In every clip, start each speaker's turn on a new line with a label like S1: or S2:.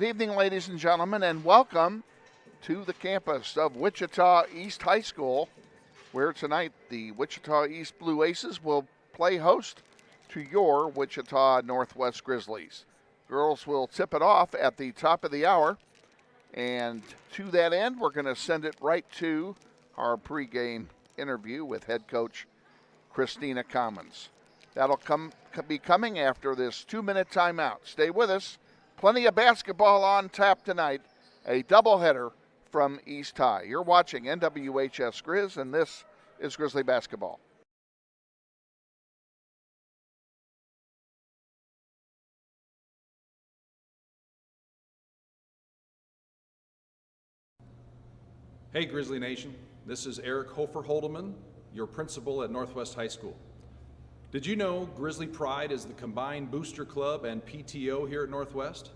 S1: Good evening, ladies and gentlemen, and welcome to the campus of Wichita East High School, where tonight the Wichita East Blue Aces will play host to your Wichita Northwest Grizzlies. Girls will tip it off at the top of the hour, and to that end, we're going to send it right to our pregame interview with head coach Christina Commons. That'll be coming after this 2-minute timeout. Stay with us. Plenty of basketball on tap tonight. A doubleheader from East High. You're watching NWHS Grizz, and this is Grizzly basketball.
S2: Hey Grizzly Nation, this is Eric Hofer-Holdeman, your principal at Northwest High School. Did you know Grizzly Pride is the combined booster club and PTO here at Northwest?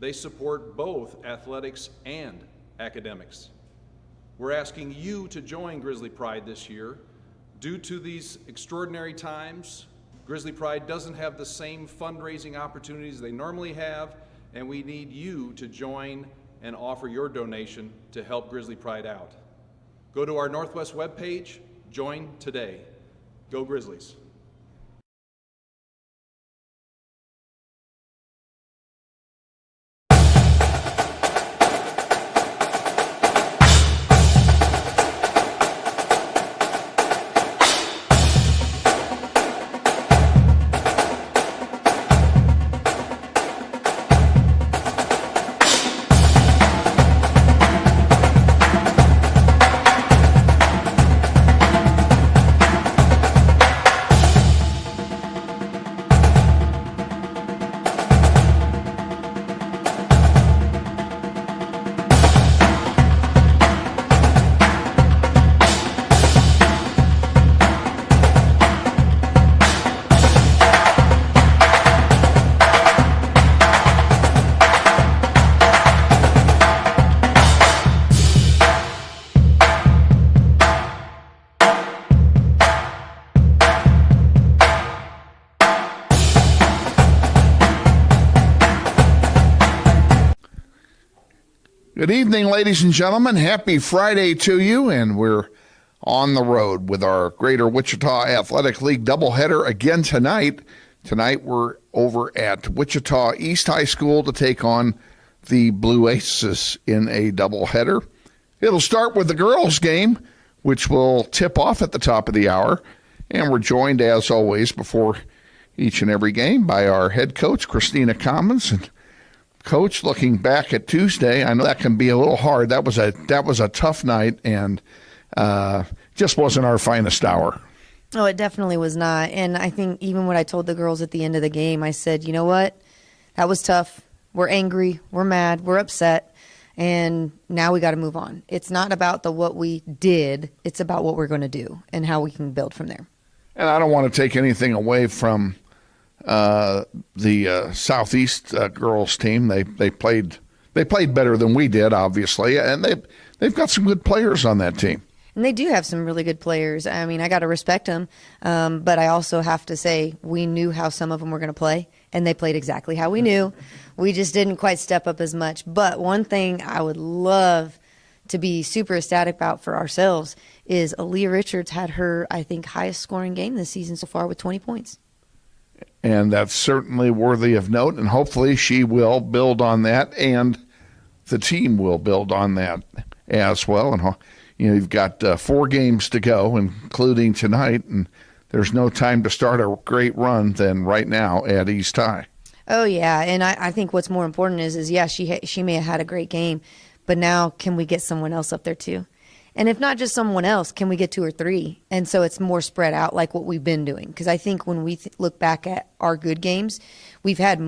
S2: They support both athletics and academics. We're asking you to join Grizzly Pride this year. Due to these extraordinary times, Grizzly Pride doesn't have the same fundraising opportunities they normally have, and we need you to join and offer your donation to help Grizzly Pride out. Go to our Northwest webpage, join today. Go Grizzlies.
S1: Good evening, ladies and gentlemen. Happy Friday to you, and we're on the road with our Greater Wichita Athletic League doubleheader again tonight. Tonight we're over at Wichita East High School to take on the Blue Aces in a doubleheader. It'll start with the girls' game, which will tip off at the top of the hour, and we're joined, as always, before each and every game by our head coach, Christina Commons. And Coach, looking back at Tuesday, I know that can be a little hard. That was a tough night, and just wasn't our finest hour.
S3: Oh, it definitely was not. And I think even what I told the girls at the end of the game, I said, you know what? That was tough. We're angry. We're mad. We're upset. And now we got to move on. It's not about what we did. It's about what we're going to do and how we can build from there.
S1: And I don't want to take anything away from the Southeast girls team. They played better than we did, obviously, and they've got some good players on that team.
S3: And they do have some really good players. I mean, I got to respect them, but I also have to say we knew how some of them were going to play, and they played exactly how we knew. We just didn't quite step up as much. But one thing I would love to be super ecstatic about for ourselves is Aaliyah Richards had her, I think, highest scoring game this season so far with 20 points.
S1: And that's certainly worthy of note, and hopefully she will build on that, and the team will build on that as well. And you've got 4 games to go, including tonight, and there's no time to start a great run than right now at East High.
S3: Oh, yeah, and I think what's more important is yeah, she may have had a great game, but now can we get someone else up there too? And if not just someone else, can we get 2 or 3? And so it's more spread out like what we've been doing. Because I think when we look back at our good games, we've had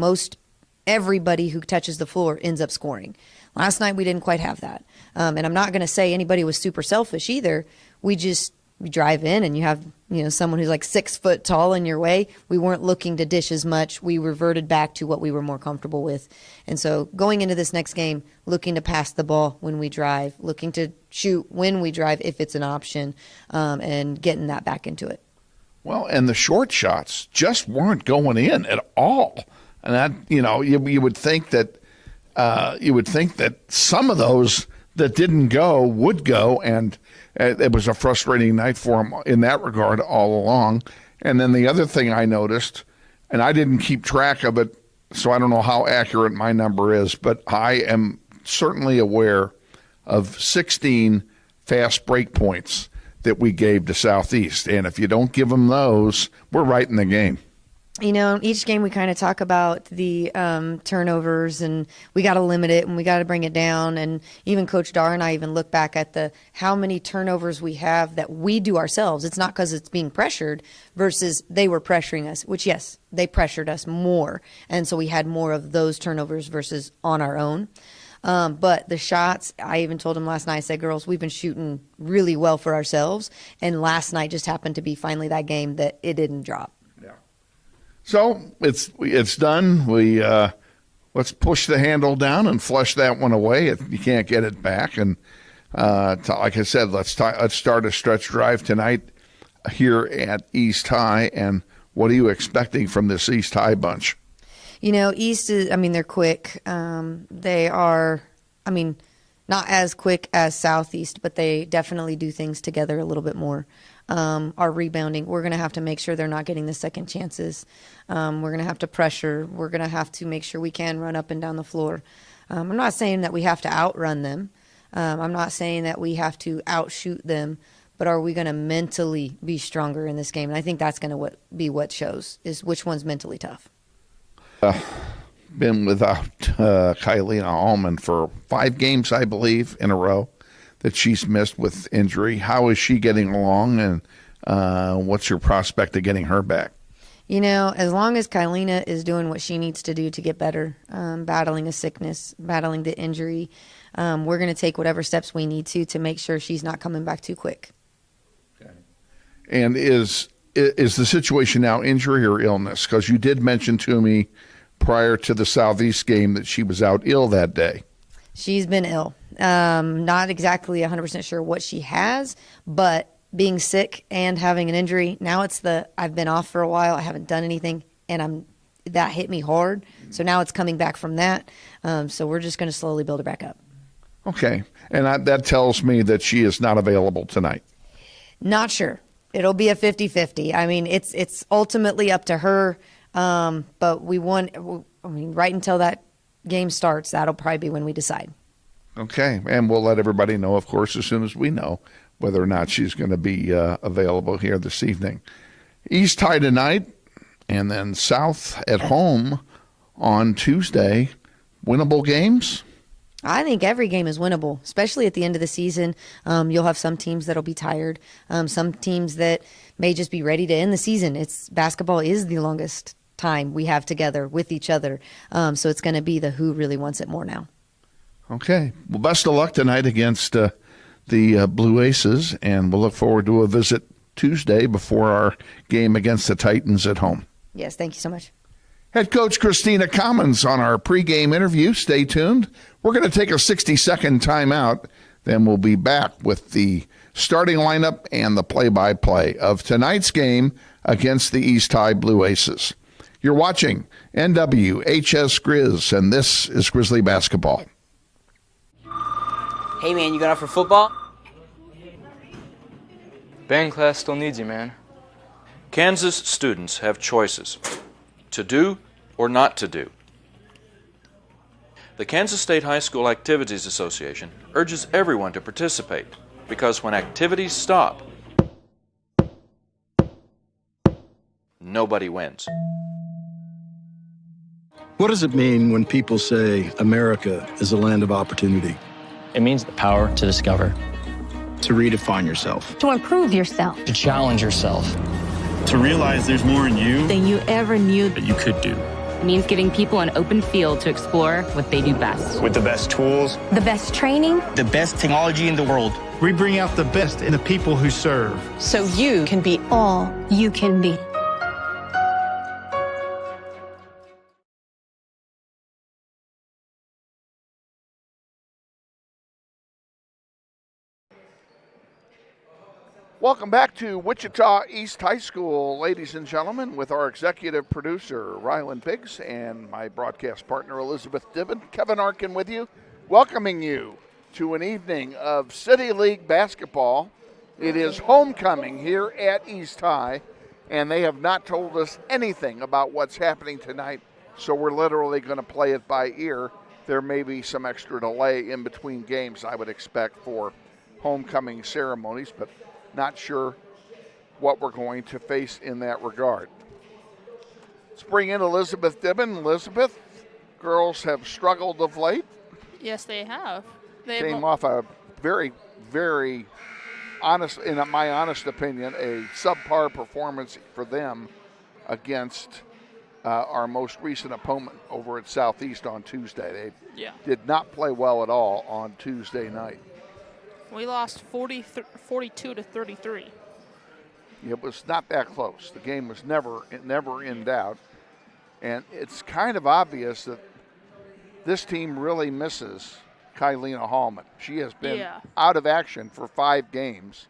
S3: everybody who touches the floor ends up scoring. Last night we didn't quite have that. And I'm not going to say anybody was super selfish either. We drive in and you have someone who's like 6 foot tall in your way. We weren't looking to dish as much. We reverted back to what we were more comfortable with. And so going into this next game, looking to pass the ball when we drive, looking to shoot when we drive if it's an option, and getting that back into it.
S1: Well, and the short shots just weren't going in at all. And that, you would think that you would think that some of those that didn't go would go, and it was a frustrating night for him in that regard all along. And then the other thing I noticed, and I didn't keep track of it, so I don't know how accurate my number is, but I am certainly aware of 16 fast break points that we gave to Southeast. And if you don't give them those, we're right in the game.
S3: You know, each game we kind of talk about the turnovers, and we got to limit it and we got to bring it down. And even Coach Dar and I even look back at the how many turnovers we have that we do ourselves. It's not because it's being pressured versus they were pressuring us, which, yes, they pressured us more. And so we had more of those turnovers versus on our own. But the shots, I even told them last night, I said, girls, we've been shooting really well for ourselves. And last night just happened to be finally that game that it didn't drop.
S1: So it's done. We let's push the handle down and flush that one away. You can't get it back. And like I said, let's start a stretch drive tonight here at East High. And what are you expecting from this East High bunch?
S3: You know, East is, I mean, they're quick. They are, I mean, not as quick as Southeast, but they definitely do things together a little bit more. Our rebounding, we're going to have to make sure they're not getting the second chances. We're going to have to pressure. We're going to have to make sure we can run up and down the floor. I'm not saying that we have to outrun them. I'm not saying that we have to outshoot them, but are we going to mentally be stronger in this game? And I think that's going to be what shows is which one's mentally tough.
S1: Been without Kylina Allman for 5 games, I believe, in a row that she's missed with injury. How is she getting along, and what's your prospect of getting her back?
S3: You know, as long as Kylina is doing what she needs to do to get better, battling a sickness, battling the injury, we're going to take whatever steps we need to make sure she's not coming back too quick.
S1: Okay. And is the situation now injury or illness? Because you did mention to me prior to the Southeast game that she was out ill that day.
S3: She's been ill. Not exactly 100% sure what she has, but being sick and having an injury, now it's I've been off for a while, I haven't done anything, and that hit me hard. So now it's coming back from that. So we're just going to slowly build her back up.
S1: Okay. And that tells me that she is not available tonight.
S3: Not sure. It'll be a 50-50. I mean, it's ultimately up to her. But right until that game starts, that'll probably be when we decide.
S1: Okay. And we'll let everybody know, of course, as soon as we know whether or not she's going to be available here this evening. East High tonight, and then South at home on Tuesday. Winnable games?
S3: I think every game is winnable, especially at the end of the season. You'll have some teams that'll be tired, some teams that may just be ready to end the season. Basketball is the longest time we have together with each other, so it's going to be the who really wants it more now.
S1: Okay. Well, best of luck tonight against the Blue Aces, and we'll look forward to a visit Tuesday before our game against the Titans at home.
S3: Yes, thank you so much.
S1: Head coach Christina Commons on our pregame interview. Stay tuned. We're going to take a 60-second timeout. Then we'll be back with the starting lineup and the play-by-play of tonight's game against the East High Blue Aces. You're watching NWHS Grizz, and this is Grizzly basketball.
S4: Hey, man, you got up for football?
S5: Band class still needs you, man.
S6: Kansas students have choices to do or not to do. The Kansas State High School Activities Association urges everyone to participate because when activities stop, nobody wins.
S7: What does it mean when people say America is a land of opportunity?
S5: It means the power to discover,
S7: To redefine yourself.
S8: To improve yourself.
S5: to challenge yourself.
S9: To realize there's more in you
S8: Than you ever knew.
S9: that you could do.
S10: It means giving people an open field to explore what they do best.
S9: With the best tools,
S8: The best training.
S11: the best technology in the world.
S12: We bring out the best in the people who serve.
S8: So you can be all you can be.
S1: Welcome back to Wichita East High School, ladies and gentlemen, with our executive producer, Rylan Biggs, and my broadcast partner, Elizabeth Dibben. Kevin Arkin with you, welcoming you to an evening of City League basketball. It is homecoming here at East High, and they have not told us anything about what's happening tonight, so we're literally going to play it by ear. There may be some extra delay in between games, I would expect, for homecoming ceremonies, but not sure what we're going to face in that regard. Let's bring in Elizabeth Dibben. Elizabeth, girls have struggled of late.
S4: Yes, they have.
S1: Came off a very, very honest, in my honest opinion, a subpar performance for them against our most recent opponent over at Southeast on Tuesday. They did not play well at all on Tuesday night.
S4: We lost 42 to 33.
S1: It was not that close. The game was never in doubt. And it's kind of obvious that this team really misses Kylena Hallman. She has been out of action for 5 games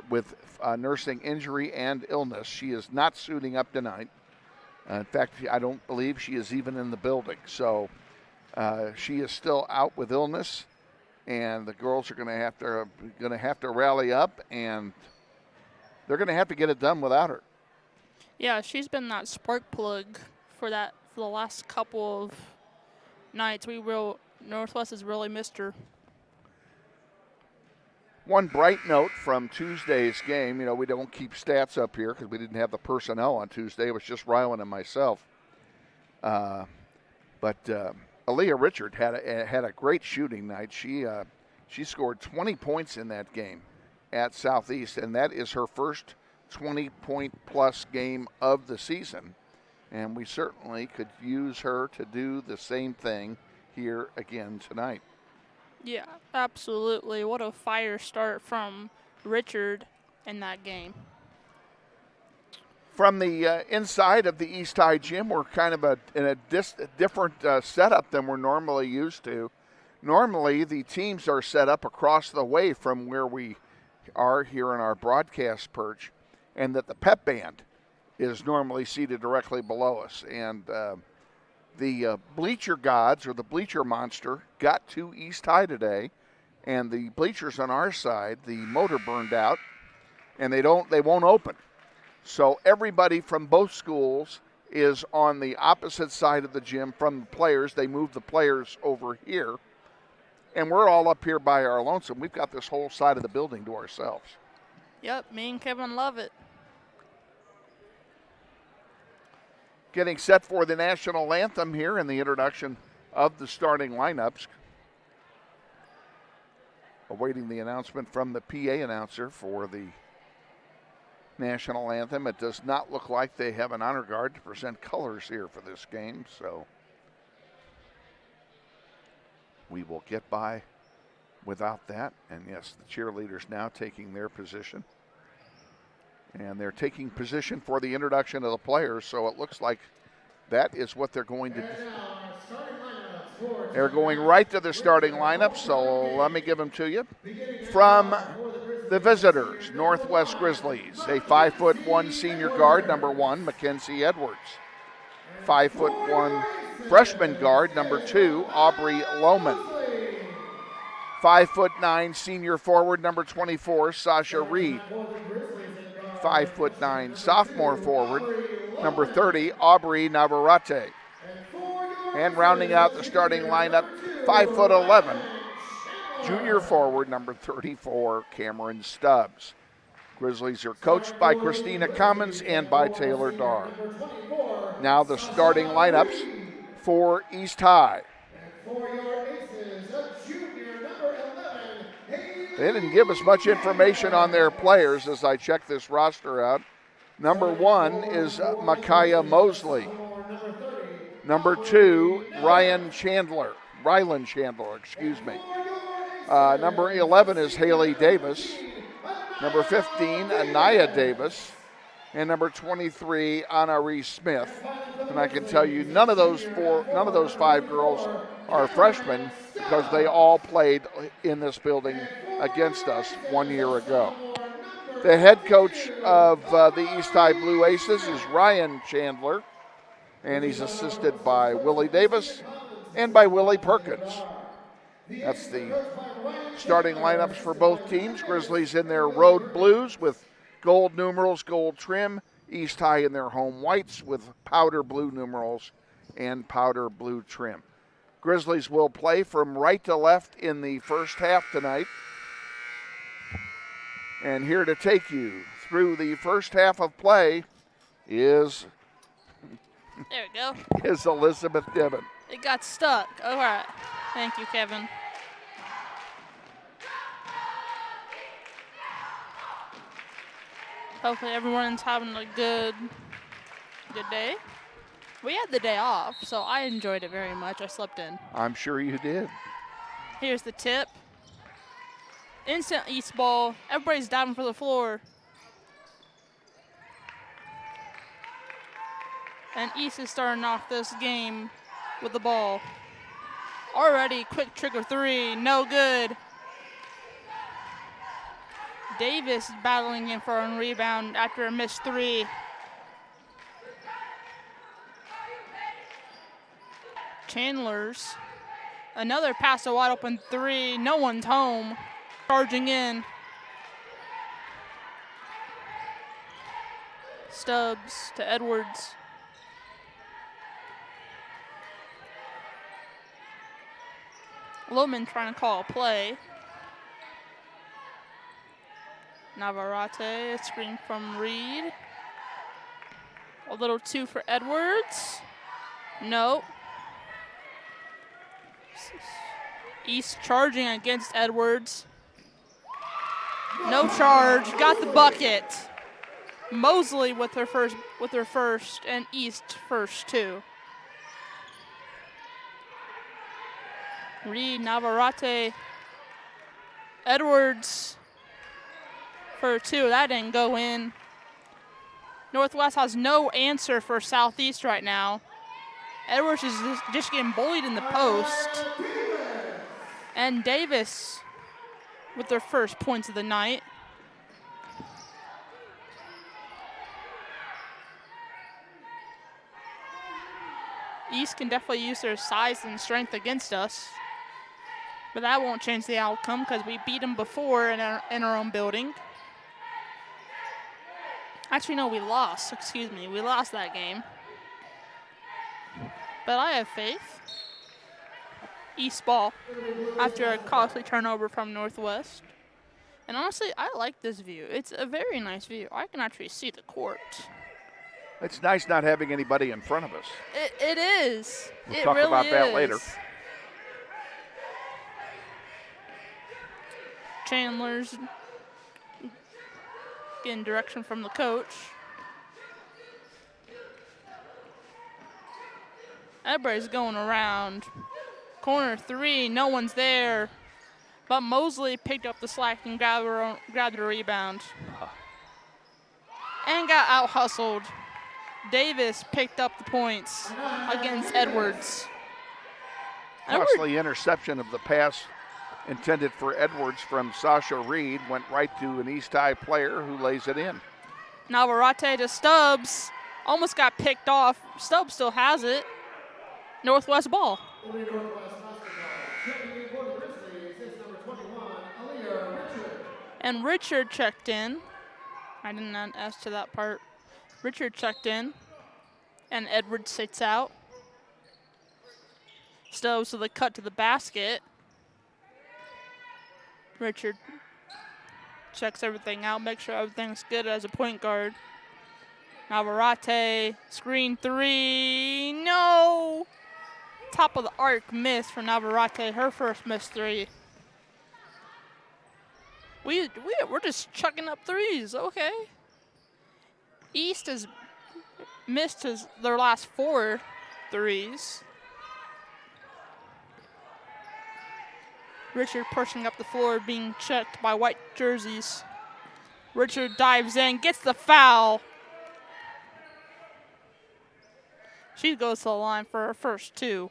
S1: with nursing injury and illness. She is not suiting up tonight. In fact, I don't believe she is even in the building. So she is still out with illness. And the girls are going to have to rally up, and they're going to have to get it done without her.
S4: Yeah, she's been that spark plug for the last couple of nights. Northwest has really missed her.
S1: One bright note from Tuesday's game, we don't keep stats up here because we didn't have the personnel on Tuesday. It was just Rylan and myself. But Aaliyah Richard had a great shooting night. She scored 20 points in that game at Southeast, and that is her first 20-point-plus game of the season. And we certainly could use her to do the same thing here again tonight.
S4: Yeah, absolutely. What a fire start from Richard in that game.
S1: From the inside of the East High gym, we're kind of in a different setup than we're normally used to. Normally, the teams are set up across the way from where we are here in our broadcast perch, and that the pep band is normally seated directly below us. And the bleacher gods, or the bleacher monster, got to East High today, and the bleachers on our side, the motor burned out, and they won't open. So everybody from both schools is on the opposite side of the gym from the players. They moved the players over here, and we're all up here by our lonesome. We've got this whole side of the building to ourselves.
S4: Yep, me and Kevin love it.
S1: Getting set for the national anthem here in the introduction of the starting lineups. Awaiting the announcement from the PA announcer for the national anthem. It does not look like they have an honor guard to present colors here for this game, so we will get by without that. And yes, the cheerleaders now taking their position. And they're taking position for the introduction of the players, so it looks like that is what they're going to do. They're going right to the starting lineup, so let me give them to you. From the visitors, Northwest Grizzlies, a 5'1" senior guard, number 1, Mackenzie Edwards. 5'1" freshman guard, number 2, Aubrey Lohman. 5'9" senior forward, number 24, Sasha Reed. 5'9" sophomore forward, number 30, Aubrey Navarrete. And rounding out the starting lineup, 5'11", junior forward, number 34, Cameron Stubbs. Grizzlies are coached by Christina Commons and by Taylor Darr. Now the starting lineups for East High. They didn't give us much information on their players as I check this roster out. Number 1 is Micaiah Mosley. Number 2, Rylan Chandler, Number 11 is Haley Davis. Number 15, Anaya Davis. And number 23, Anna-Ree Smith. And I can tell you none of those 5 girls are freshmen because they all played in this building against us 1 year ago. The head coach of the East High Blue Aces is Ryan Chandler, and he's assisted by Willie Davis and by Willie Perkins. That's the starting lineups for both teams. Grizzlies in their road blues with gold numerals, gold trim. East High in their home whites with powder blue numerals and powder blue trim. Grizzlies will play from right to left in the first half tonight. And here to take you through the first half of play is
S4: there we go.
S1: Is Elizabeth Dibben.
S4: It got stuck. All right. Thank you, Kevin. Hopefully everyone's having a good day. We had the day off, so I enjoyed it very much. I slept in.
S1: I'm sure you did.
S4: Here's the tip. Instant East ball. Everybody's diving for the floor. And East is starting off this game with the ball. Already quick trigger three. No good. Davis battling in for a rebound after a missed three. Chandler's. Another pass, a wide open three. No one's home. Charging in. Stubbs to Edwards. Lohman trying to call a play. Navarrete, a screen from Reed. A little two for Edwards. No. East charging against Edwards. No charge, got the bucket. Mosley with her first, and East first too. Reed, Navarrete, Edwards for two. That didn't go in. Northwest has no answer for Southeast right now. Edwards is just getting bullied in the post. And Davis with their first points of the night. East can definitely use their size and strength against us. But that won't change the outcome because we beat them before in our own building. Actually, no, we lost. Excuse me. We lost that game. But I have faith. East ball after a costly turnover from Northwest. And honestly, I like this view. It's a very nice view. I can actually see the court.
S1: It's nice not having anybody in front of us.
S4: It is.
S1: We'll talk about that later.
S4: Chandler's getting direction from the coach. Everybody's going around. Corner three, no one's there. But Mosley picked up the slack and grabbed the rebound. And got out-hustled. Davis picked up the points against Edwards.
S1: Costly interception of the pass intended for Edwards from Sasha Reed went right to an East High player who lays it in.
S4: Navarrete to Stubbs. Almost got picked off. Stubbs still has it. Northwest ball. And Richard checked in. I didn't ask to that part. Richard checked in. And Edwards sits out. Stubbs with a cut to the basket. Richard checks everything out, makes sure everything's good as a point guard. Navarrete, screen three, no! Top of the arc miss for Navarrete, her first missed three. We're just chucking up threes, okay. East has missed their last 4 threes. Richard pushing up the floor, being checked by white jerseys. Richard dives in, gets the foul. She goes to the line for her first 2.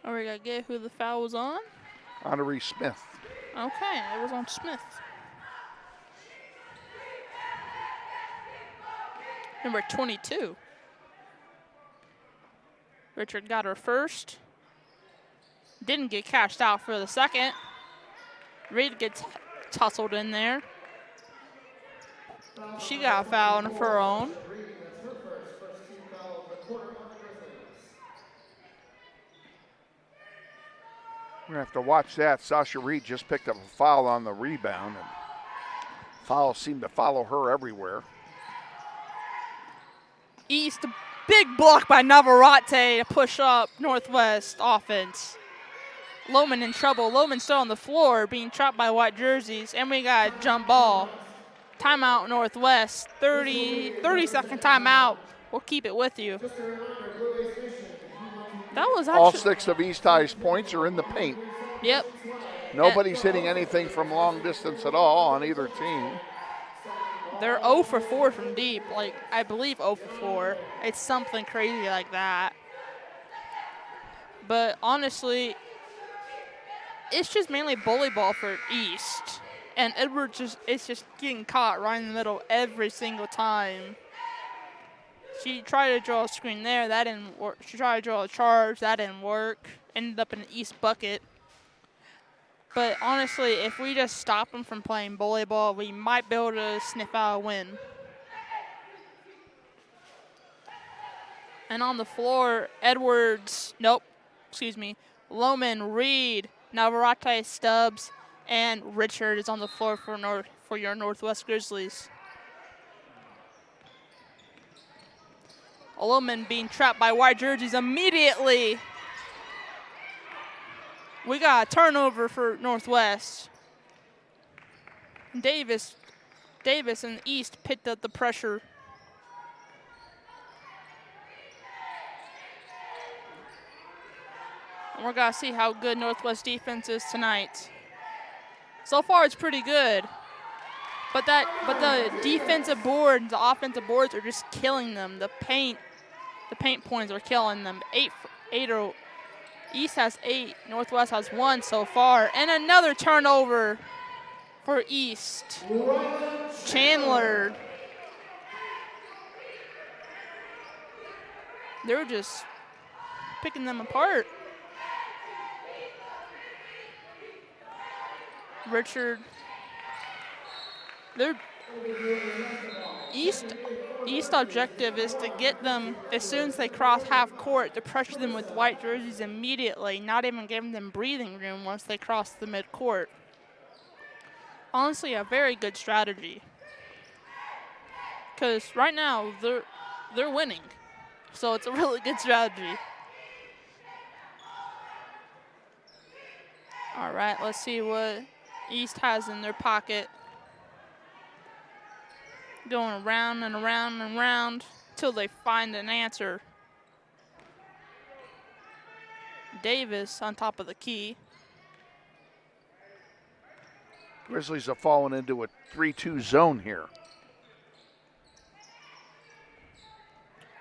S4: Oh, we got to get who the foul was on.
S1: Honoree Smith.
S4: Okay, it was on Smith. Number 22. Richard got her first. Didn't get cashed out for the second. Reed gets tussled in there. She got a foul of her own.
S1: We're going to have to watch that. Sasha Reed just picked up a foul on the rebound, and fouls seem to follow her everywhere.
S4: East, big block by Navarrete to push up Northwest offense. Lohman in trouble. Lohman still on the floor, being trapped by white jerseys, and we got a jump ball. Timeout Northwest, 30-second timeout. We'll keep it with you. That was actually,
S1: all 6 of East High's points are in the paint.
S4: Yep.
S1: Nobody's hitting anything from long distance at all on either team.
S4: They're 0 for 4 from deep. Like, I believe 0 for 4. It's something crazy like that. But honestly, it's just mainly bully ball for East. And Edwards is just getting caught right in the middle every single time. She tried to draw a screen there, that didn't work. She tried to draw a charge, that didn't work. Ended up in an East bucket. But honestly, if we just stop them from playing bully ball, we might be able to sniff out a win. And on the floor, Lohman, Reed, Navarrete, Stubbs, and Richard is on the floor for your Northwest Grizzlies. Lohman being trapped by white jerseys immediately. We got a turnover for Northwest. Davis and East picked up the pressure. And we're gonna see how good Northwest defense is tonight. So far, it's pretty good. But the defensive boards, the offensive boards are just killing them. The paint points are killing them. East has 8, Northwest has 1 so far. And another turnover for East. Chandler. They're just picking them apart. Richard. East objective is to get them, as soon as they cross half court, to pressure them with white jerseys immediately, not even giving them breathing room once they cross the midcourt. Honestly, a very good strategy. Because right now, they're winning. So it's a really good strategy. All right, let's see what East has in their pocket. Going around and around and around till they find an answer. Davis on top of the key.
S1: Grizzlies have fallen into a 3-2 zone here.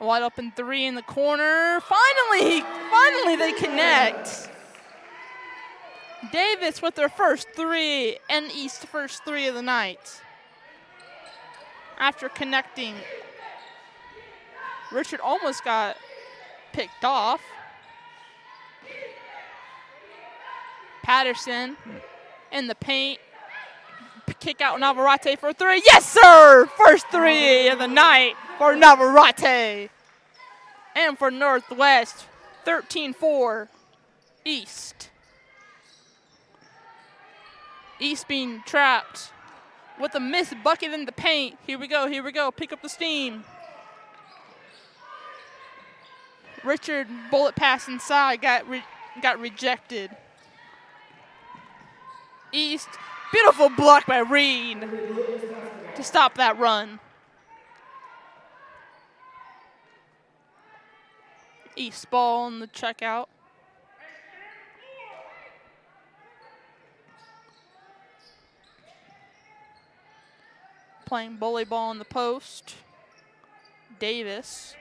S4: A wide open 3 in the corner. Finally they connect. Davis with their first 3 and East first 3 of the night. After connecting, Richard almost got picked off. Patterson in the paint. Kick out Navarrete for 3. Yes, sir! First 3 of the night for Navarrete. And for Northwest, 13-4 East. East being trapped with a missed bucket in the paint. Here we go. Pick up the steam. Richard bullet pass inside got rejected. East, beautiful block by Reed to stop that run. East ball on the checkout. Playing bully ball in the post. Davis.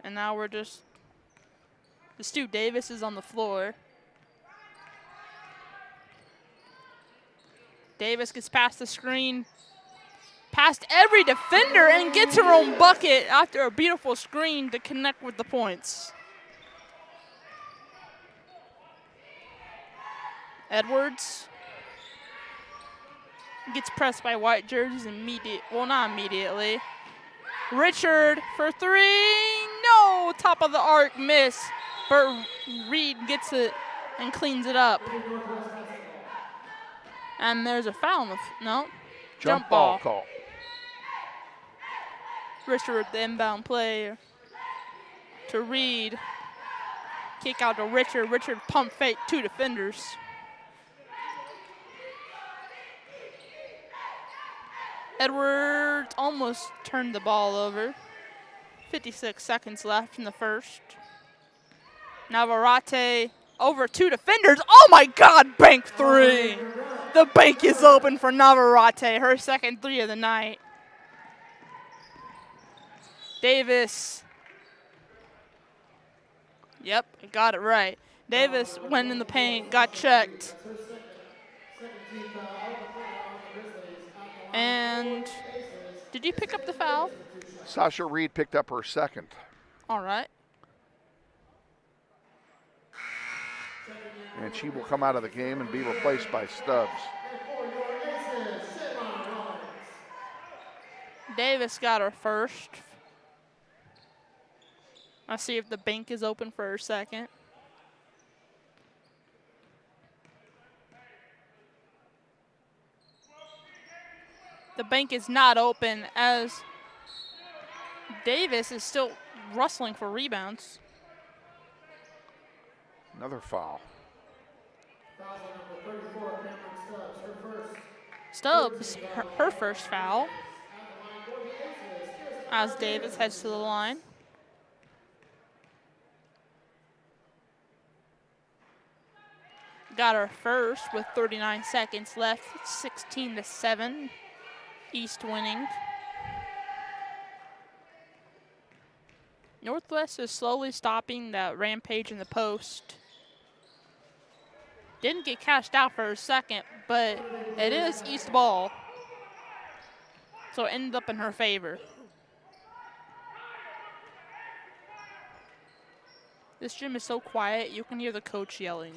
S4: And now we're just, the Stu Davis is on the floor. Davis gets past the screen, past every defender, and gets her own bucket after a beautiful screen to connect with the points. Edwards gets pressed by white jerseys not immediately. Richard for three, no, top of the arc, miss. But Reed gets it and cleans it up. And there's a foul, no?
S1: Jump ball call.
S4: Richard with the inbound play to Reed. Kick out to Richard. Richard pump fake 2 defenders. Edwards almost turned the ball over. 56 seconds left in the first. Navarrete over 2 defenders. Oh my God, bank 3. The bank is open for Navarrete, her second 3 of the night. Davis. Yep, I got it right. Davis went in the paint, got checked. And did you pick up the foul?
S1: Sasha Reed picked up her second.
S4: All right.
S1: And she will come out of the game and be replaced by Stubbs.
S4: Davis got her first. Let's see if the bank is open for her second. The bank is not open as Davis is still rustling for rebounds.
S1: Another foul.
S4: Stubbs, her first foul. As Davis heads to the line. Got her first with 39 seconds left. 16-7. East winning. Northwest is slowly stopping that rampage in the post. Didn't get cashed out for a second, but it is East ball. So it ended up in her favor. This gym is so quiet, you can hear the coach yelling.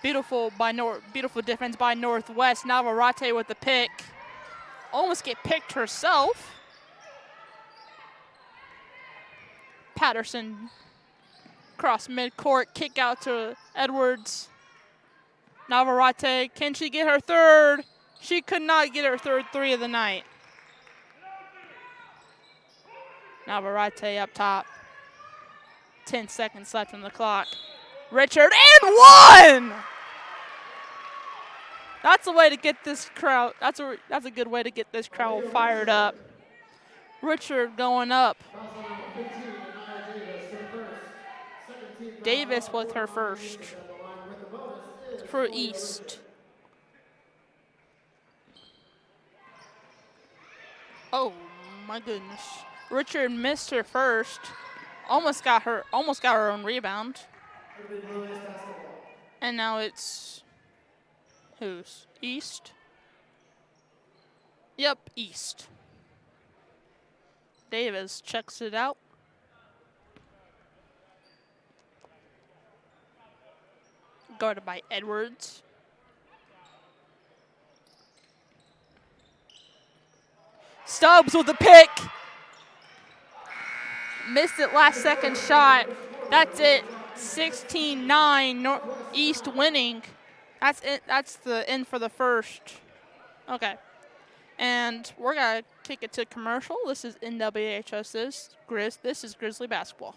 S4: Beautiful defense by Northwest. Navarrete with the pick. Almost get picked herself. Patterson cross midcourt, kick out to Edwards. Navarrete, can she get her third? She could not get her third 3 of the night. Navarrete up top. 10 seconds left on the clock. Richard, and 1! That's a way to get this crowd, that's a good way to get this crowd fired up. Richard going up. Davis with her first for East. Oh my goodness. Richard missed her first. Almost got her own rebound. And now it's who's? East? Yep, East. Davis checks it out. Guarded by Edwards. Stubbs with the pick. Missed it last second shot. That's it. 16-9, East winning. That's it. That's the end for the first. Okay. And we're going to kick it to commercial. This is NWHS's Grizz. This is Grizzly basketball.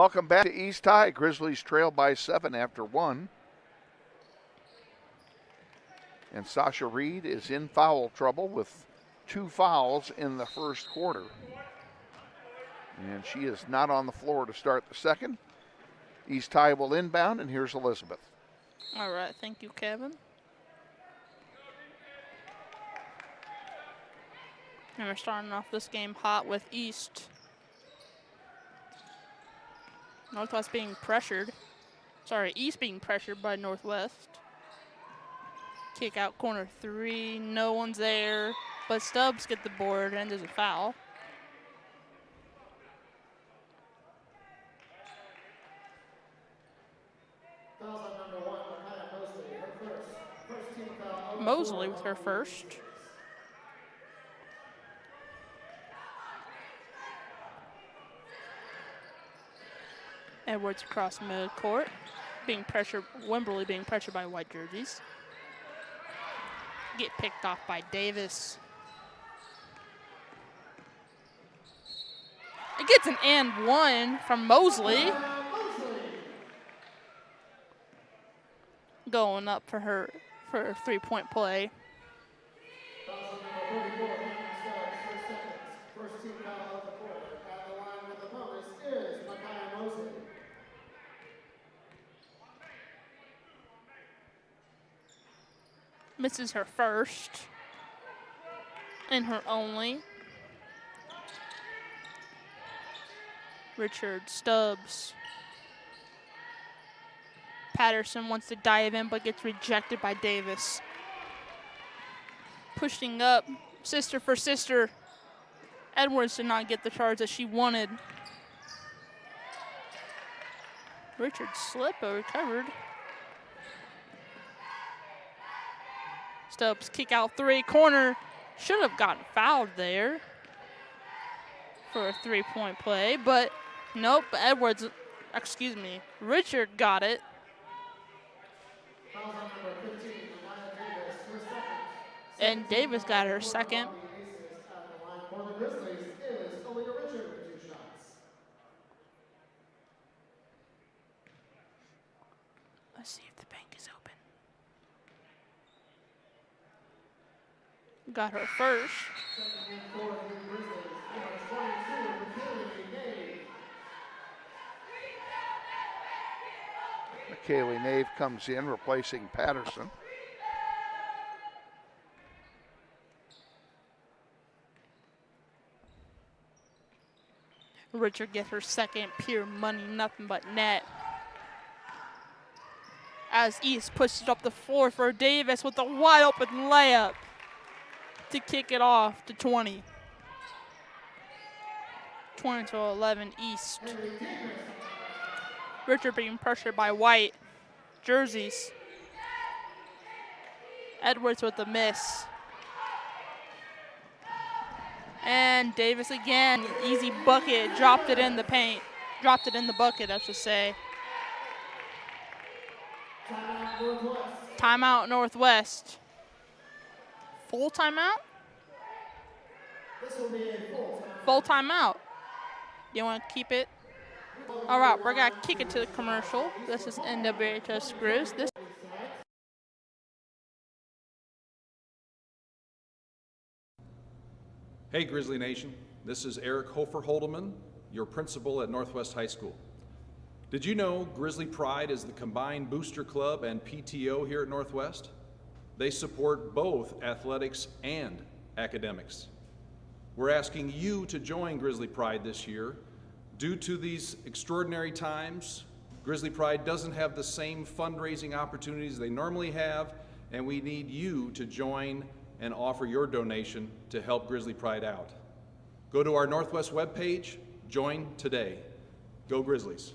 S1: Welcome back to East High. Grizzlies trail by 7 after 1. And Sasha Reed is in foul trouble with 2 fouls in the first quarter. And she is not on the floor to start the second. East High will inbound, and here's Elizabeth.
S4: All right, thank you, Kevin. And we're starting off this game hot with East. Northwest being pressured. Sorry, East being pressured by Northwest. Kick out corner 3, no one's there, but Stubbs get the board and there's a foul. Mosley with her first. Edwards across midcourt, being pressured, Wimberley being pressured by white jerseys. Get picked off by Davis. It gets an and 1 from Mosley. Going up for her for a 3-point play. Misses her first and her only. Richard Stubbs. Patterson wants to dive in but gets rejected by Davis. Pushing up, sister for sister. Edwards did not get the charge that she wanted. Richard slipped but recovered. Stubbs kick out 3, corner. Should have gotten fouled there for a 3-point play, but nope, Richard got it. And Davis got her second. Let's see if the bank is open. Got her first.
S1: Kaylee Nave comes in, replacing Patterson.
S4: Richard gets her second, pure money, nothing but net. As East pushes up the floor for Davis with a wide open layup to kick it off to 20. 20-11 East. Richard being pressured by white jerseys. Edwards with the miss. And Davis again, easy bucket, dropped it in the paint. Dropped it in the bucket, I should say. Timeout Northwest. Full timeout? Full timeout. You want to keep it? All right, we're going to kick it to the commercial. This is NWHS Grizz.
S2: Hey, Grizzly Nation. This is Eric Hofer-Holdeman, your principal at Northwest High School. Did you know Grizzly Pride is the combined booster club and PTO here at Northwest? They support both athletics and academics. We're asking you to join Grizzly Pride this year. Due to these extraordinary times, Grizzly Pride doesn't have the same fundraising opportunities they normally have, and we need you to join and offer your donation to help Grizzly Pride out. Go to our Northwest webpage, join today. Go Grizzlies.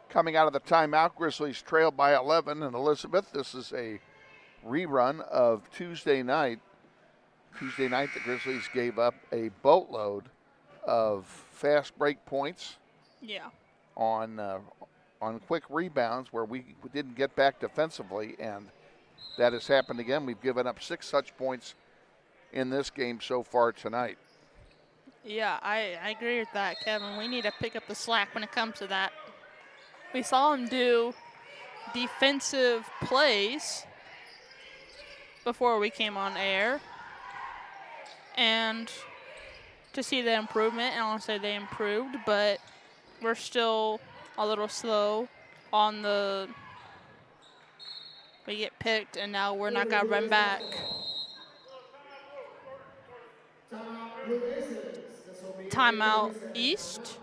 S1: Coming out of the timeout, Grizzlies trail by 11, and Elizabeth, this is a rerun of Tuesday night. Tuesday night, the Grizzlies gave up a boatload of fast break points.
S4: Yeah.
S1: On quick rebounds where we didn't get back defensively, and that has happened again. We've given up 6 such points in this game so far tonight.
S4: Yeah, I agree with that, Kevin. We need to pick up the slack when it comes to that. We saw him do defensive plays before we came on air. And to see the improvement, and I'll say they improved, but we're still a little slow on the, we get picked and now we're not gonna run back. Timeout East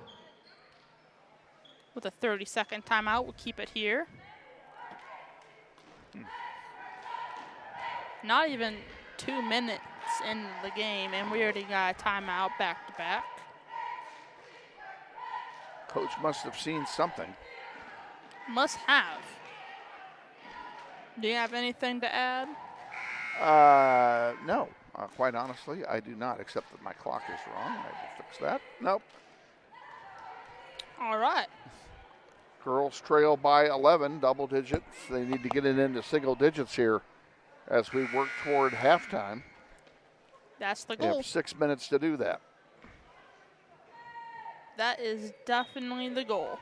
S4: with a 30-second timeout. We'll keep it here. Not even 2 minutes in the game, and we already got a timeout back to back.
S1: Coach must have seen something.
S4: Must have. Do you have anything to add?
S1: No. Quite honestly, I do not, except that my clock is wrong. I will fix that. Nope.
S4: All right.
S1: Girls trail by 11, double digits. They need to get it into single digits here as we work toward halftime.
S4: That's the
S1: They
S4: goal.
S1: have 6 minutes to do that.
S4: That is definitely the goal.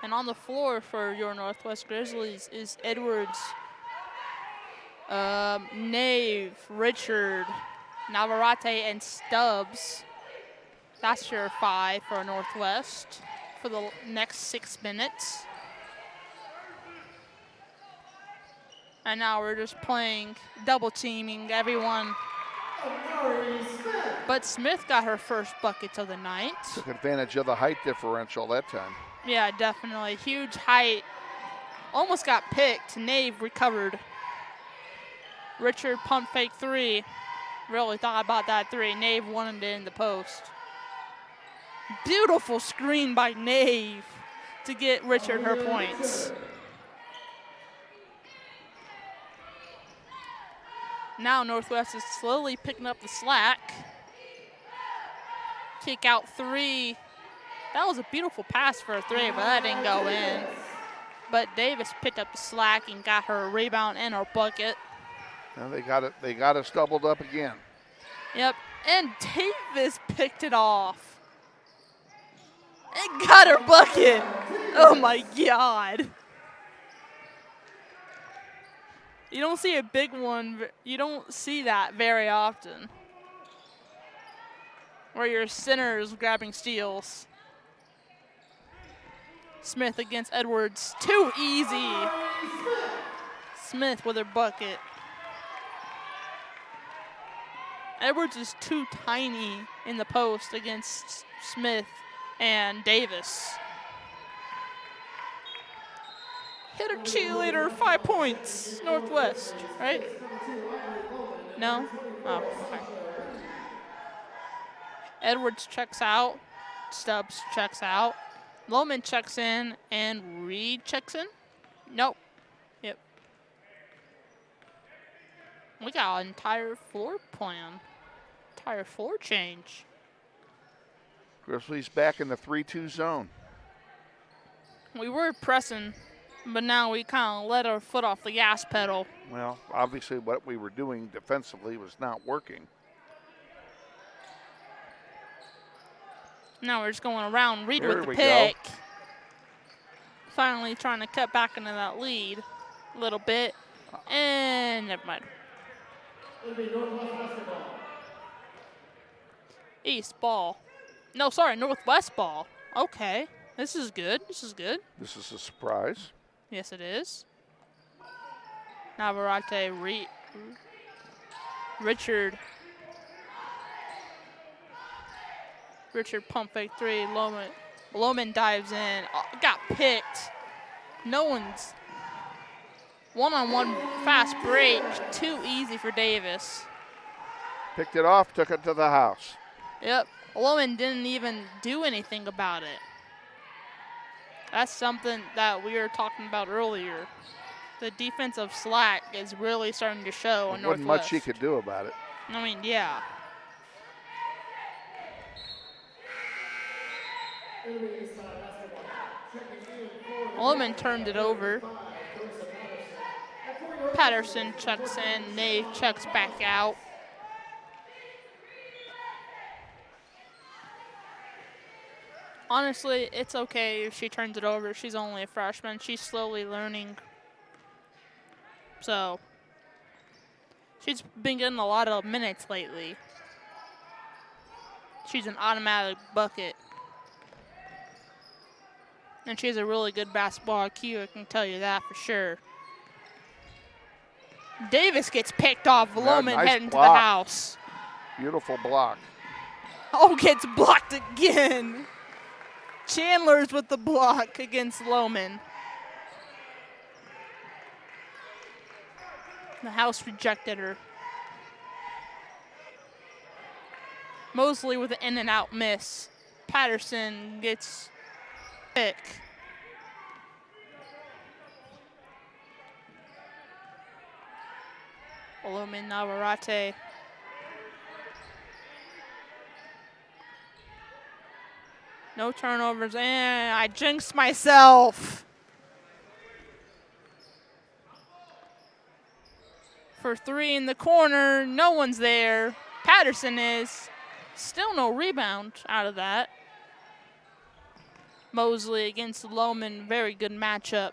S4: And on the floor for your Northwest Grizzlies is Edwards, Nave, Richard, Navarrete, and Stubbs. That's your 5 for Northwest for the next 6 minutes. And now we're just playing, double teaming everyone. But Smith got her first buckets of the night.
S1: Took advantage of the height differential that time.
S4: Yeah, definitely. Huge height. Almost got picked. Nave recovered. Richard pump fake 3. Really thought about that 3. Nave wanted it in the post. Beautiful screen by Nave to get Richard her points. Now Northwest is slowly picking up the slack. Kick out 3. That was a beautiful pass for a 3, but that didn't go in. But Davis picked up the slack and got her a rebound and her bucket.
S1: Now they got us doubled up again.
S4: Yep, and Davis picked it off. And got her bucket. Oh my God. You don't see a big one, you don't see that very often. Where your center is grabbing steals. Smith against Edwards, too easy. Smith with her bucket. Edwards is too tiny in the post against Smith and Davis. Hit a cheerleader, 5 points, Northwest, right? No? Oh, okay. Edwards checks out, Stubbs checks out, Lohman checks in, and Reed checks in? Nope. Yep. We got an entire floor plan, entire floor change.
S1: Grizzlies back in the 3-2 zone.
S4: We were pressing, but now we kind of let our foot off the gas pedal.
S1: Well, obviously what we were doing defensively was not working.
S4: Now we're just going around Reed
S1: There
S4: with the
S1: we
S4: pick.
S1: go.
S4: Finally trying to cut back into that lead a little bit. And never mind. East ball. No, sorry, Northwest ball. Okay, this is good. This is good.
S1: This is a surprise.
S4: Yes, it is. Navarrete, Richard. Richard pump fake 3. Lohman dives in. Oh, got picked. No one's. One-on-one fast break. Too easy for Davis.
S1: Picked it off, took it to the house.
S4: Yep. Lohman didn't even do anything about it. That's something that we were talking about earlier. The defensive slack is really starting to show in
S1: There wasn't
S4: Northwest.
S1: much he could do about it.
S4: I mean, yeah. Lohman turned it over. Patterson checks in. Nave checks back out. Honestly, it's okay if she turns it over. She's only a freshman. She's slowly learning. So, she's been getting a lot of minutes lately. She's an automatic bucket. And she has a really good basketball IQ, I can tell you that for sure. Davis gets picked off. Loman
S1: nice
S4: heading
S1: block.
S4: to the house.
S1: Beautiful block.
S4: Oh, gets blocked again. Chandler's with the block against Loman. The house rejected her. Mosley with an in and out miss. Patterson gets pick. Loman Navarrete. No turnovers, and I jinxed myself. For three in the corner, no one's there. Patterson is. Still no rebound out of that. Mosley against Loman, very good matchup.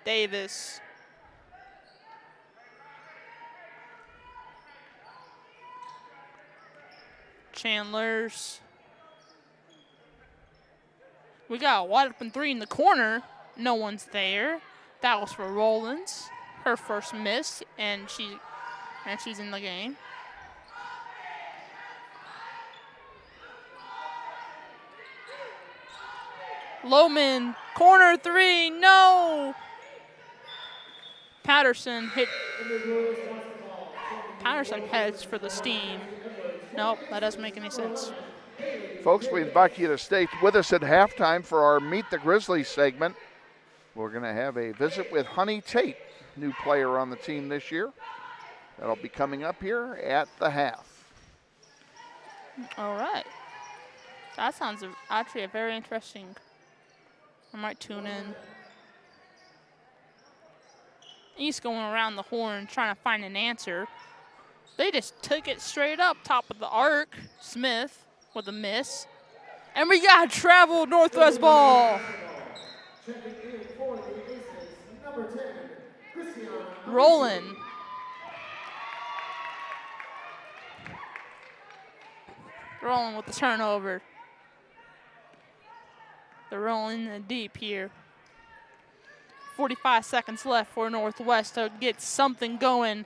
S4: Davis. Chandler's. We got a wide open three in the corner. No one's there. That was for Rollins. Her first miss, and she's in the game. Loman, corner three, no! Patterson hit. Patterson heads for the steam. Nope, that doesn't make any sense.
S1: Folks, we invite you to stay with us at halftime for our Meet the Grizzlies segment. We're going to have a visit with Honey Tate, new player on the team this year. That'll be coming up here at the half.
S4: All right. That sounds actually a very interesting. I might tune in. He's going around the horn trying to find an answer. They just took it straight up top of the arc. Smith with a miss. And we got travel Northwest ball. Rolling. Rolling with the turnover. They're rolling in the deep here. 45 seconds left for Northwest to get something going.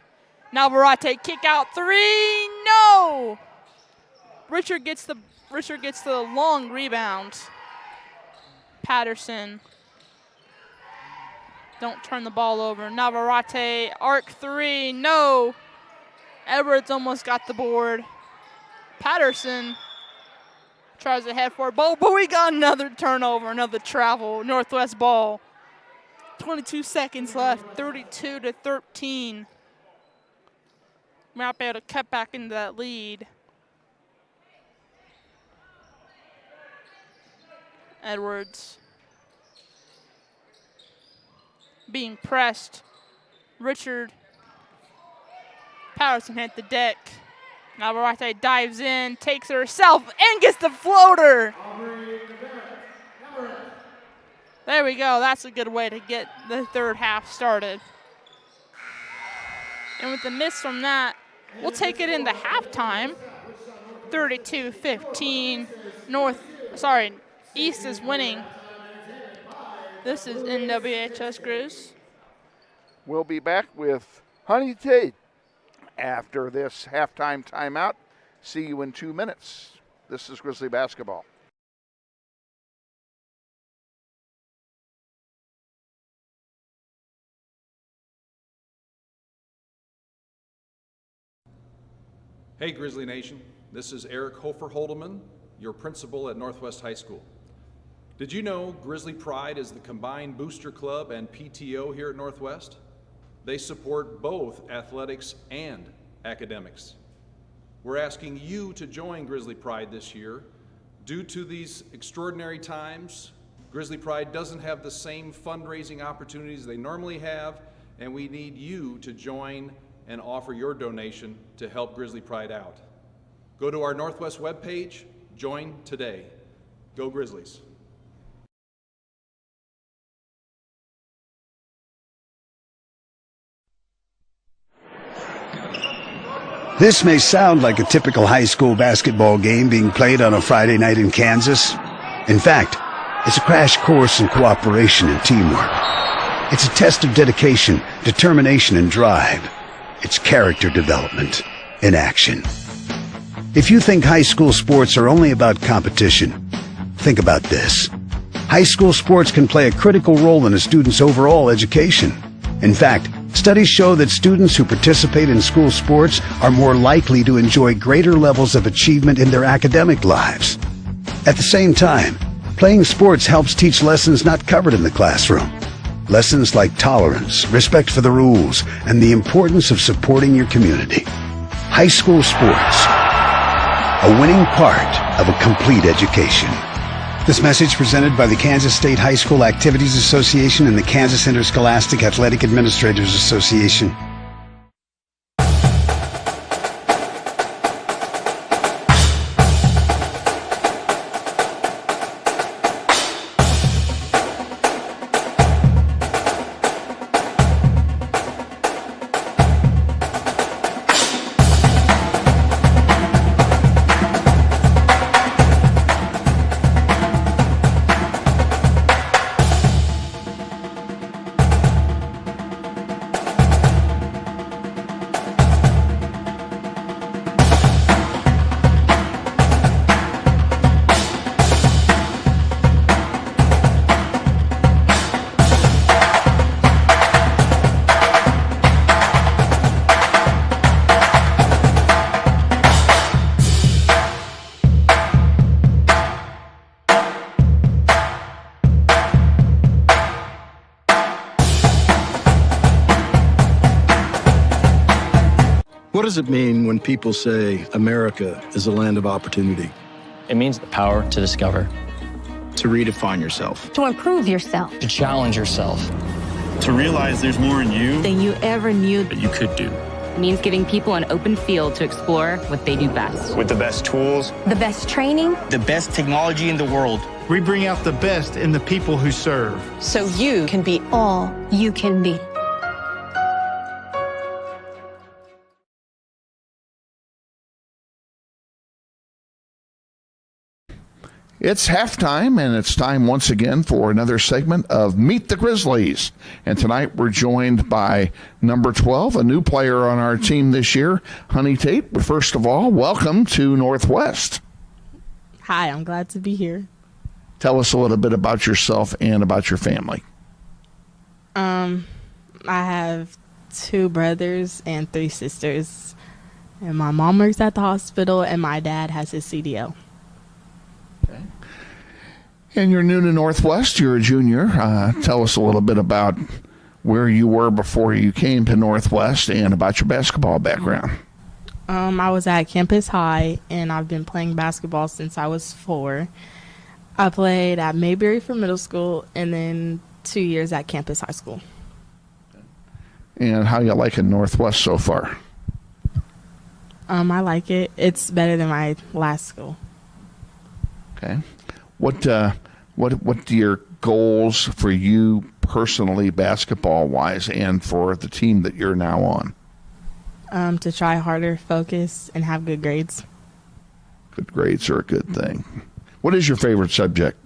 S4: Navarrete kick out three, no! Richard gets the long rebound. Patterson. Don't turn the ball over. Navarrete, arc three, no! Edwards almost got the board. Patterson tries to head for a ball, but we got another turnover, another travel, Northwest ball. 22 seconds left, 32-13. Might be able to cut back into that lead. Edwards being pressed. Richard. Patterson hit the deck. Navarrete dives in, takes it herself, and gets the floater. There we go. That's a good way to get the third half started. And with the miss from that, we'll take it into halftime. 32-15. East is winning. This is NWHS Grizz.
S1: We'll be back with Honey Tate after this halftime timeout. See you in 2 minutes. This is Grizzly basketball.
S2: Hey Grizzly Nation, this is Eric Hofer-Holdeman, your principal at Northwest High School. Did you know Grizzly Pride is the combined booster club and PTO here at Northwest? They support both athletics and academics. We're asking you to join Grizzly Pride this year. Due to these extraordinary times, Grizzly Pride doesn't have the same fundraising opportunities they normally have, and we need you to join and offer your donation to help Grizzly Pride out. Go to our Northwest webpage, join today. Go Grizzlies.
S13: This may sound like a typical high school basketball game being played on a Friday night in Kansas. In fact, it's a crash course in cooperation and teamwork. It's a test of dedication, determination, and drive. It's character development in action. If you think high school sports are only about competition, think about this. High school sports can play a critical role in a student's overall education. In fact, studies show that students who participate in school sports are more likely to enjoy greater levels of achievement in their academic lives. At the same time, playing sports helps teach lessons not covered in the classroom. Lessons like tolerance, respect for the rules, and the importance of supporting your community. High school sports, a winning part of a complete education. This message presented by the Kansas State High School Activities Association and the Kansas Interscholastic Athletic Administrators Association.
S7: What does it mean when people say America is a land of opportunity?
S5: It means the power to discover,
S12: To redefine yourself.
S8: To improve yourself.
S5: to challenge yourself.
S9: To realize there's more in you
S8: Than you ever knew.
S9: that you could do.
S10: It means giving people an open field to explore what they do best.
S9: With the best tools,
S8: The best training.
S11: The best technology in the world.
S12: We bring out the best in the people who serve.
S8: So you can be all you can be.
S1: It's halftime, and it's time once again for another segment of Meet the Grizzlies. And tonight we're joined by number 12, a new player on our team this year, Honey Tate. But first of all, welcome to Northwest.
S14: Hi, I'm glad to be here.
S1: Tell us a little bit about yourself and about your family.
S14: I have 2 brothers and 3 sisters. And my mom works at the hospital, and my dad has his CDL.
S1: And you're new to Northwest. You're a junior. Tell us a little bit about where you were before you came to Northwest and about your basketball background.
S14: I was at Campus High, and I've been playing basketball since I was 4. I played at Mayberry for middle school, and then 2 years at Campus High School.
S1: And how you liking Northwest so far?
S14: I like it. It's better than my last school.
S1: Okay. What are your goals for you personally, basketball-wise, and for the team that you're now on?
S14: To try harder, focus, and have good grades.
S1: Good grades are a good thing. What is your favorite subject?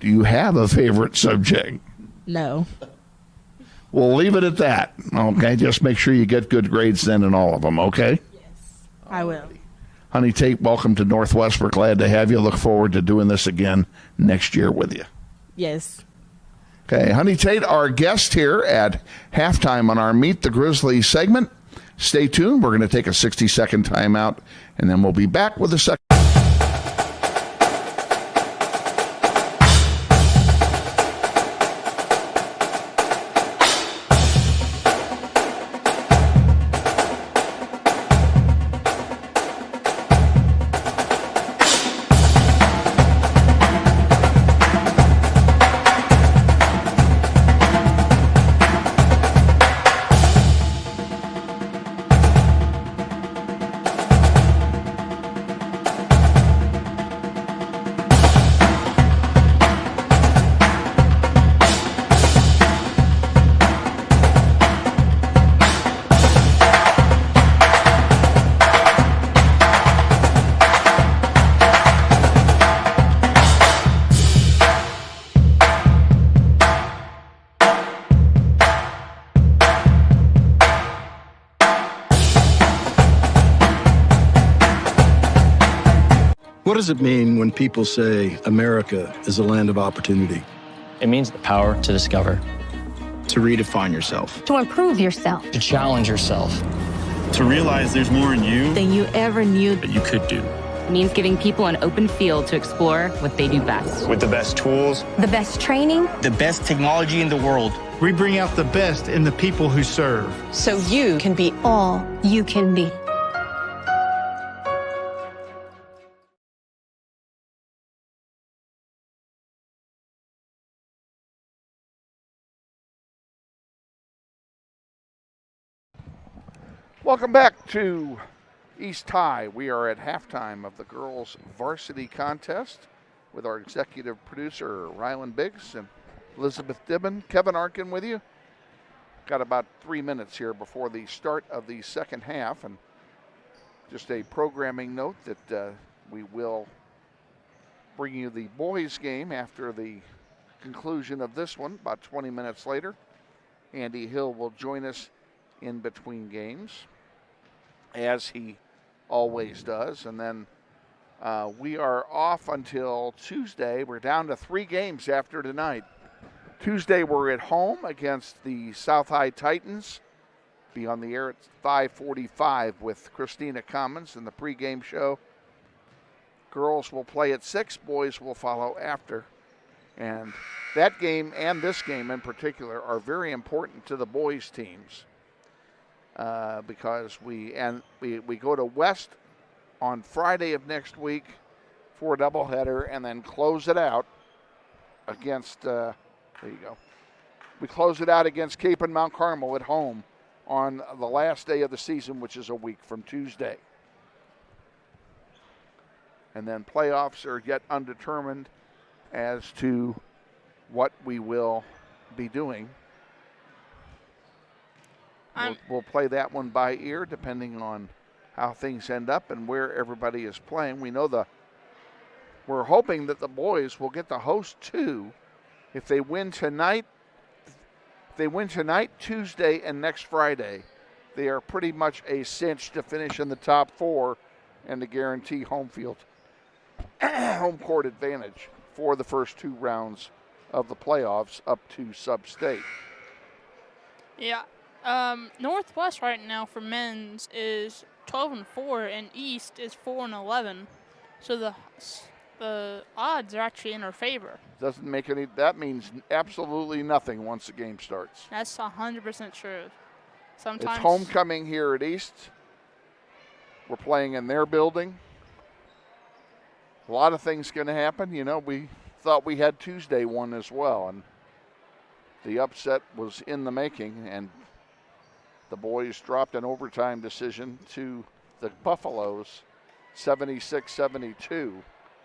S1: Do you have a favorite subject?
S14: No.
S1: We'll leave it at that. Okay, just make sure you get good grades then in all of them, okay?
S14: I will.
S1: Honey Tate, welcome to Northwest. We're glad to have you. Look forward to doing this again next year with you.
S14: Yes.
S1: Okay, Honey Tate, our guest here at halftime on our Meet the Grizzlies segment. Stay tuned. We're going to take a 60-second timeout, and then we'll be back with the second.
S7: does it mean when people say America is a land of opportunity?
S5: It means the power to discover,
S12: To redefine yourself.
S8: To improve yourself.
S5: to challenge yourself.
S9: To realize there's more in you
S8: Than you ever knew.
S9: that you could do.
S10: It means giving people an open field to explore what they do best.
S9: With the best tools,
S8: The best training.
S11: The best technology in the world.
S12: We bring out the best in the people who serve.
S8: So you can be all you can be.
S1: Welcome back to East High. We are at halftime of the girls' varsity contest with our executive producer, Rylan Biggs, and Elizabeth Dibben. Kevin Arkin with you. Got about 3 minutes here before the start of the second half, and just a programming note that we will bring you the boys' game after the conclusion of this one, about 20 minutes later. Andy Hill will join us in between games, as he always does. And then we are off until Tuesday. We're down to 3 games after tonight. Tuesday, we're at home against the South High Titans. Be on the air at 5:45 with Christina Commons in the pregame show. Girls will play at 6, boys will follow after. And that game and this game in particular are very important to the boys' teams. Because we go to West on Friday of next week for a doubleheader, and then close it out against. There you go. We close it out against Cape and Mount Carmel at home on the last day of the season, which is a week from Tuesday. And then playoffs are yet undetermined as to what we will be doing. We'll play that one by ear depending on how things end up and where everybody is playing. We're hoping that the boys will get to host 2. If they win tonight, Tuesday, and next Friday, they are pretty much a cinch to finish in the top 4 and to guarantee home court advantage for the first 2 rounds of the playoffs up to sub-state.
S4: Yeah. Northwest right now for men's is 12-4, and East is 4-11. So the odds are actually in our favor.
S1: Doesn't make any. That means absolutely nothing once the game starts.
S4: That's 100% true. Sometimes
S1: it's homecoming here at East. We're playing in their building. A lot of things going to happen. You know, we thought we had Tuesday one as well, and the upset was in the making, and the boys dropped an overtime decision to the Buffaloes, 76-72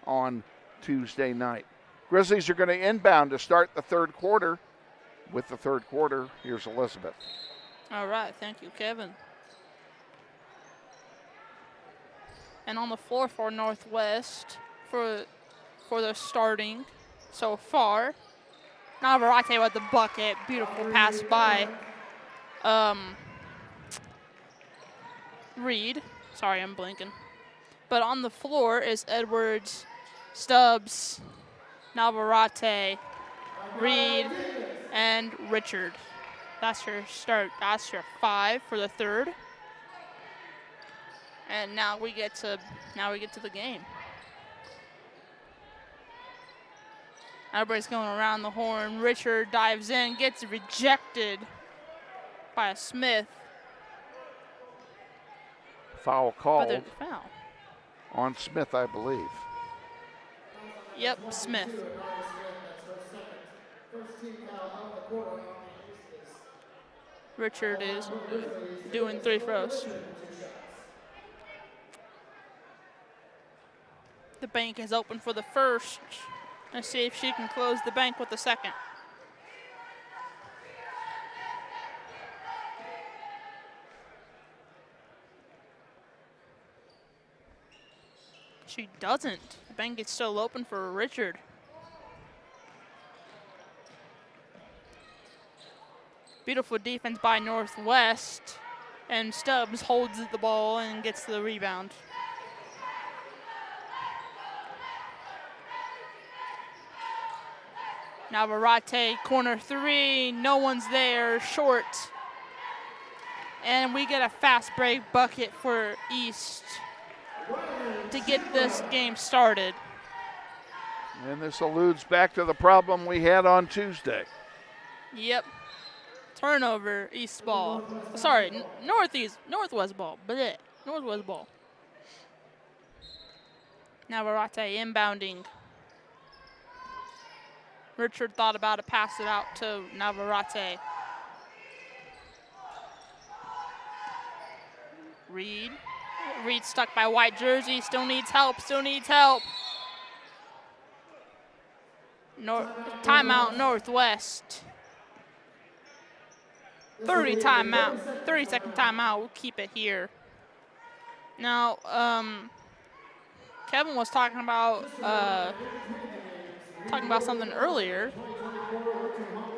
S1: on Tuesday night. Grizzlies are going to inbound to start the third quarter. With the third quarter, here's Elizabeth.
S4: All right, thank you, Kevin. And on the floor for Northwest for the starting so far, Navarrete with the bucket. Beautiful pass by Reed. Sorry, I'm blinking. But on the floor is Edwards, Stubbs, Navarrete, Reed, and Richard. That's your start. That's your 5 for the third. And now we get to the game. Everybody's going around the horn. Richard dives in, gets rejected by a Smith.
S1: Foul called.
S4: But there's a foul.
S1: On Smith, I believe.
S4: Yep, Smith. Richard is doing 3 throws. The bank is open for the first. Let's see if she can close the bank with the second. She doesn't. The bank is still open for Richard. Beautiful defense by Northwest. And Stubbs holds the ball and gets the rebound. Navarrete, corner three, no one's there, short. And we get a fast break bucket for East to get this game started.
S1: And this alludes back to the problem we had on Tuesday.
S4: Yep. Turnover, East ball. Sorry, Northwest ball. Blech. Northwest ball. Navarrete inbounding. Richard thought about it, passed it out to Navarrete. Reed stuck by white jersey, still needs help. Timeout Northwest. 30-second timeout, we'll keep it here. Now, Kevin was talking about something earlier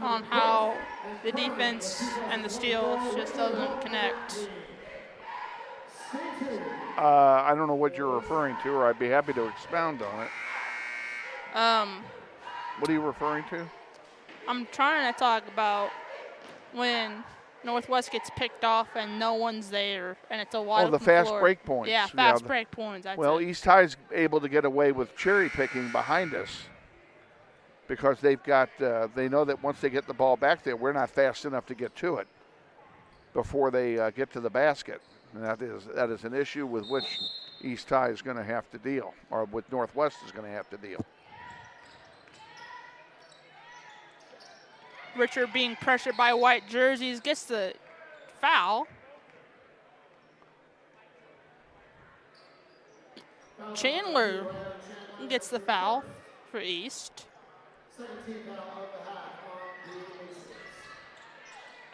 S4: on how the defense and the steals just doesn't connect.
S1: I don't know what you're referring to, or I'd be happy to expound on it. What are you referring to?
S4: I'm trying to talk about when Northwest gets picked off and no one's there, and it's a wide open
S1: the fast
S4: floor.
S1: break points.
S4: Yeah, fast break points.
S1: Well, East High's able to get away with cherry picking behind us because they've got. They know that once they get the ball back there, we're not fast enough to get to it before they get to the basket, and that is an issue with which East High is going to have to deal, or with Northwest is going to have to deal.
S4: Richard being pressured by white jerseys gets the foul. Chandler gets the foul for East.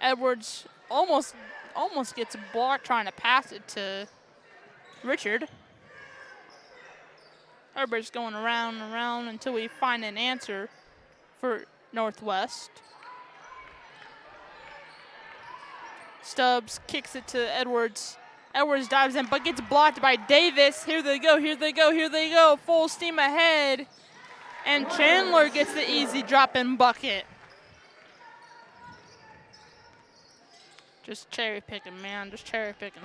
S4: Edwards almost gets blocked trying to pass it to Richard. Everybody's going around and around until we find an answer for Northwest. Stubbs kicks it to Edwards. Edwards dives in, but gets blocked by Davis. Here they go. Full steam ahead. And Chandler gets the easy drop-in bucket. Just cherry picking, man. Just cherry picking.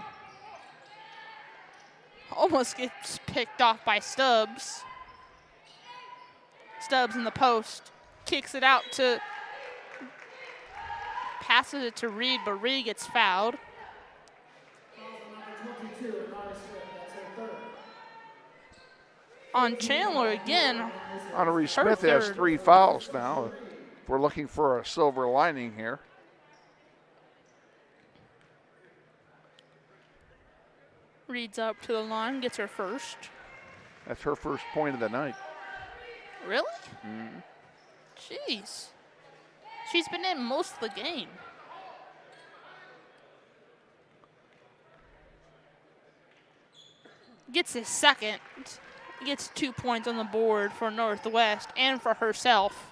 S4: Almost gets picked off by Stubbs. Stubbs in the post. Kicks it out to... Passes it to Reed, but Reed gets fouled. On Chandler again.
S1: Honoree Smith has 3 fouls now. We're looking for a silver lining here.
S4: Reed's up to the line, gets her first.
S1: That's her first point of the night.
S4: Really?
S1: Mm-hmm.
S4: Jeez. She's been in most of the game. Gets his second. Gets 2 points on the board for Northwest and for herself.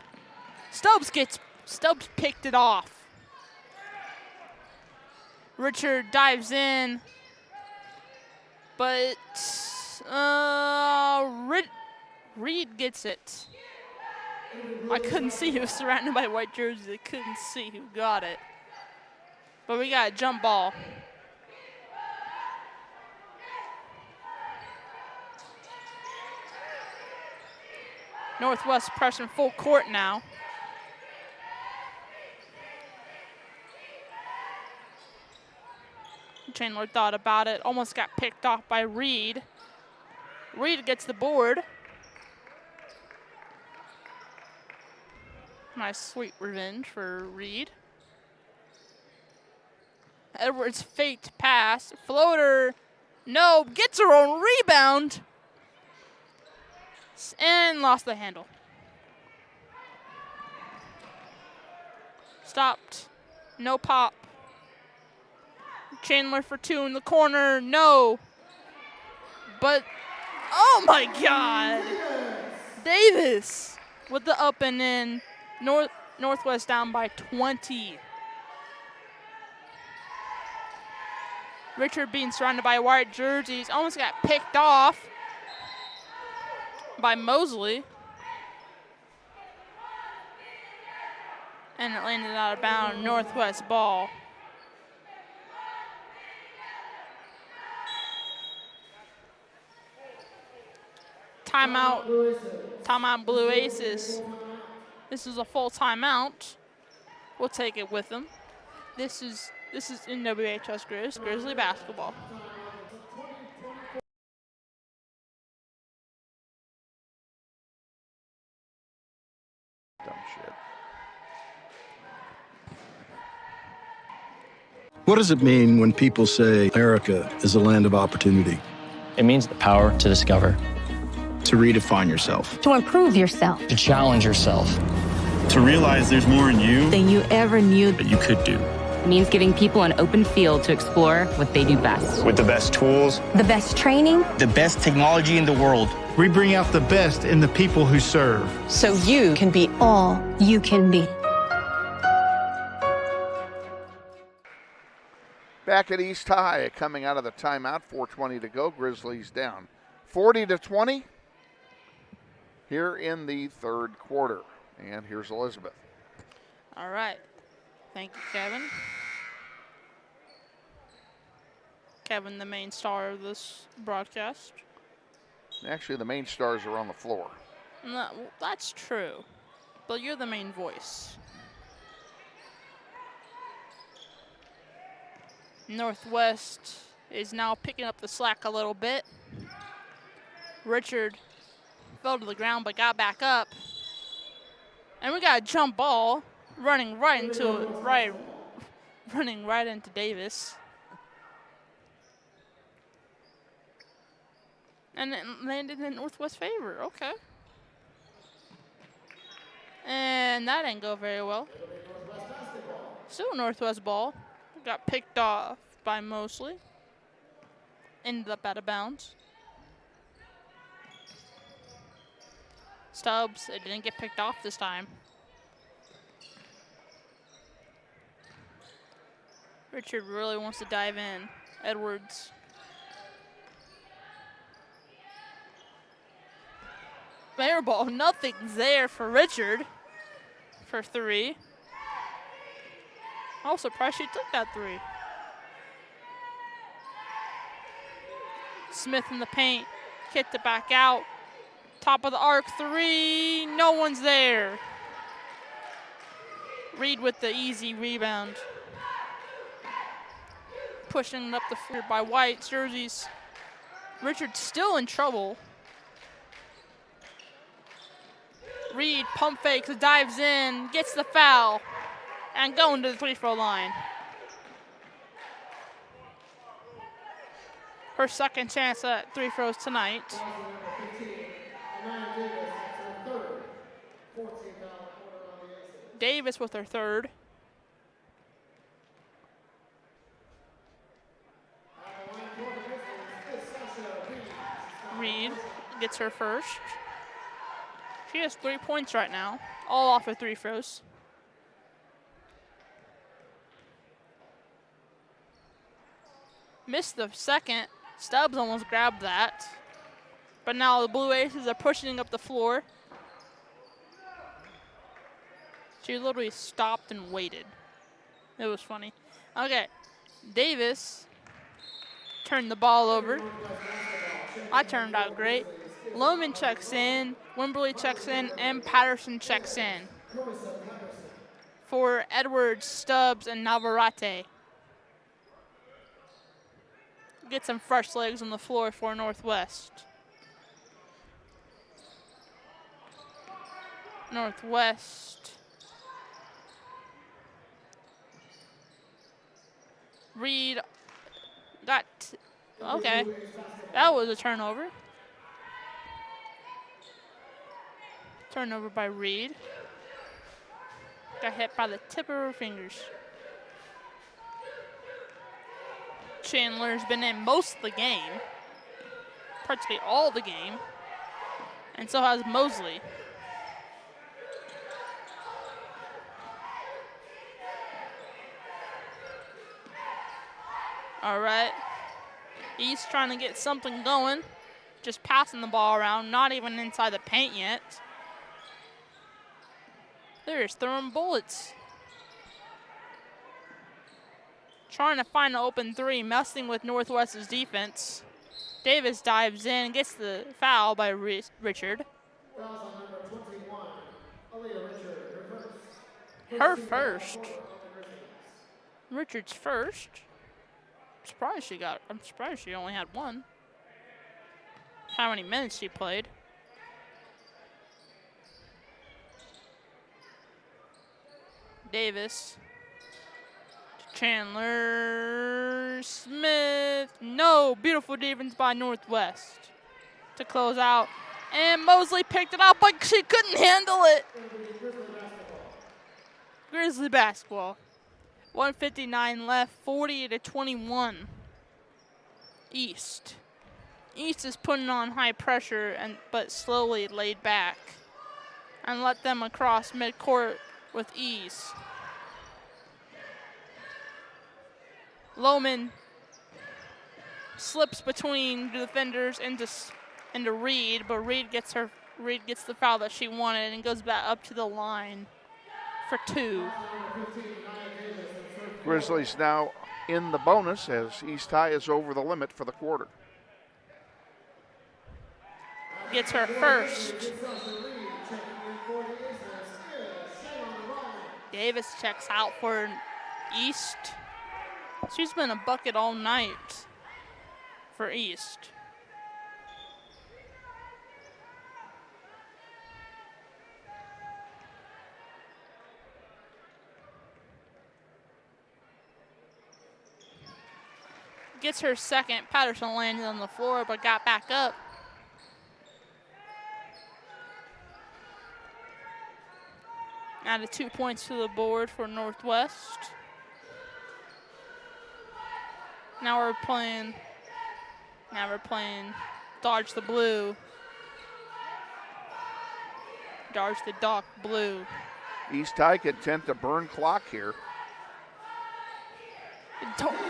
S4: Stubbs picked it off. Richard dives in, but Reed gets it. I couldn't see. He was surrounded by white jerseys. I couldn't see who got it. But we got a jump ball. Northwest pressing full court now. Chandler thought about it. Almost got picked off by Reed. Reed gets the board. Nice sweet revenge for Reed. Edwards faked pass. Floater. No. Gets her own rebound. And lost the handle. Stopped. No pop. Chandler for 2 in the corner. No. But, oh my God. Davis with the up and in. Northwest down by 20. Richard being surrounded by white jerseys. Almost got picked off by Mosley. And it landed out of bounds, Northwest ball. Timeout Blue Aces. This is a full timeout. We'll take it with them. This is NWHS Grizzly basketball.
S1: Dumb shit.
S7: What does it mean when people say America is a land of opportunity?
S5: It means the power to discover,
S12: To redefine yourself.
S8: To improve yourself.
S5: to challenge yourself.
S9: To realize there's more in you
S8: Than you ever knew.
S9: that you could do.
S10: It means giving people an open field to explore what they do best.
S9: With the best tools,
S8: The best training.
S11: The best technology in the world.
S12: We bring out the best in the people who serve.
S8: So you can be all you can be.
S1: Back at East High, coming out of the timeout, 4:20 to go. Grizzlies down 40-20 here in the third quarter. And here's Elizabeth.
S4: All right. Thank you, Kevin. Kevin, the main star of this broadcast.
S1: Actually, the main stars are on the floor.
S4: No, that's true, but you're the main voice. Northwest is now picking up the slack a little bit. Richard fell to the ground but got back up. And we got a jump ball running right into Davis. And it landed in Northwest favor. Okay. And that didn't go very well. Still Northwest ball. Got picked off by Mosley. Ended up out of bounds. Stubbs, it didn't get picked off this time. Richard really wants to dive in. Edwards. Air ball, nothing's there for Richard for three. I was surprised she took that three. Smith in the paint, kicked it back out. Top of the arc, three, no one's there. Reed with the easy rebound. Pushing it up the floor by White, jerseys. Richard still in trouble. Reed pump fakes, dives in, gets the foul, and going to the free-throw line. Her second chance at three throws tonight. Davis with her third. Reed gets her first. She has 3 points right now, all off of three throws. Missed the second. Stubbs almost grabbed that. But now the Blue Aces are pushing up the floor. She literally stopped and waited. It was funny. Okay, Davis turned the ball over. That turned out great. Lohman checks in, Wimberly checks in, and Patterson checks in for Edwards, Stubbs, and Navarrete. Get some fresh legs on the floor for Northwest. Northwest. Reed got, okay, that was a turnover. Turnover by Reed. Got hit by the tip of her fingers. Chandler's been in most of the game, practically all the game, and so has Mosley. All right, East trying to get something going, just passing the ball around, not even inside the paint yet. They're just throwing bullets. trying to find an open three, messing with Northwest's defense. Davis dives in, gets the foul by Richard. Her first. Richard's first. I'm surprised she only had one. How many minutes she played. Davis. Chandler Smith. No, beautiful defense by Northwest to close out. And Mosley picked it up, but she couldn't handle it. Grizzly basketball. 1:59 left, 40-21. East. East is putting on high pressure, but slowly laid back and let them across midcourt with ease. Lohman slips between the defenders into Reed, but Reed gets the foul that she wanted and goes back up to the line for two.
S1: Grizzlies now in the bonus as East High is over the limit for the quarter.
S4: Gets her first. Davis checks out for East. She's been a bucket all night for East. Gets her second. Patterson landed on the floor but got back up. Added 2 points to the board for Northwest. Now we're playing Dodge the Blue. Dodge the Dark Blue.
S1: East High content to burn clock here.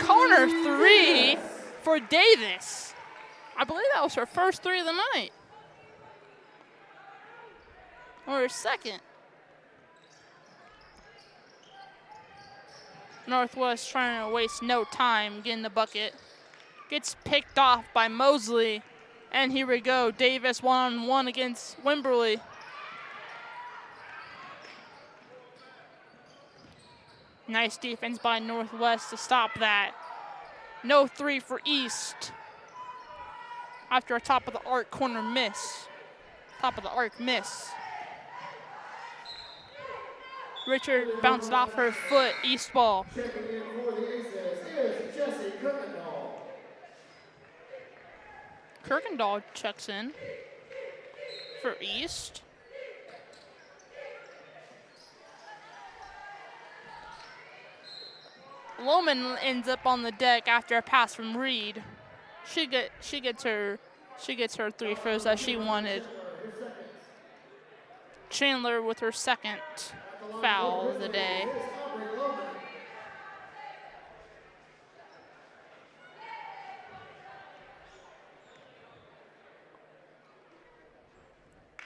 S4: Corner three for Davis. I believe that was her first three of the night. Or her second. Northwest trying to waste no time getting the bucket. Gets picked off by Mosley. And here we go. Davis one-on-one against Wimberly. Nice defense by Northwest to stop that. No three for East. After a top of the arc corner miss. Top of the arc miss. Richard bounced off her foot, East ball. Kirkendall checks in for East. Lohman ends up on the deck after a pass from Reed. She gets her 3 throws that she wanted. Chandler with her second foul of the day.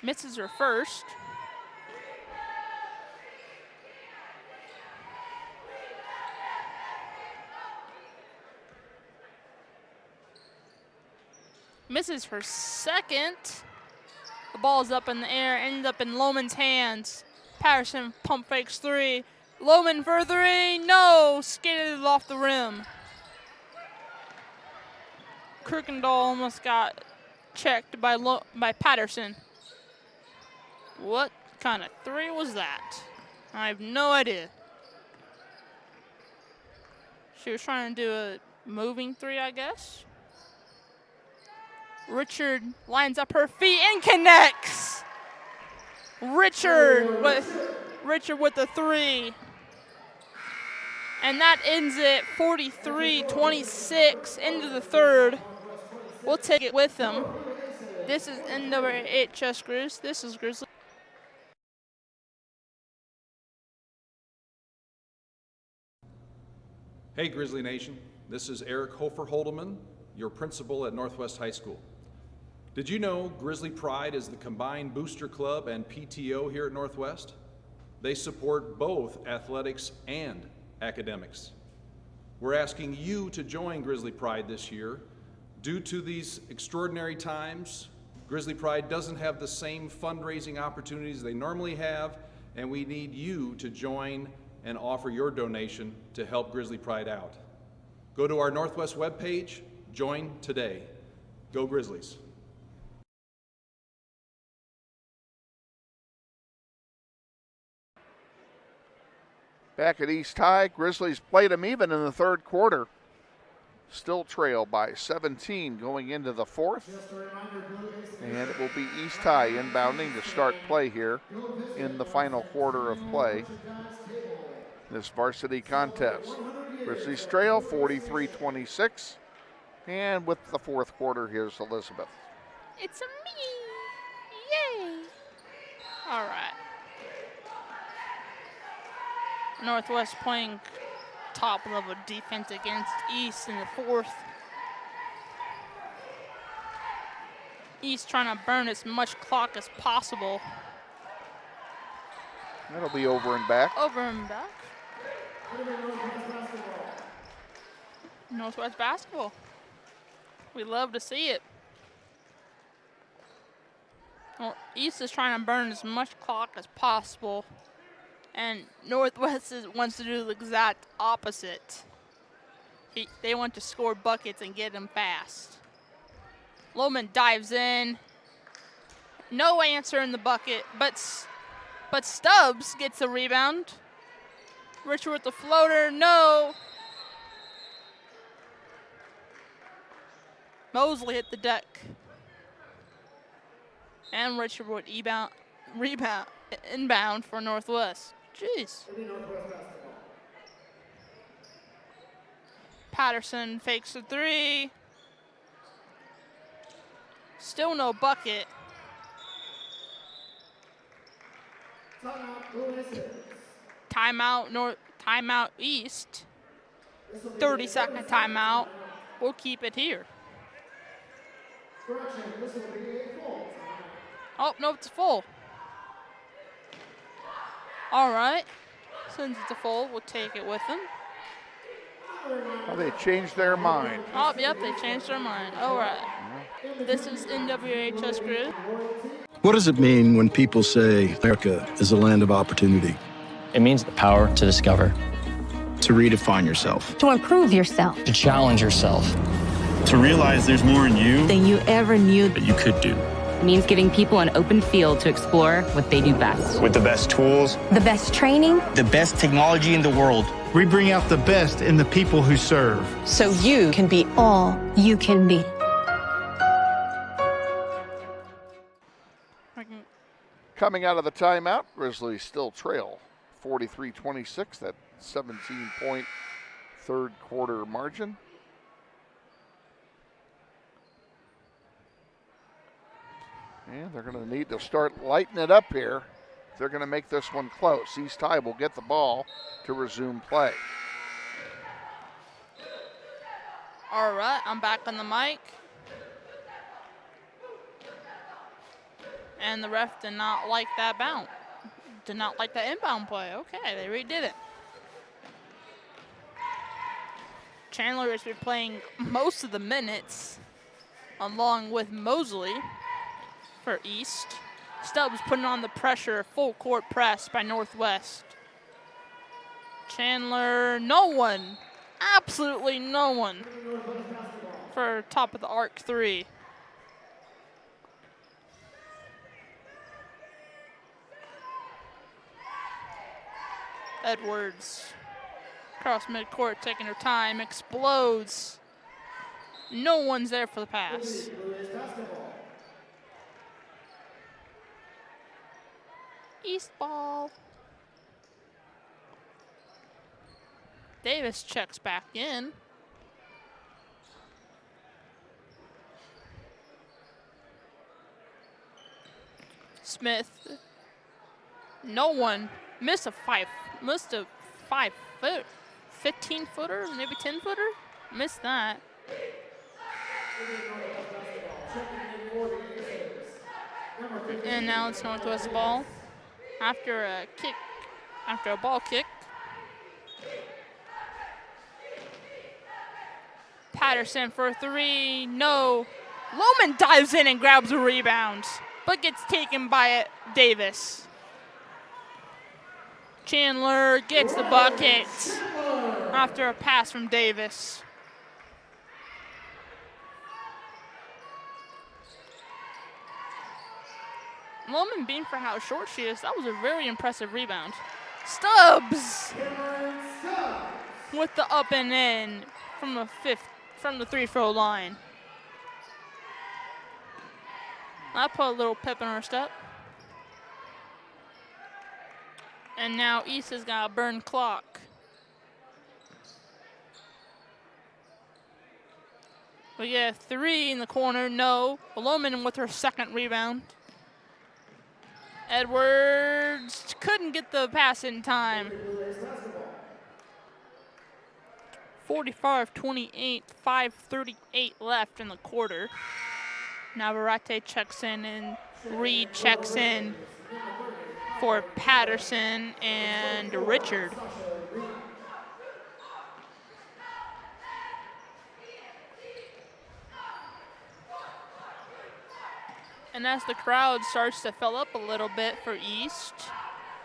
S4: Misses her first. Misses her second. The ball's up in the air, ends up in Lohman's hands. Patterson pump fakes three. Lohman for three, no! Skated it off the rim. Kirkendall almost got checked by Patterson. What kind of three was that? I have no idea. She was trying to do a moving three, I guess. Richard lines up her feet and connects. Richard with the three. And that ends it 43-26 into the third. We'll take it with them. This is NWHS Grizz. This is Grizzly.
S2: Hey Grizzly Nation, this is Eric Hofer-Holdeman, your principal at Northwest High School. Did you know Grizzly Pride is the combined booster club and PTO here at Northwest? They support both athletics and academics. We're asking you to join Grizzly Pride this year. Due to these extraordinary times, Grizzly Pride doesn't have the same fundraising opportunities they normally have, and we need you to join and offer your donation to help Grizzly Pride out. Go to our Northwest webpage, join today. Go Grizzlies.
S1: Back at East High, Grizzlies played them even in the third quarter. Still trail by 17 going into the fourth. And it will be East High inbounding to start play here in the final quarter of play. This varsity contest. Grizzlies trail 43-26. And with the fourth quarter, here's Elizabeth.
S4: It's a me. Yay. All right. Northwest playing top level defense against East in the fourth. East trying to burn as much clock as possible.
S1: That'll be over and back.
S4: Over and back. Northwest basketball. We love to see it. Well, East is trying to burn as much clock as possible, and Northwest wants to do the exact opposite. They want to score buckets and get them fast. Lohman dives in. No answer in the bucket, but Stubbs gets the rebound. Richard with the floater, no. Mosley hit the deck. And Richard would inbound for Northwest. Jeez. Patterson fakes a three. Still no bucket. Timeout East. 30-second timeout. We'll keep it here. Oh, no, it's full. All right. Since it's a full, we'll take it with them.
S1: Oh, they changed their mind.
S4: Oh, yep, they changed their mind. All right. This is NWHS Grid.
S7: What does it mean when people say America is a land of opportunity?
S5: It means the power to discover,
S12: To redefine yourself.
S8: To improve yourself.
S5: to challenge yourself.
S9: To realize there's more in you
S8: Than you ever knew.
S9: that you could do.
S10: It means giving people an open field to explore what they do best.
S9: With the best tools,
S8: The best training.
S11: The best technology in the world.
S12: We bring out the best in the people who serve.
S8: So you can be all you can be.
S1: Coming out of the timeout, Grizzlies still trail 43-26, that 17-point third quarter margin. And they're going to need to start lighting it up here. They're going to make this one close. East High will get the ball to resume play.
S4: All right, I'm back on the mic. And the ref did not like that bounce. Did not like that inbound play. Okay, they redid it. Chandler has been playing most of the minutes along with Mosley for East. Stubbs putting on the pressure, full court press by Northwest. Chandler, no one, absolutely no one for top of the arc three. Edwards, across midcourt, taking her time, explodes. No one's there for the pass. East ball. Davis checks back in. Smith. No one. Missed a 15-footer, maybe 10-footer. Missed that. And now it's Northwest ball. After a ball kick. Patterson for 3, no. Lohman dives in and grabs a rebound, but gets taken by Davis. Chandler gets the bucket after a pass from Davis. Lohman being for how short she is, that was a very impressive rebound. Stubbs with the up and in from the free throw line. That put a little pep in her step. And now East has got a burn clock. We get a 3 in the corner, no. Lohman with her second rebound. Edwards couldn't get the pass in time. 45-28, 5:38 left in the quarter. Navarrete checks in and Reed checks in for Patterson and Richard. And as the crowd starts to fill up a little bit for East,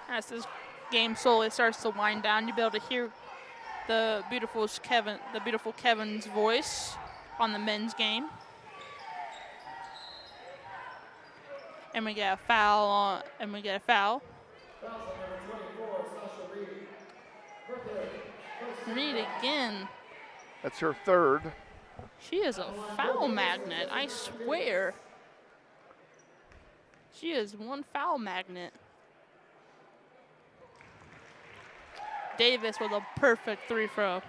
S4: as this game slowly starts to wind down, you'll be able to hear the beautiful Kevin's voice on the men's game. And we get a foul Reed again.
S1: That's her third.
S4: She is a foul magnet, I swear. She is one foul magnet. Davis with a perfect free throw.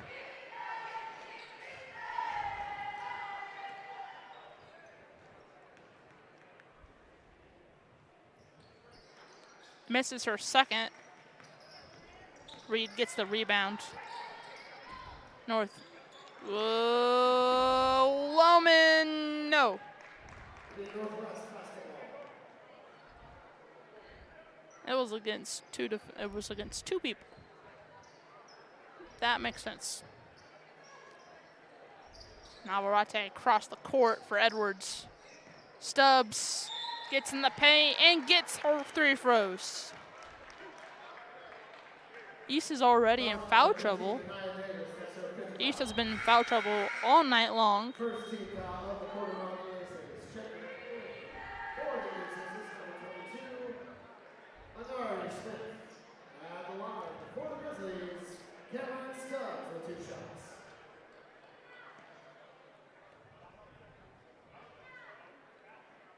S4: Misses her second. Reed gets the rebound. North. Whoa, Lohman, no. It was against two people. That makes sense. Navarrete across the court for Edwards. Stubbs gets in the paint and gets her three throws. East is already in foul trouble. East has been in foul trouble all night long.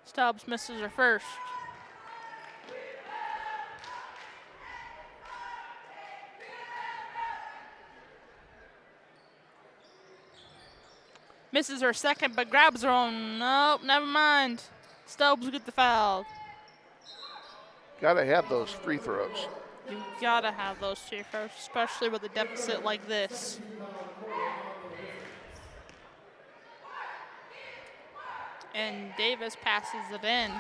S4: Stubbs misses her first. Misses her second, but grabs her own. Nope, never mind. Stubbs will get the foul.
S1: Gotta have those free throws.
S4: You gotta have those free throws, especially with a deficit like this. And Davis passes it in.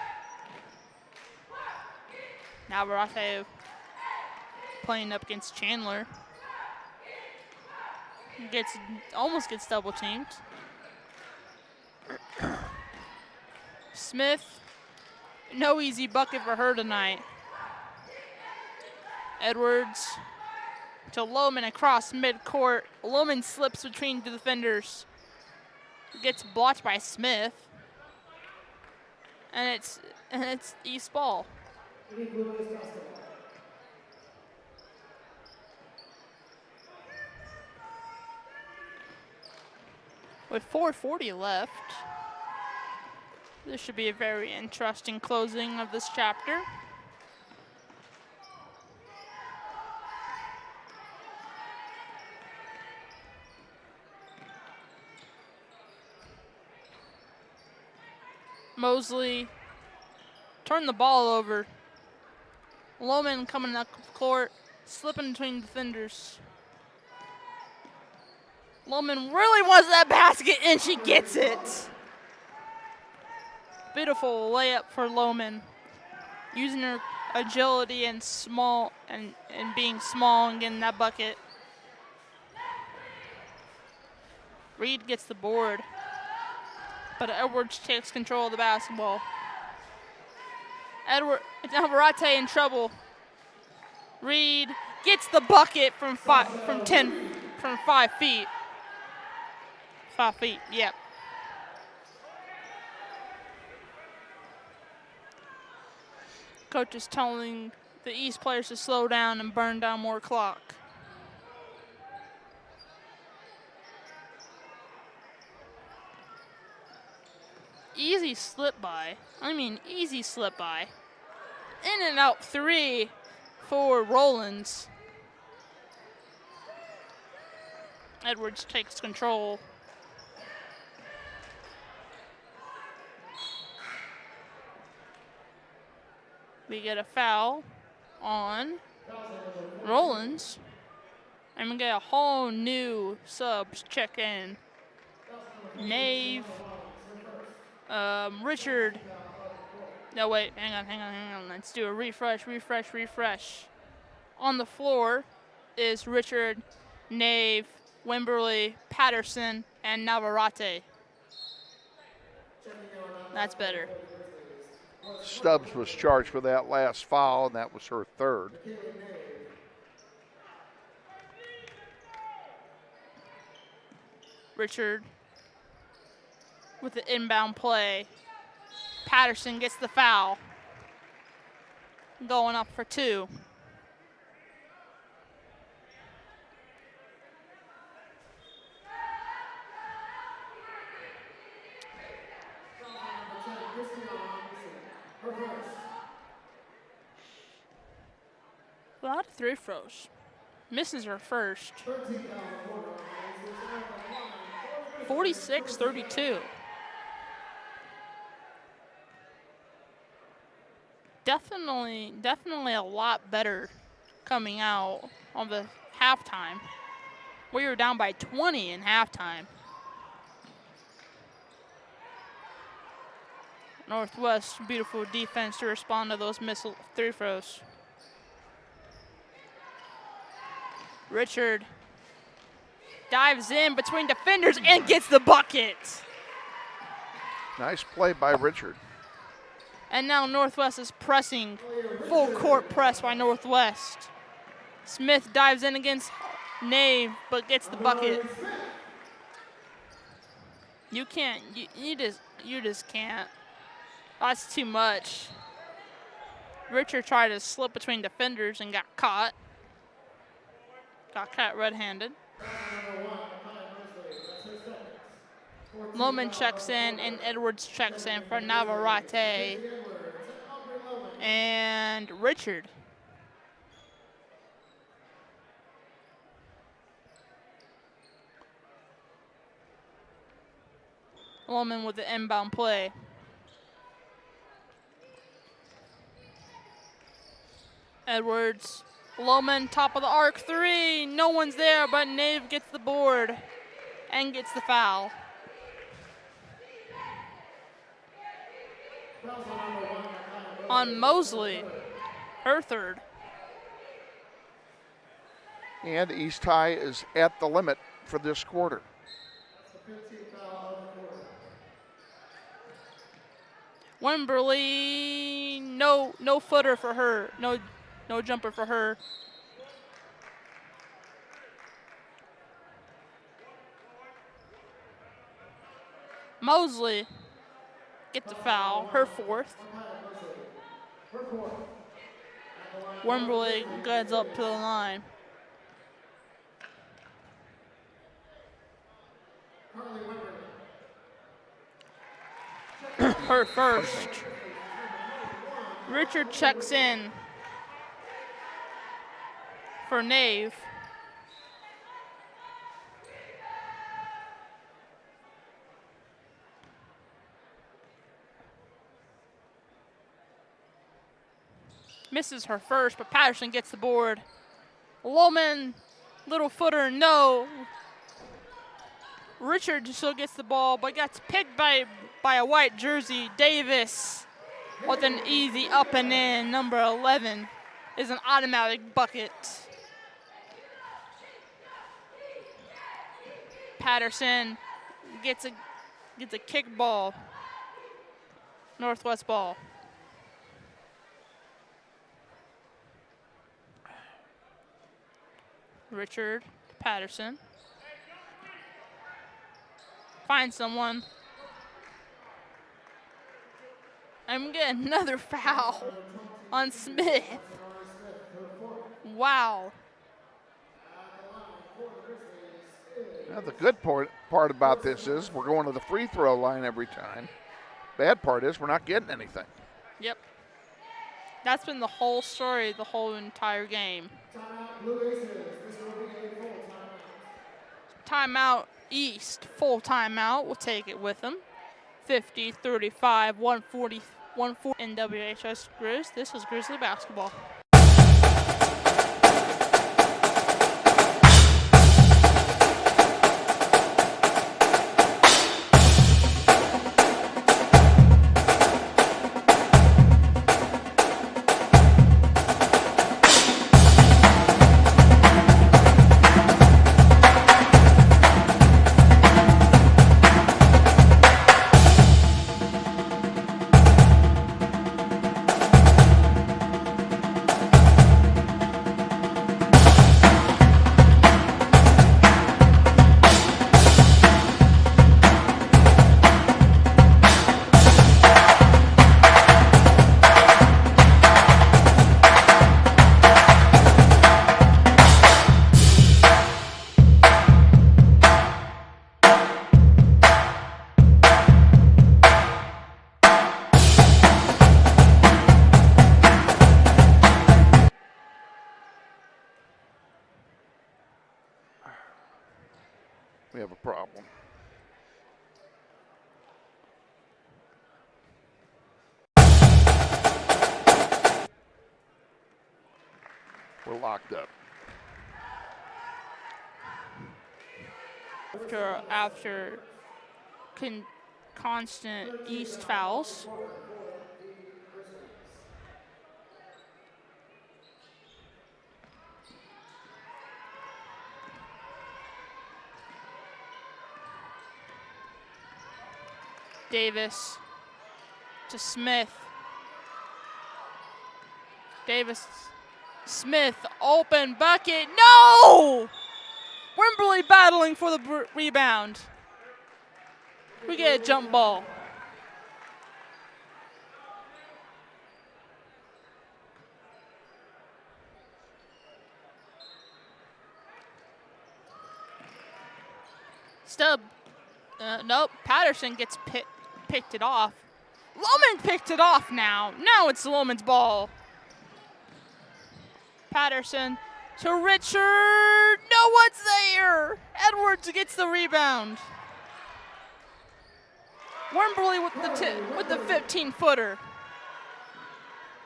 S4: Navarrete playing up against Chandler. Almost gets double teamed. Smith, no easy bucket for her tonight. Edwards to Lohman across midcourt. Lohman slips between the defenders. Gets blocked by Smith. And it's East ball. With 4:40 left, this should be a very interesting closing of this chapter. Mosley turned the ball over. Lohman coming up court, slipping between defenders. Lohman really wants that basket, and she gets it. Beautiful layup for Lohman, using her agility and being small and getting that bucket. Reed gets the board, but Edwards takes control of the basketball. Navarrete in trouble. Reed gets the bucket from 5 feet. 5 feet, yep. Coach is telling the East players to slow down and burn down more clock. Easy slip by. Easy slip by. In and out 3 for Rollins. Edwards takes control. We get a foul on Rollins. And we get a whole new subs check in. Nave. Richard. No, wait, hang on. Let's do a refresh. On the floor is Richard, Nave, Wimberly, Patterson, and Navarrete. That's better.
S1: Stubbs was charged for that last foul, and that was her third.
S4: Richard with the inbound play. Patterson gets the foul. Going up for 2. A lot of three throws. Misses her first. 46-32. Definitely a lot better coming out on the halftime. We were down by 20 in halftime. Northwest, beautiful defense to respond to those missile three throws. Richard dives in between defenders and gets the bucket.
S1: Nice play by Richard.
S4: And now Northwest is pressing. Full court press by Northwest. Smith dives in against Nave, but gets the bucket. You can't, you just can't. That's too much. Richard tried to slip between defenders and got caught. Got caught red-handed. Loman checks in and Edwards checks in for Navarrete and Richard. Loman with the inbound play. Edwards, Loman, top of the arc, 3. No one's there, but Nave gets the board and gets the foul. On Mosley, her third.
S1: And East High is at the limit for this quarter.
S4: Wimberly, no footer for her, no jumper for her. Mosley gets the foul, her fourth. Wimberly guides up to the line. Her first. Richard checks in for Nave. Misses her first, but Patterson gets the board. Loman, little footer, no. Richard still gets the ball, but gets picked by a white jersey. Davis with an easy up and in. Number 11 is an automatic bucket. Patterson gets a kick ball. Northwest ball. Richard Patterson. Find someone. I'm getting another foul on Smith. Wow.
S1: Now, the good part about this is we're going to the free throw line every time. Bad part is we're not getting anything.
S4: Yep. That's been the whole story, the whole entire game. Timeout East, full timeout. We'll take it with them. 50, 35, 140 in WHS Grizz. This is Grizzly basketball.
S1: We have a problem. We're locked up.
S4: After constant East fouls. Davis to Smith. Davis, Smith, open bucket. No! Wimberley battling for the rebound. We get a jump ball. Stubb. Nope, Patterson gets picked it off. Lohman picked it off now. Now it's Lohman's ball. Patterson to Richard. No one's there. Edwards gets the rebound. Wimberley with the 15-footer.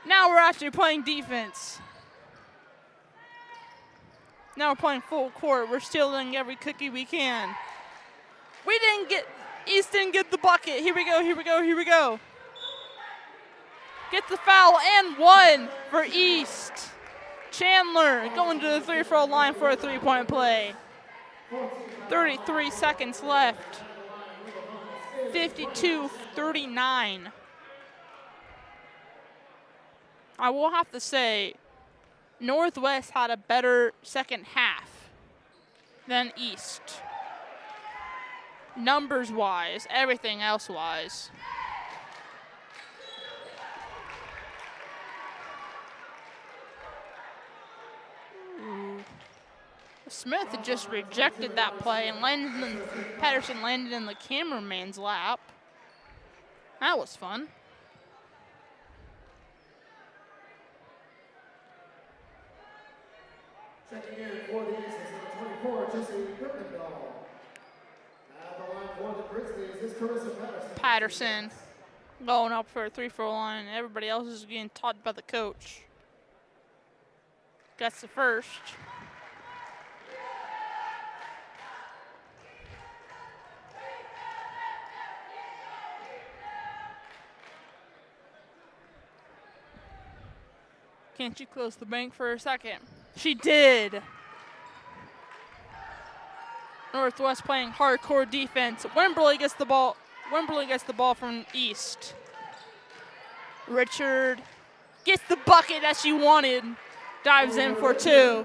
S4: Now we're actually playing defense. Now we're playing full court. We're stealing every cookie we can. East didn't get the bucket. Here we go, here we go, here we go. Gets the foul and one for East. Chandler going to the free-throw line for a three-point play. 33 seconds left. 52-39. I will have to say, Northwest had a better second half than East. Numbers-wise, everything else-wise. Smith had just rejected that play and Patterson landed in the cameraman's lap. That was fun.
S15: Checking in for the East is number 24, Jesse Griffindale. At the line for the Grizzlies is Carissa Patterson.
S4: Patterson going up for a free-throw line. Everybody else is getting taught by the coach. Gets the first. Can't you close the bank for a second? She did. Northwest playing hardcore defense. Wimberley gets the ball. Wimberley gets the ball from East. Richard gets the bucket that she wanted. Dives in for 2.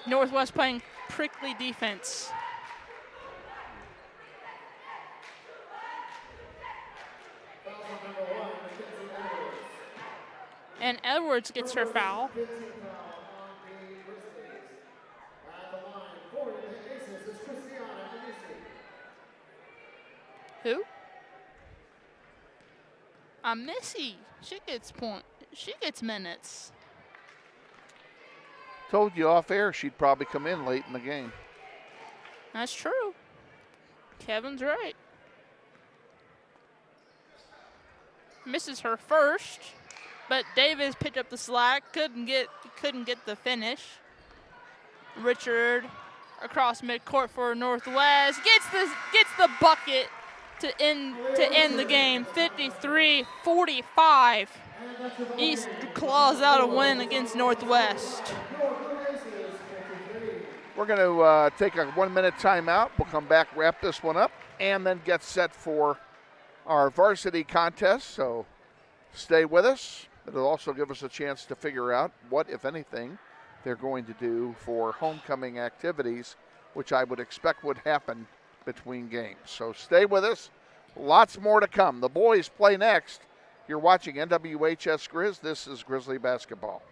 S4: Northwest playing prickly defense. And Edwards gets her foul. Who? Missy. She gets minutes.
S1: Told you off air she'd probably come in late in the game.
S4: That's true. Kevin's right. Misses her first, but Davis picked up the slack. Couldn't get the finish. Richard across midcourt for Northwest gets the bucket to end the game. 53-45. East claws out a win against Northwest.
S1: We're going to take a 1-minute timeout. We'll come back, wrap this one up, and then get set for our varsity contest. So stay with us. It'll also give us a chance to figure out what, if anything, they're going to do for homecoming activities, which I would expect would happen between games. So stay with us. Lots more to come. The boys play next. You're watching NWHS Grizz. This is Grizzly basketball.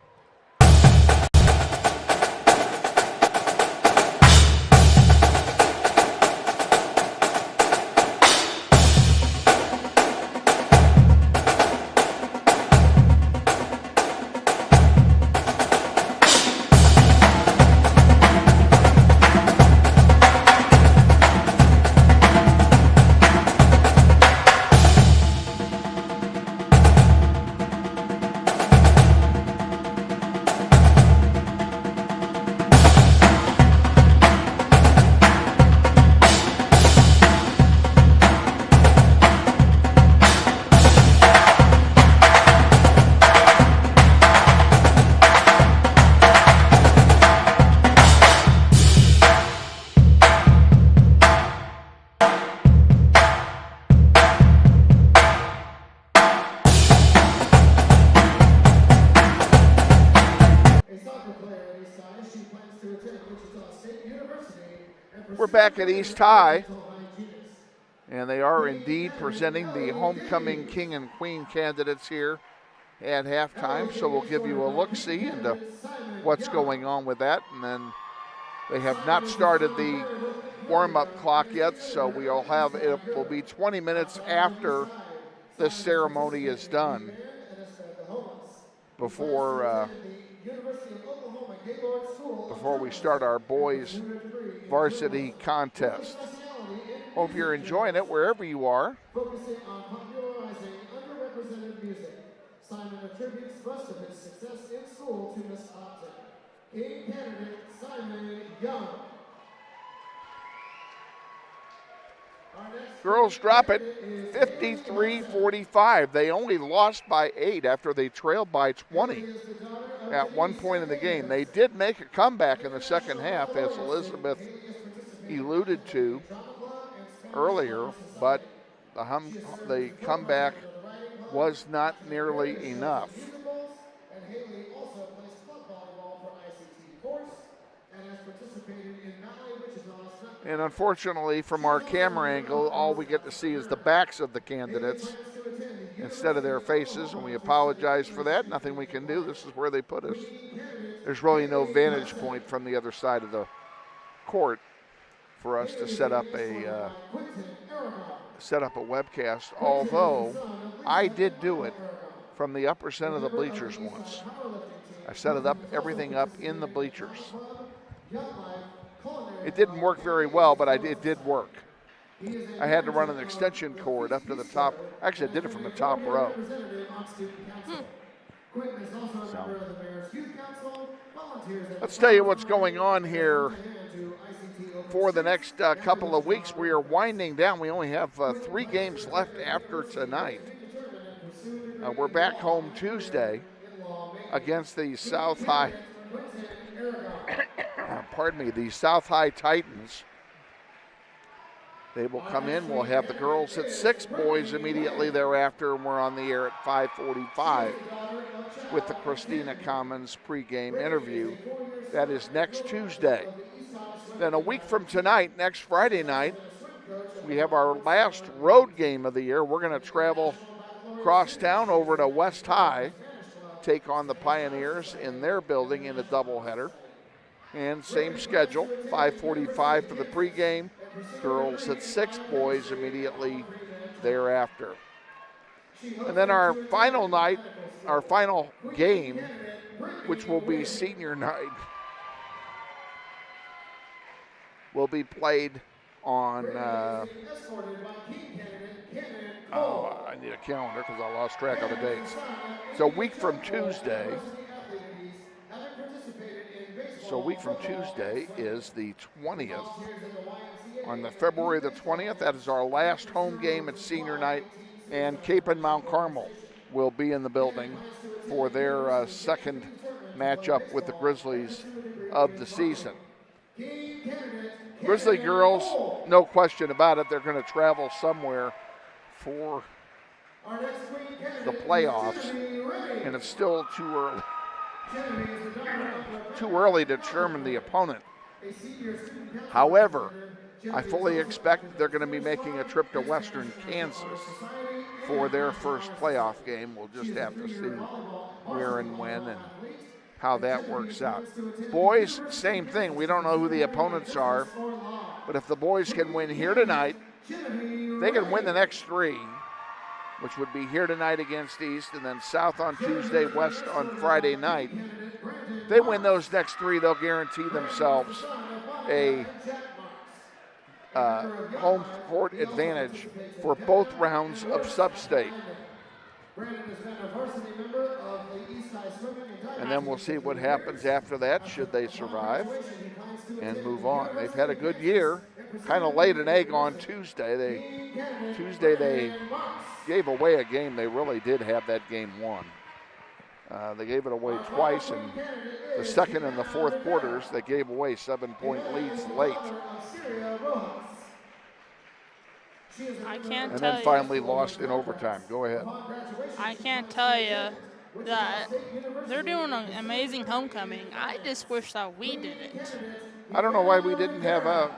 S1: We're back at East High, and they are indeed presenting the homecoming king and queen candidates here at halftime. So we'll give you a look-see into what's going on with that. And then they have not started the warm-up clock yet, so it will be 20 minutes after this ceremony is done before we start our boys varsity contest. Hope you're enjoying it wherever you are.
S15: Focusing on popularizing underrepresented music, Simon attributes most of his success in school to Miss Upton. King candidate Simon Young.
S1: Girls drop it 53-45. They only lost by 8 after they trailed by 20 at one point in the game. They did make a comeback in the second half, as Elizabeth alluded to earlier, but the comeback was not nearly enough. And unfortunately, from our camera angle, all we get to see is the backs of the candidates instead of their faces, and we apologize for that. Nothing we can do. This is where they put us. There's really no vantage point from the other side of the court for us to set up a webcast, although I did do it from the upper center of the bleachers once. I set everything up in the bleachers. It didn't work very well, but it did work. I had to run an extension cord up to the top. Actually, I did it from the top row. So, let's tell you what's going on here for the next couple of weeks. We are winding down. We only have 3 games left after tonight. We're back home Tuesday against the South High, the South High Titans. They will come in. We'll have the girls at 6, boys immediately thereafter, and we're on the air at 5:45 with the Christina Commons pregame interview. That is next Tuesday. Then a week from tonight, next Friday night, we have our last road game of the year. We're going to travel across town over to West High, take on the Pioneers in their building in a doubleheader. And same schedule, 5:45 for the pregame. Girls at 6, boys immediately thereafter. And then our final night, our final game, which will be senior night, will be played on, I need a calendar because I lost track of the dates. So a week from Tuesday. So a week from Tuesday is the 20th. On the February the 20th, that is our last home game at senior night, and Cape and Mount Carmel will be in the building for their second matchup with the Grizzlies of the season. Grizzly girls, no question about it, they're going to travel somewhere for the playoffs, and it's still too early to determine the opponent. However, I fully expect they're going to be making a trip to Western Kansas for their first playoff game. We'll just have to see where and when and how that works out. Boys, same thing. We don't know who the opponents are, but if the boys can win here tonight, they can win the next 3, which would be here tonight against East, and then South on Tuesday, West on Friday night. If they win those next 3, they'll guarantee themselves a home court advantage for both rounds of sub-state. And then we'll see what happens after that, should they survive and move on. They've had a good year, kind of laid an egg on Tuesday. They gave away a game. They really did have that game won. They gave it away twice, and the second and the fourth quarters, they gave away 7-point leads late.
S4: I can't
S1: and
S4: tell
S1: then finally lost in overtime. Go ahead.
S4: I can't tell you that they're doing an amazing homecoming. I just wish that we did it.
S1: I don't know why we didn't have a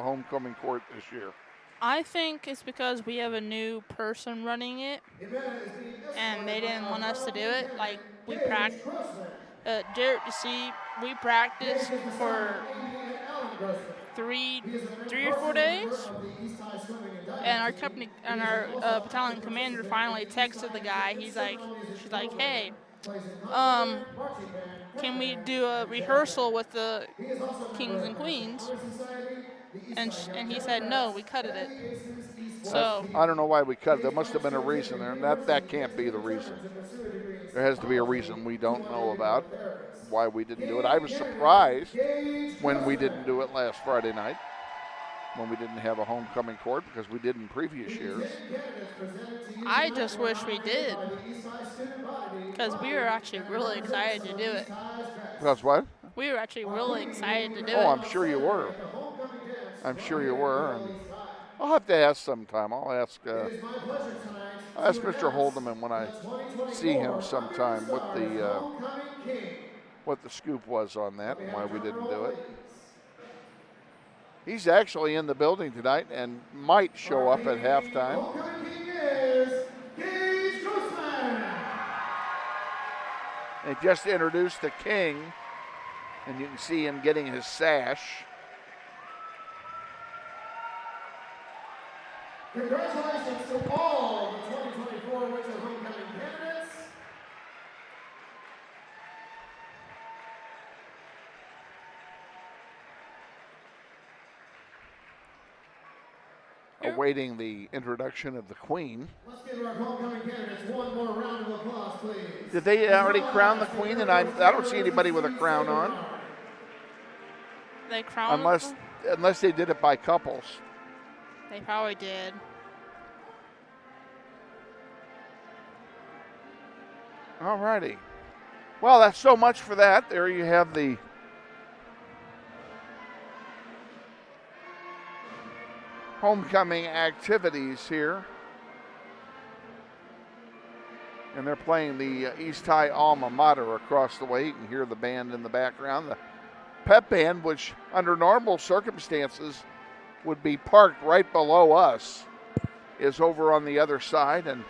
S1: homecoming court this year.
S4: I think it's because we have a new person running it, and they didn't want us to do it. Like, we practiced. Jarrett, you see, we practiced for three or 4 days, and our company and our battalion commander finally texted the guy. She's like, hey, can we do a rehearsal with the kings and queens? And he said, no, we cutted it. So
S1: I don't know why we cut it. There must have been a reason there, and that can't be the reason. There has to be a reason we don't know about why we didn't do it. I was surprised when we didn't do it last Friday night, when we didn't have a homecoming court, because we did in previous years.
S4: I just wish we did, because we were actually really excited to do it.
S1: Because what?
S4: We were actually really excited to do it.
S1: Oh, I'm sure you were. I'm sure you were. And I'll have to ask sometime. I'll ask Mr. Holdeman when I see him sometime what the scoop was on that and why we didn't do it. He's actually in the building tonight and might show up at halftime. They just introduced the king, and you can see him getting his sash.
S15: Congratulations to all the 2024 Winter Homecoming candidates.
S1: Awaiting the introduction of the queen.
S15: Let's give our homecoming candidates one more round of applause, please.
S1: Did they already crown the queen? And I don't see anybody with a crown on.
S4: They crowned
S1: unless they did it by couples.
S4: They probably did.
S1: All righty. Well, that's so much for that. There you have the homecoming activities here. And they're playing the East High alma mater across the way. You can hear the band in the background. The pep band, which under normal circumstances would be parked right below us, is over on the other side. And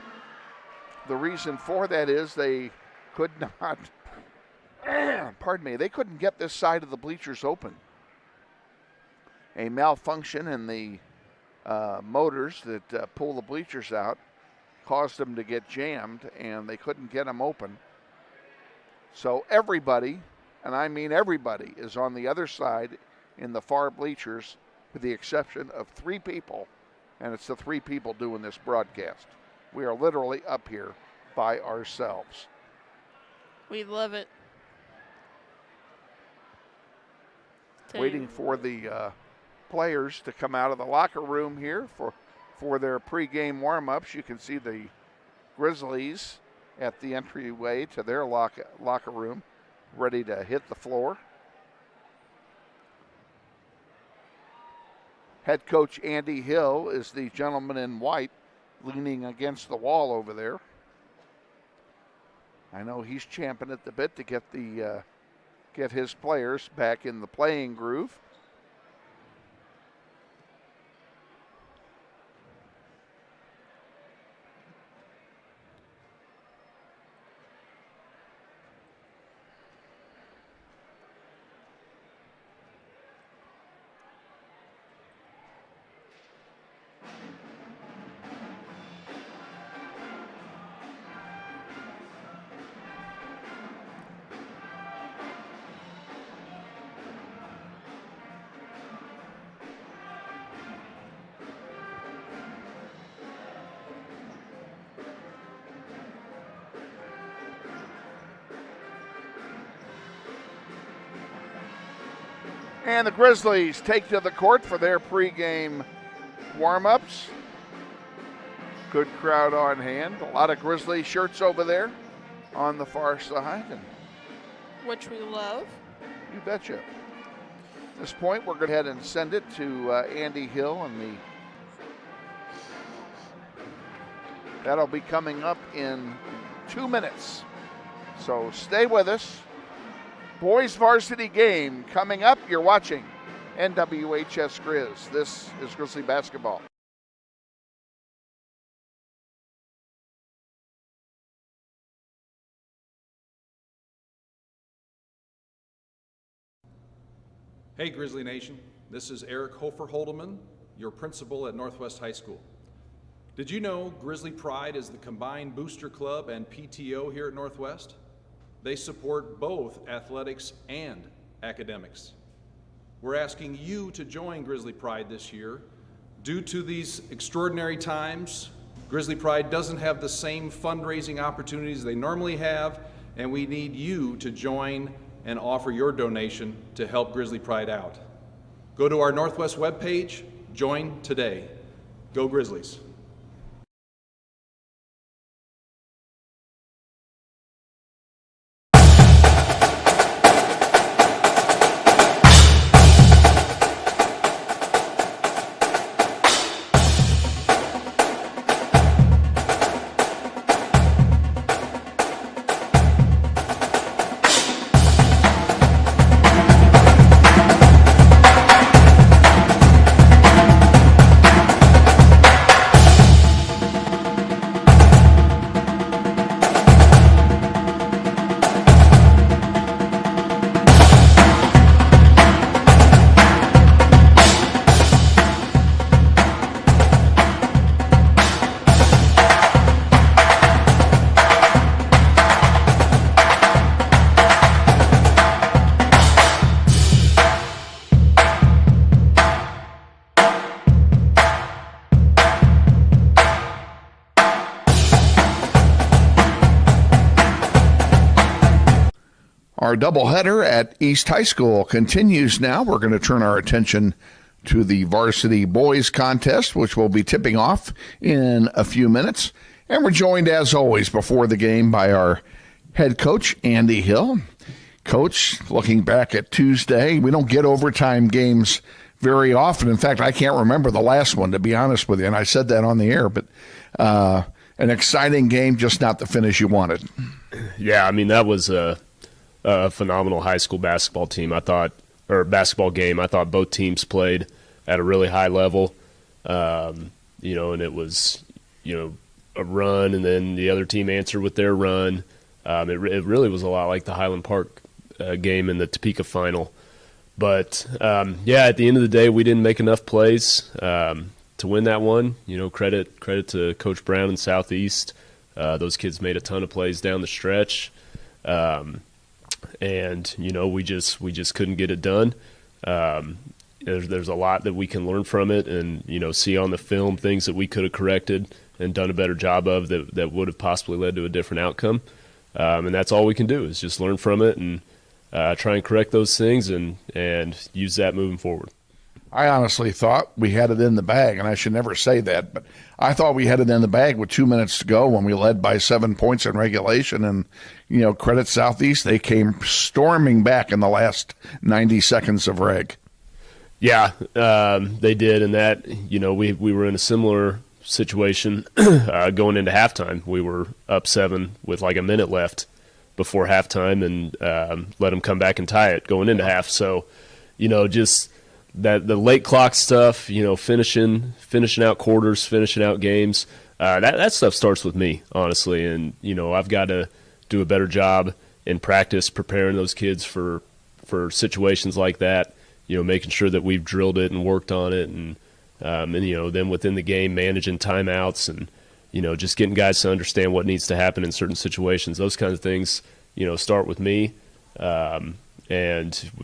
S1: the reason for that is they could not, pardon me, they couldn't get this side of the bleachers open. A malfunction in the motors that pull the bleachers out caused them to get jammed, and they couldn't get them open. So everybody, and I mean everybody, is on the other side in the far bleachers with the exception of 3 people, and it's the 3 people doing this broadcast. We are literally up here by ourselves.
S4: We love it.
S1: Waiting for the players to come out of the locker room here for their pregame warm-ups. You can see the Grizzlies at the entryway to their locker room, ready to hit the floor. Head coach Andy Hill is the gentleman in white leaning against the wall over there. I know he's champing at the bit to get his players back in the playing groove. And the Grizzlies take to the court for their pregame warm-ups. Good crowd on hand. A lot of Grizzly shirts over there on the far side.
S4: Which we love.
S1: You betcha. At this point, we're going to go ahead and send it to Andy Hill, and that'll be coming up in 2 minutes. So stay with us. Boys varsity game coming up. You're watching NWHS Grizz. This is Grizzly basketball.
S2: Hey Grizzly Nation, this is Eric Hofer-Holdeman, your principal at Northwest High School. Did you know Grizzly Pride is the combined booster club and PTO here at Northwest? They support both athletics and academics. We're asking you to join Grizzly Pride this year. Due to these extraordinary times, Grizzly Pride doesn't have the same fundraising opportunities they normally have, and we need you to join and offer your donation to help Grizzly Pride out. Go to our Northwest webpage, join today. Go Grizzlies.
S1: Our doubleheader at East High School continues now. We're going to turn our attention to the varsity boys contest, which will be tipping off in a few minutes. And we're joined, as always, before the game by our head coach Andy Hill. Coach, looking back at Tuesday, we don't get overtime games very often. In fact, I can't remember the last one, to be honest with you, and I said that on the air, but an exciting game, just not the finish you wanted.
S16: Yeah, I mean, that was a phenomenal high school basketball team, I thought, or basketball game. I thought both teams played at a really high level, and it was, a run, and then the other team answered with their run. It really was a lot like the Highland Park game in the Topeka final. But, at the end of the day, we didn't make enough plays to win that one. Credit to Coach Brown in Southeast. Those kids made a ton of plays down the stretch. And, we just couldn't get it done. There's a lot that we can learn from it and, see on the film things that we could have corrected and done a better job of that would have possibly led to a different outcome. And that's all we can do is just learn from it and try and correct those things and use that moving forward.
S1: I honestly thought we had it in the bag, and I should never say that, but I thought we had it in the bag with 2 minutes to go when we led by 7 points in regulation. And, credit Southeast, they came storming back in the last 90 seconds of reg.
S16: Yeah, they did, and that, we were in a similar situation going into halftime. We were up 7 with like a minute left before halftime and let them come back and tie it going into half. So, just that the late clock stuff, finishing out quarters, finishing out games, that stuff starts with me, honestly. And, I've got to do a better job in practice preparing those kids for situations like that, making sure that we've drilled it and worked on it and then within the game, managing timeouts and, just getting guys to understand what needs to happen in certain situations. Those kinds of things, start with me. And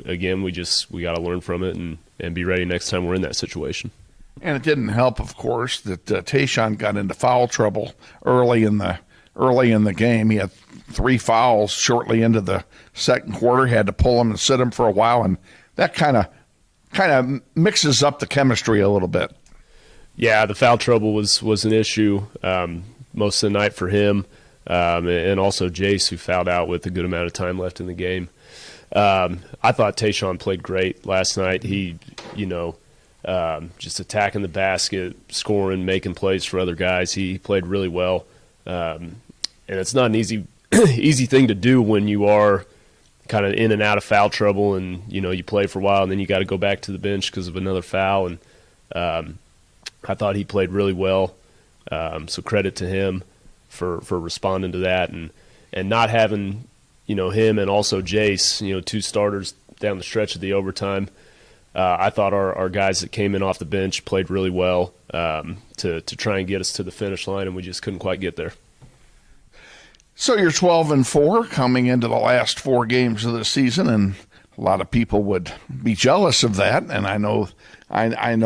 S16: again, we got to learn from it and be ready next time we're in that situation.
S1: And it didn't help, of course, that Tayshawn got into foul trouble early in the game. He had 3 fouls shortly into the second quarter. Had to pull him and sit him for a while, and that kind of mixes up the chemistry a little bit.
S16: Yeah, the foul trouble was an issue most of the night for him, and also Jace, who fouled out with a good amount of time left in the game. I thought Tayshawn played great last night. He, just attacking the basket, scoring, making plays for other guys. He played really well, and it's not an easy thing to do when you are kind of in and out of foul trouble, and you play for a while, and then you got to go back to the bench because of another foul. And I thought he played really well, so credit to him for responding to that and not having him and also Jace, 2 starters down the stretch of the overtime. I thought our guys that came in off the bench played really well to try and get us to the finish line, and we just couldn't quite get there.
S1: So you're 12-4 coming into the last 4 games of the season, and a lot of people would be jealous of that. And I know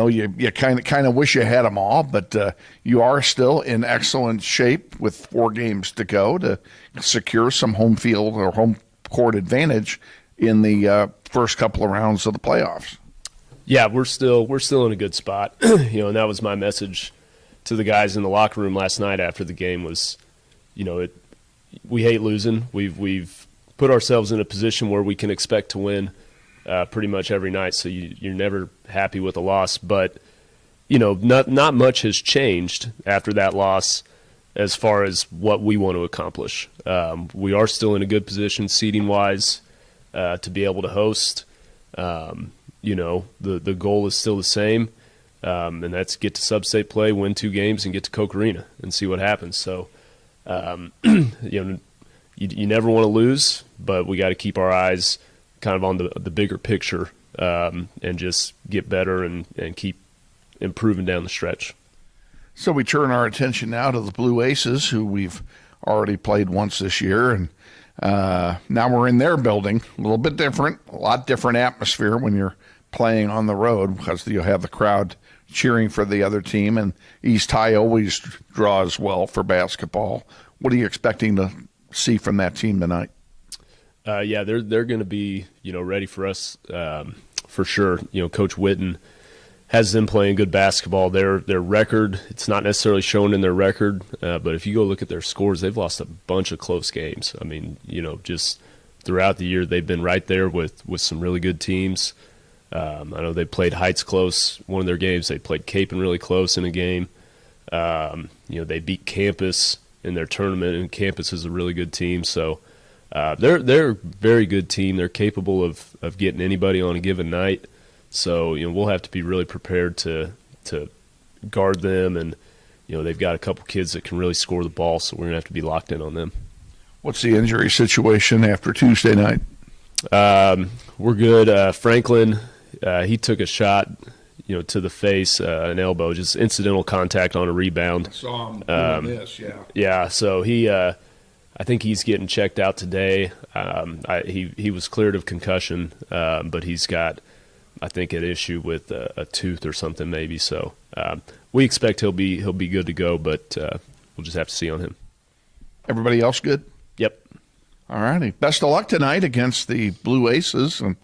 S1: you kind of wish you had them all, but you are still in excellent shape with 4 games to go to secure some home field or home court advantage in the first couple of rounds of the playoffs.
S16: Yeah, we're still in a good spot. And that was my message to the guys in the locker room last night after the game was, we hate losing. We've put ourselves in a position where we can expect to win pretty much every night. So you're never happy with a loss. But not much has changed after that loss as far as what we want to accomplish. We are still in a good position seeding wise to be able to host. The goal is still the same, and that's get to sub-state play, win 2 games, and get to Coke Arena and see what happens. So. You never want to lose, but we got to keep our eyes kind of on the bigger picture and just get better and keep improving down the stretch.
S1: So we turn our attention now to the Blue Aces, who we've already played once this year, and now we're in their building. A little bit different, a lot different atmosphere when you're playing on the road because you'll have the crowd cheering for the other team, and East High always draws well for basketball. What are you expecting to see from that team tonight?
S16: They're going to be ready for us for sure. Coach Witten has them playing good basketball. Their record, it's not necessarily shown in their record, but if you go look at their scores, they've lost a bunch of close games. I mean, just throughout the year, they've been right there with some really good teams. I know they played Heights close one of their games. They played Capon really close in a game. They beat Campus in their tournament, and Campus is a really good team. So they're a very good team. They're capable of getting anybody on a given night. So, we'll have to be really prepared to guard them, and, they've got a couple kids that can really score the ball, so we're going to have to be locked in on them.
S1: What's the injury situation after Tuesday night?
S16: We're good. Franklin, he took a shot, to the face, an elbow, just incidental contact on a rebound.
S1: I saw him doing this, yeah.
S16: Yeah, so he I think he's getting checked out today. He was cleared of concussion, but he's got, I think, an issue with a tooth or something maybe. So we expect he'll be good to go, but we'll just have to see on him.
S1: Everybody else good?
S16: Yep.
S1: All righty. Best of luck tonight against the Blue Aces. And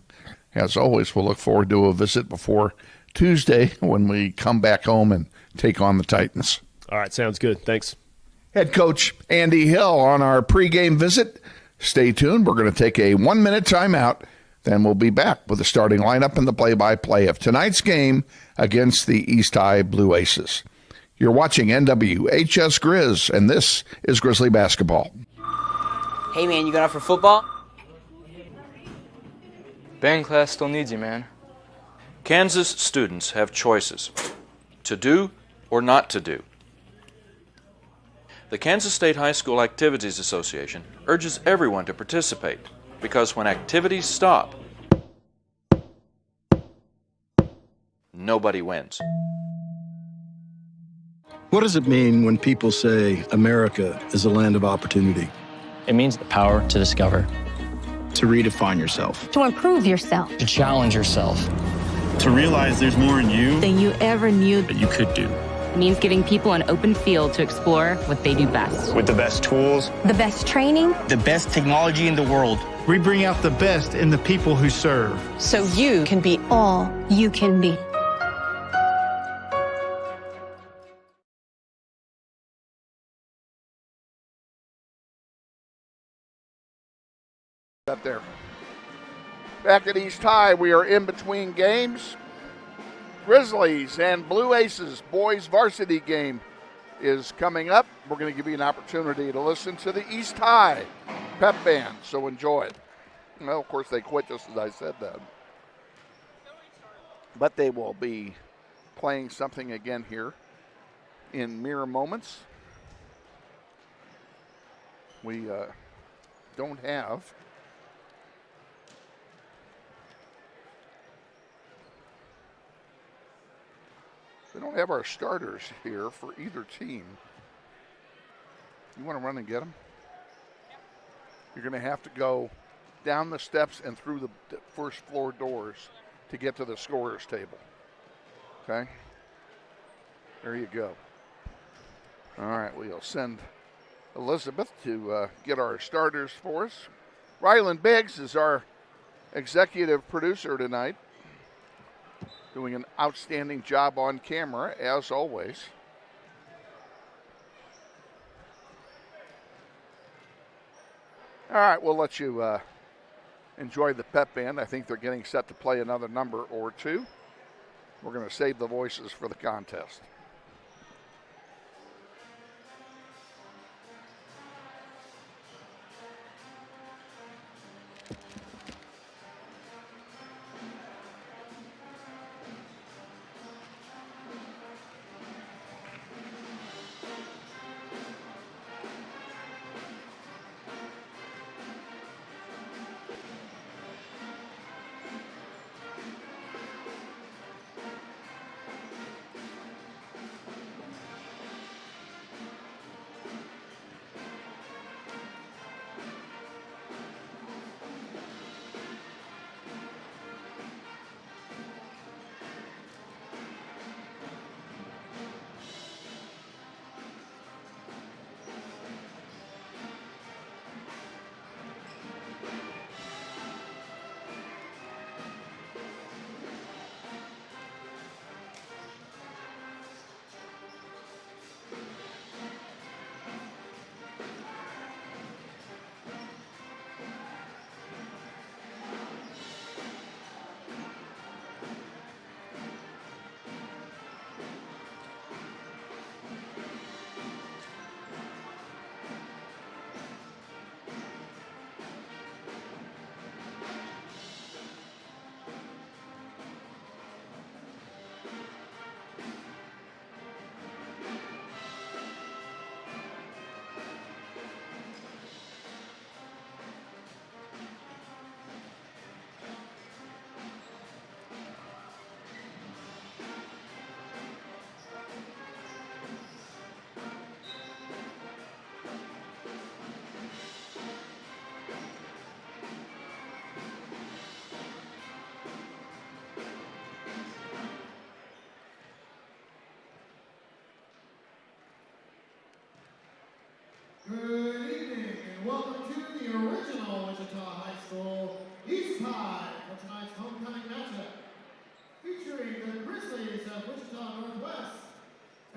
S1: as always, we'll look forward to a visit before Tuesday when we come back home and take on the Titans.
S16: All right. Sounds good. Thanks.
S1: Head coach Andy Hill on our pregame visit. Stay tuned. We're going to take a 1-minute timeout. Then we'll be back with the starting lineup and the play-by-play of tonight's game against the East High Blue Aces. You're watching NWHS Grizz, and this is Grizzly basketball.
S17: Hey, man, you got up for football?
S18: Band class still needs you, man.
S6: Kansas students have choices to do or not to do. The Kansas State High School Activities Association urges everyone to participate because when activities stop, nobody wins.
S7: What does it mean when people say America is a land of opportunity?
S5: It means the power to discover,
S12: to redefine yourself,
S8: To improve yourself.
S5: to challenge yourself.
S9: To realize there's more in you
S8: Than you ever knew.
S9: that you could do.
S10: It means giving people an open field to explore what they do best.
S9: With the best tools,
S8: The best training.
S11: The best technology in the world.
S12: We bring out the best in the people who serve.
S8: So you can be all you can be.
S1: Up there. Back at East High, we are in between games. Grizzlies and Blue Aces boys varsity game is coming up. We're going to give you an opportunity to listen to the East High pep band, so enjoy it. Well, of course, they quit just as I said that. But they will be playing something again here in mere moments. We don't have our starters here for either team. You want to run and get them? You're going to have to go down the steps and through the first floor doors to get to the scorer's table. Okay? There you go. All right, we'll send Elizabeth to get our starters for us. Rylan Biggs is our executive producer tonight, doing an outstanding job on camera, as always. All right, we'll let you enjoy the pep band. I think they're getting set to play another number or two. We're going to save the voices for the contest.
S15: Good evening and welcome to the original Wichita High School East High for tonight's homecoming matchup, featuring the Grizzlies of Wichita Northwest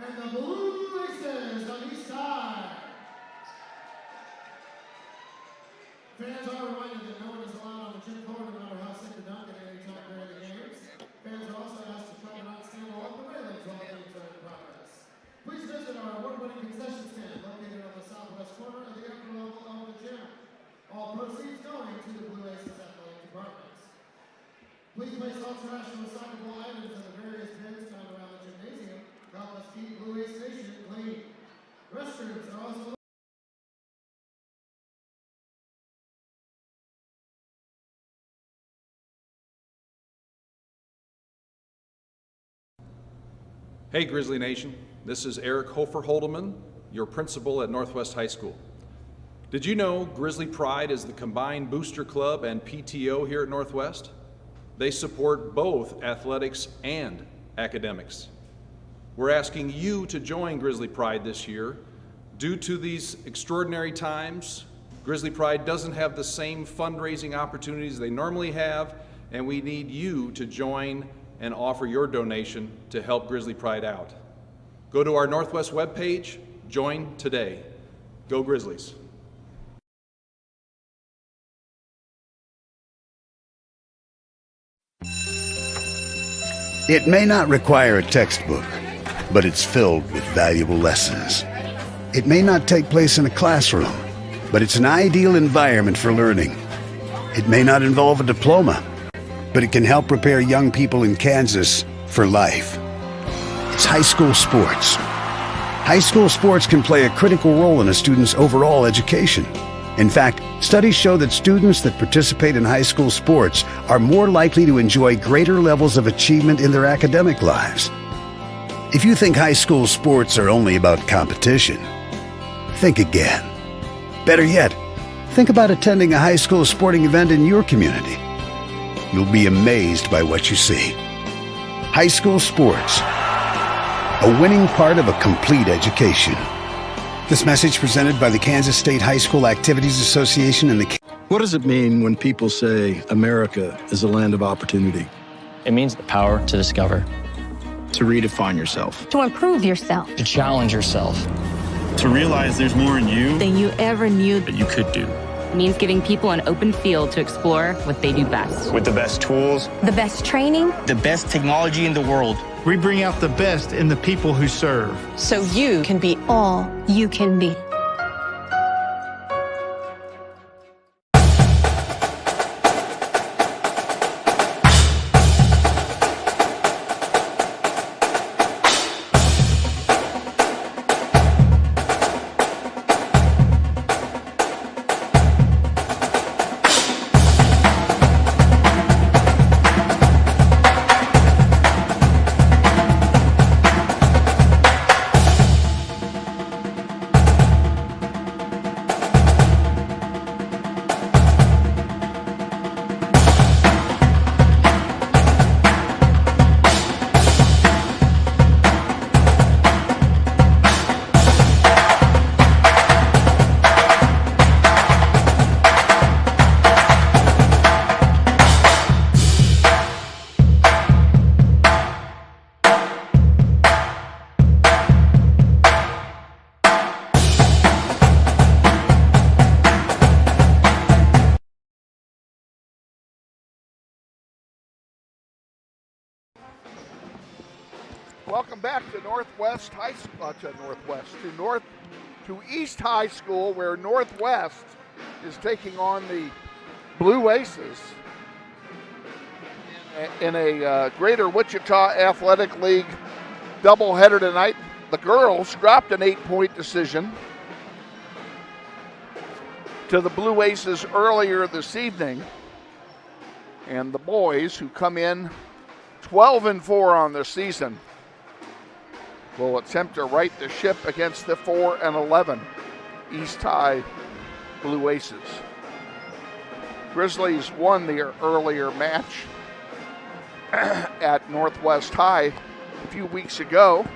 S15: and the Blue Aces of East High. Fans are reminded that no one is allowed on the gym floor no matter how sick or drunk at any time during the games. Fans are also asked to try to not stand along the railings while the games are in progress. Please visit our award-winning concession stand located on the southwest corner of the upper level of the gym. All proceeds going to the Blue Aces athletic departments. Please place all trash and recyclable items in the various bins found around the gymnasium to help us keep Blue Ace Nation clean. Restrooms are also
S2: Hey Grizzly Nation, this is Eric Hofer-Holdeman, your principal at Northwest High School. Did you know Grizzly Pride is the combined booster club and PTO here at Northwest? They support both athletics and academics. We're asking you to join Grizzly Pride this year. Due to these extraordinary times, Grizzly Pride doesn't have the same fundraising opportunities they normally have, and we need you to join and offer your donation to help Grizzly Pride out. Go to our Northwest webpage, join today. Go Grizzlies.
S13: It may not require a textbook, but it's filled with valuable lessons. It may not take place in a classroom, but it's an ideal environment for learning. It may not involve a diploma, but it can help prepare young people in Kansas for life. It's high school sports. High school sports can play a critical role in a student's overall education. In fact, studies show that students that participate in high school sports are more likely to enjoy greater levels of achievement in their academic lives. If you think high school sports are only about competition, think again. Better yet, think about attending a high school sporting event in your community. You'll be amazed by what you see. High school sports, a winning part of a complete education. This message presented by the Kansas State High School Activities Association and the...
S7: What does it mean when people say America is a land of opportunity?
S5: It means the power to discover,
S12: To redefine yourself.
S8: To improve yourself.
S5: to challenge yourself.
S9: To realize there's more in you
S8: Than you ever knew.
S9: that you could do.
S10: It means giving people an open field to explore what they do best.
S9: With the best tools,
S8: The best training.
S11: The best technology in the world.
S12: We bring out the best in the people who serve.
S8: So you can be all you can be.
S1: Welcome back to East High School, where Northwest is taking on the Blue Aces in a Greater Wichita Athletic League doubleheader tonight. The girls dropped an 8-point decision to the Blue Aces earlier this evening, and the boys, who come in 12-4 on the season, will attempt to right the ship against the 4-11 East High Blue Aces. Grizzlies won the earlier match at Northwest High a few weeks ago,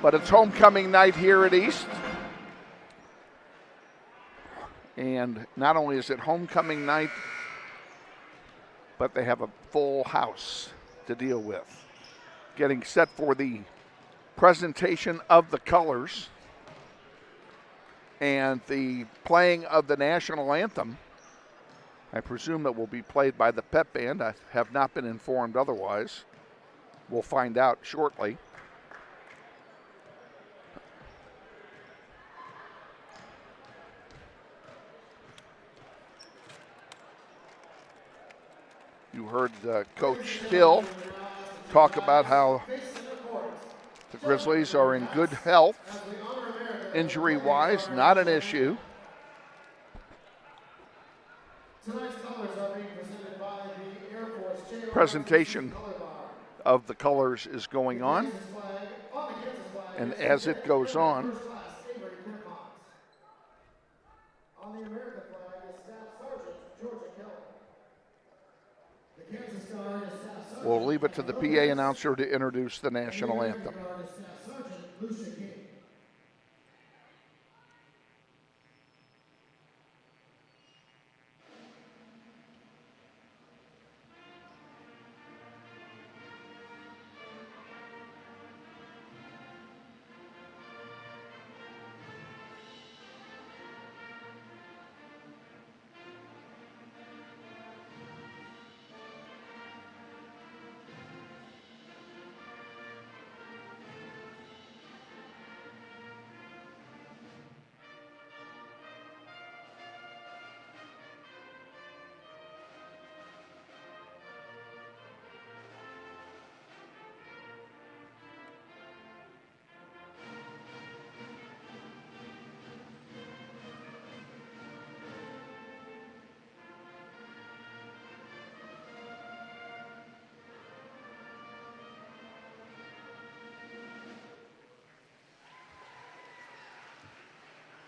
S1: but it's homecoming night here at East. And not only is it homecoming night, but they have a full house to deal with. Getting set for the presentation of the colors and the playing of the national anthem. I presume it will be played by the pep band. I have not been informed otherwise. We'll find out shortly. You heard Coach Hill talk about how the Grizzlies are in good health, injury-wise, not an issue. Presentation of the colors is going on, and as it goes on, we'll leave it to the PA announcer to introduce the national anthem.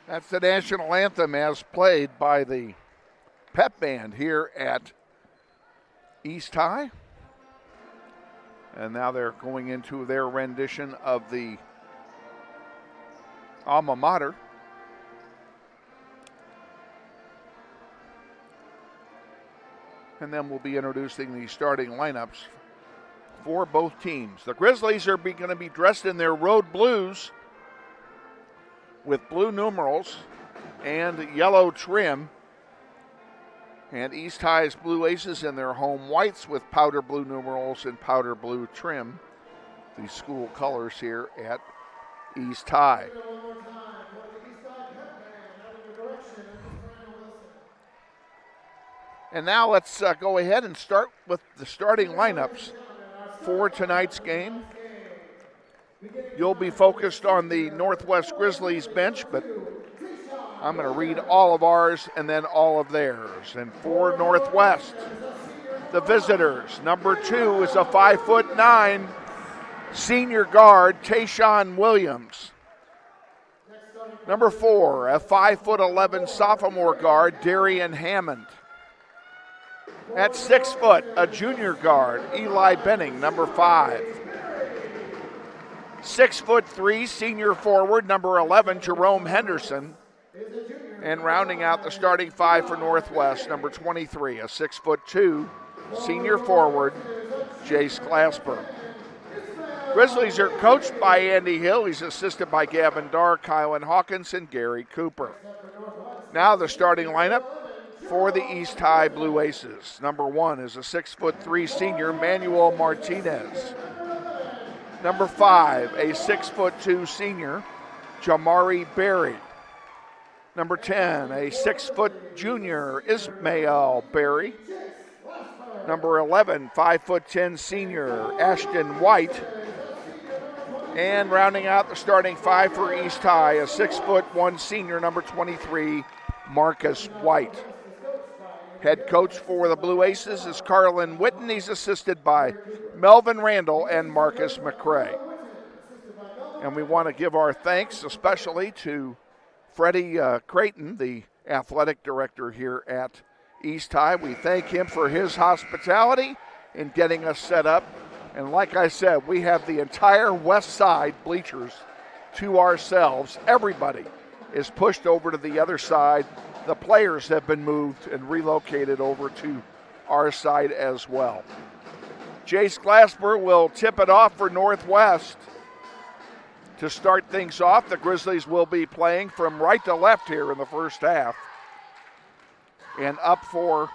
S1: That's the national anthem as played by the pep band here at East High. And now they're going into their rendition of the alma mater. And then we'll be introducing the starting lineups for both teams. The Grizzlies are going to be dressed in their road blues with blue numerals and yellow trim. And East High's Blue Aces in their home whites with powder blue numerals and powder blue trim. The school colors here at East High. And now let's go ahead and start with the starting lineups for tonight's game. You'll be focused on the Northwest Grizzlies bench, but I'm going to read all of ours and then all of theirs. And for Northwest, the visitors, number 2 is a 5'9" senior guard, Tayshawn Williams. Number 4, a 5'11" sophomore guard, Darian Hammond. At 6 foot, a junior guard, Eli Benning, number 5. 6'3" senior forward, number 11, Jerome Henderson. And rounding out the starting 5 for Northwest, number 23, a 6'2" senior forward, Jace Glasper. Grizzlies are coached by Andy Hill. He's assisted by Gavin Darr, Kylan Hawkins, and Gary Cooper. Now the starting lineup for the East High Blue Aces. Number 1 is a 6'3" senior, Manuel Martinez. Number 5, a 6'2" senior, Jamari Berry. Number 10, a 6-foot junior, Ismael Berry. Number 11, 5'10" senior, Ashton White. And rounding out the starting 5 for East High, a 6'1" senior, number 23, Marcus White. Head coach for the Blue Aces is Carlin Witten. He's assisted by Melvin Randall and Marcus McCray. And we want to give our thanks especially to Freddie Creighton, the athletic director here at East High. We thank him for his hospitality in getting us set up. And like I said, we have the entire west side bleachers to ourselves. Everybody is pushed over to the other side the players have been moved and relocated over to our side as well. Jace Glasper will tip it off for Northwest. To start things off, the Grizzlies will be playing from right to left here in the first half. And up for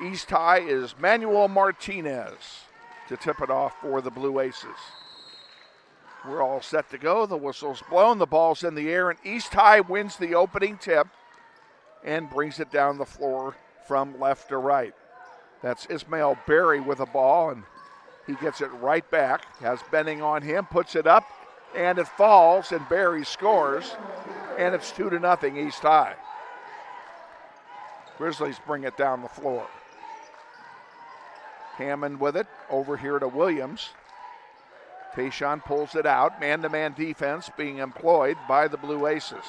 S1: East High is Manuel Martinez to tip it off for the Blue Aces. We're all set to go. The whistle's blown, the ball's in the air, and East High wins the opening tip and brings it down the floor from left to right. That's Ismail Berry with the ball, and he gets it right back. Has Benning on him, puts it up, and it falls, and Berry scores, and it's 2-0 East High. Grizzlies bring it down the floor. Hammond with it, over here to Williams. Tayshaun pulls it out, man-to-man defense being employed by the Blue Aces.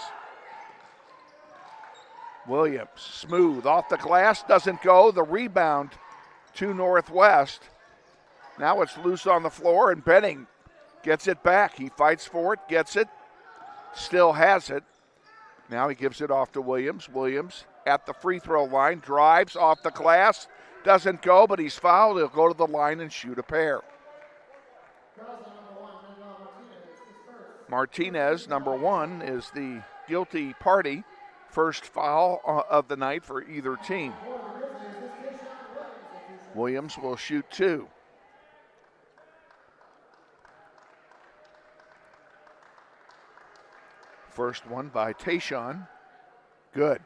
S1: Williams, smooth, off the glass, doesn't go. The rebound to Northwest. Now it's loose on the floor, and Benning gets it back. He fights for it, gets it, still has it. Now he gives it off to Williams. Williams at the free throw line, drives off the glass, doesn't go, but he's fouled. He'll go to the line and shoot a pair. Martinez, number 1, is the guilty party. First foul of the night for either team. Williams will shoot 2. First one by Tayshaun. Good.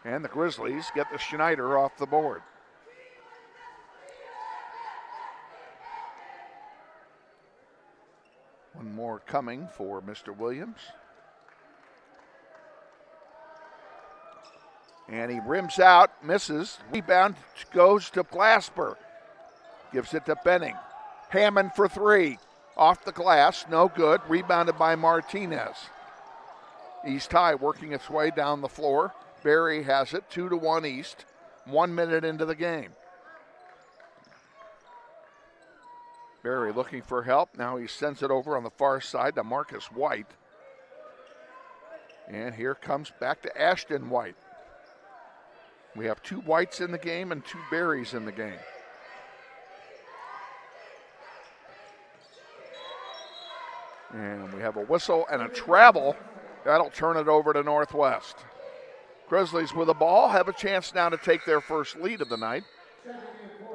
S1: And the Grizzlies get the Schneider off the board. One more coming for Mr. Williams. And he rims out, misses. Rebound goes to Glasper. Gives it to Benning. Hammond for 3. Off the glass, no good. Rebounded by Martinez. East High working its way down the floor. Berry has it, 2-1 East. 1 minute into the game. Berry looking for help. Now he sends it over on the far side to Marcus White. And here comes back to Ashton White. We have 2 Whites in the game and 2 Berries in the game. And we have a whistle and a travel. That'll turn it over to Northwest. Grizzlies with the ball have a chance now to take their first lead of the night.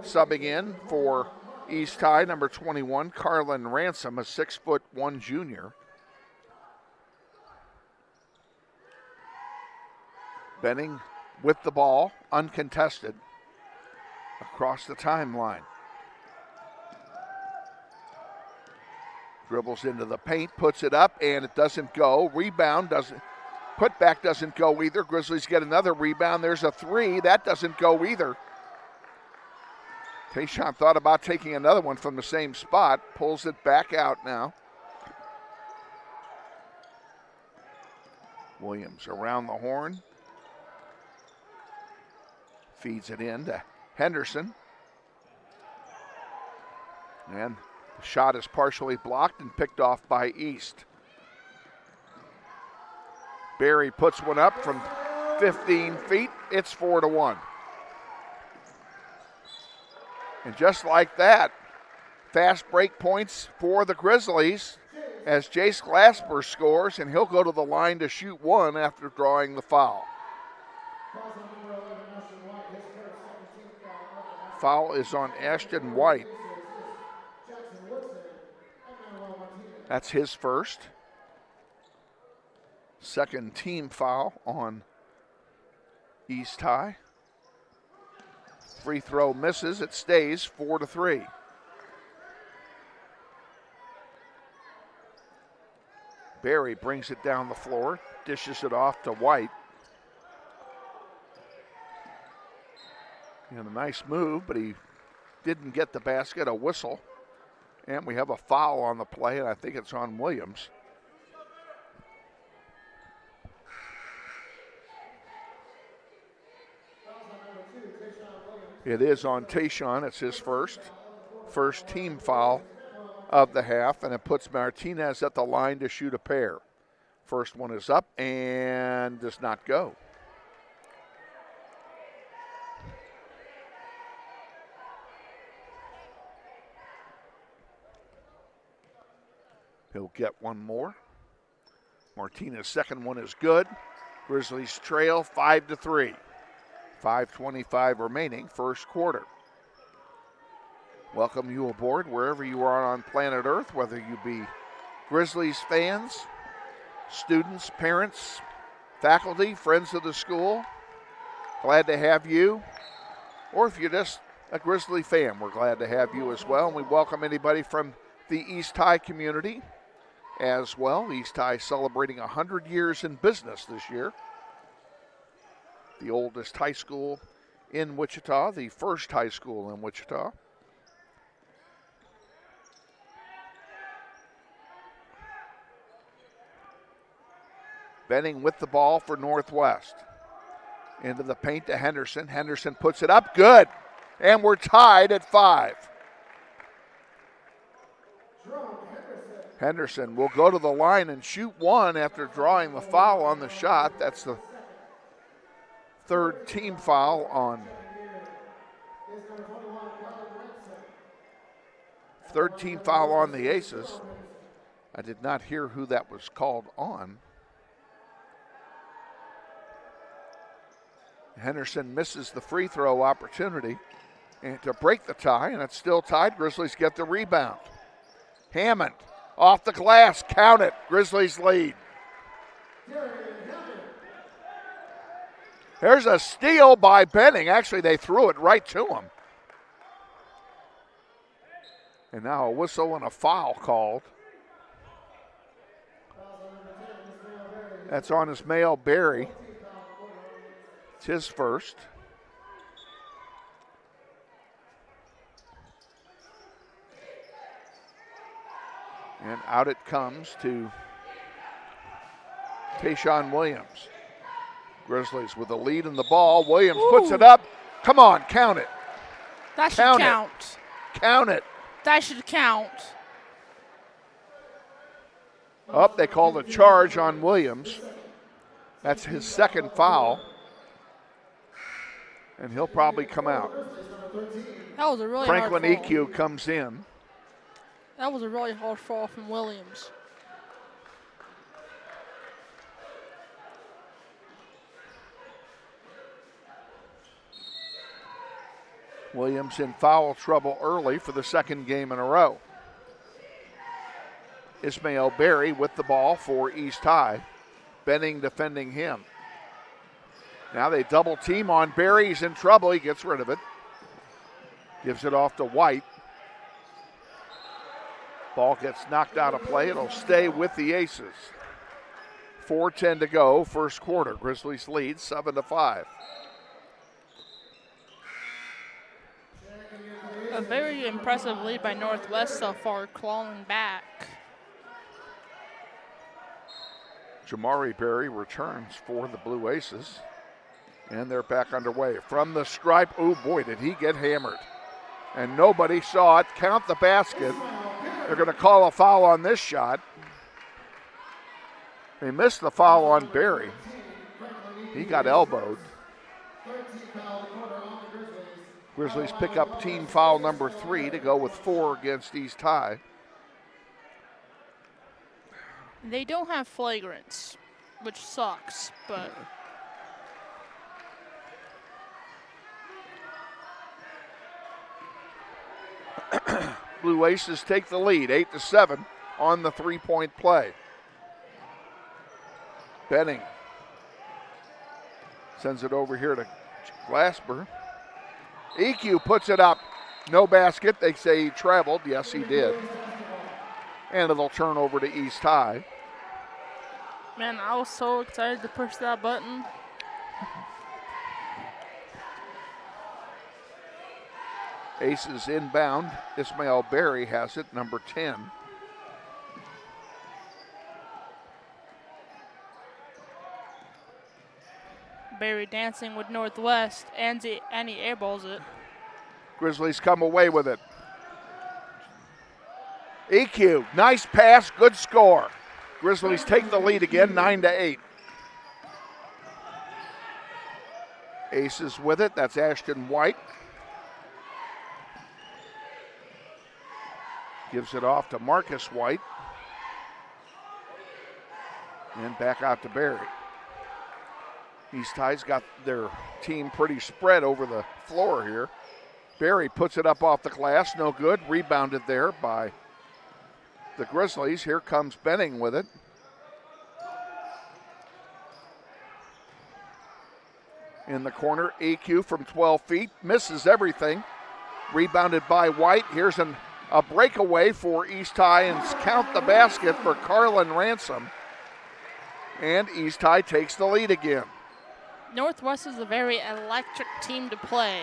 S1: Subbing in for East High, number 21, Carlin Ransom, a 6'1" junior. Benning with the ball, uncontested, across the timeline. Dribbles into the paint, puts it up, and it doesn't go. Rebound doesn't, putback doesn't go either. Grizzlies get another rebound. There's a 3. That doesn't go either. Tayshaun thought about taking another one from the same spot. Pulls it back out now. Williams around the horn. Feeds it in to Henderson. And the shot is partially blocked and picked off by East. Berry puts one up from 15 feet. It's 4-1. And just like that, fast break points for the Grizzlies as Jace Glasper scores, and he'll go to the line to shoot 1 after drawing the foul. Foul is on Ashton White. That's his first. Second team foul on East High. Free throw misses. It stays 4-3. Berry brings it down the floor, dishes it off to White. And a nice move, but he didn't get the basket, a whistle. And we have a foul on the play, and I think it's on Williams. It is on Tayshaun. It's his first team foul of the half, and it puts Martinez at the line to shoot a pair. First one is up and does not go. He'll get one more. Martinez's second one is good. Grizzlies trail 5-3. 5:25 remaining, first quarter. Welcome you aboard wherever you are on planet Earth, whether you be Grizzlies fans, students, parents, faculty, friends of the school. Glad to have you. Or if you're just a Grizzly fan, we're glad to have you as well. And we welcome anybody from the East High community as well. East High celebrating 100 years in business this year. The oldest high school in Wichita, the first high school in Wichita. Benning with the ball for Northwest. Into the paint to Henderson. Henderson puts it up, good. And we're tied at 5. Henderson will go to the line and shoot one after drawing the foul on the shot. That's the third team foul on the Aces. I did not hear who that was called on. Henderson misses the free throw opportunity and to break the tie, and it's still tied. Grizzlies get the rebound. Hammond off the glass, count it. Grizzlies lead. There's a steal by Benning. Actually, they threw it right to him. And now a whistle and a foul called. That's on Ismail Berry. It's his first. And out it comes to Tayshawn Williams. Grizzlies with a lead in the ball. Williams puts it up. Come on, count it.
S4: That should count.
S1: Count it.
S4: That should count.
S1: Up, they called a charge on Williams. That's his second foul. And he'll probably come out.
S4: That was a really
S1: Franklin
S4: hard fall.
S1: EQ comes in.
S4: That was a really hard fall from Williams.
S1: Williams in foul trouble early for the second game in a row. Ismail Berry with the ball for East High. Benning defending him. Now they double team on Berry. He's in trouble. He gets rid of it. Gives it off to White. Ball gets knocked out of play. It'll stay with the Aces. 4:10 to go, first quarter. Grizzlies lead 7-5.
S4: A very impressive lead by Northwest so far, clawing back.
S1: Jamari Berry returns for the Blue Aces. And they're back underway. From the stripe, oh boy, did he get hammered. And nobody saw it. Count the basket. They're going to call a foul on this shot. They missed the foul on Berry. He got elbowed. Grizzlies pick up team foul number 3 to go with 4 against East High.
S4: They don't have flagrants, which sucks, but...
S1: Blue Aces take the lead, 8-7 on the three-point play. Benning sends it over here to Glasper. EQ puts it up. No basket. They say he traveled. Yes, he did. And it'll turn over to East High.
S4: Man, I was so excited to push that button.
S1: Aces inbound. Ismail Berry has it, number 10.
S4: Berry dancing with Northwest, and he airballs it.
S1: Grizzlies come away with it. EQ, nice pass, good score. Grizzlies take the lead again, 9-8. Aces with it. That's Ashton White. Gives it off to Marcus White. And back out to Barry. East High's got their team pretty spread over the floor here. Barry puts it up off the glass, no good. Rebounded there by the Grizzlies. Here comes Benning with it. In the corner, EQ from 12 feet, misses everything. Rebounded by White. Here's a breakaway for East High, and count the basket for Carlin Ransom. And East High takes the lead again.
S4: Northwest is a very electric team to play.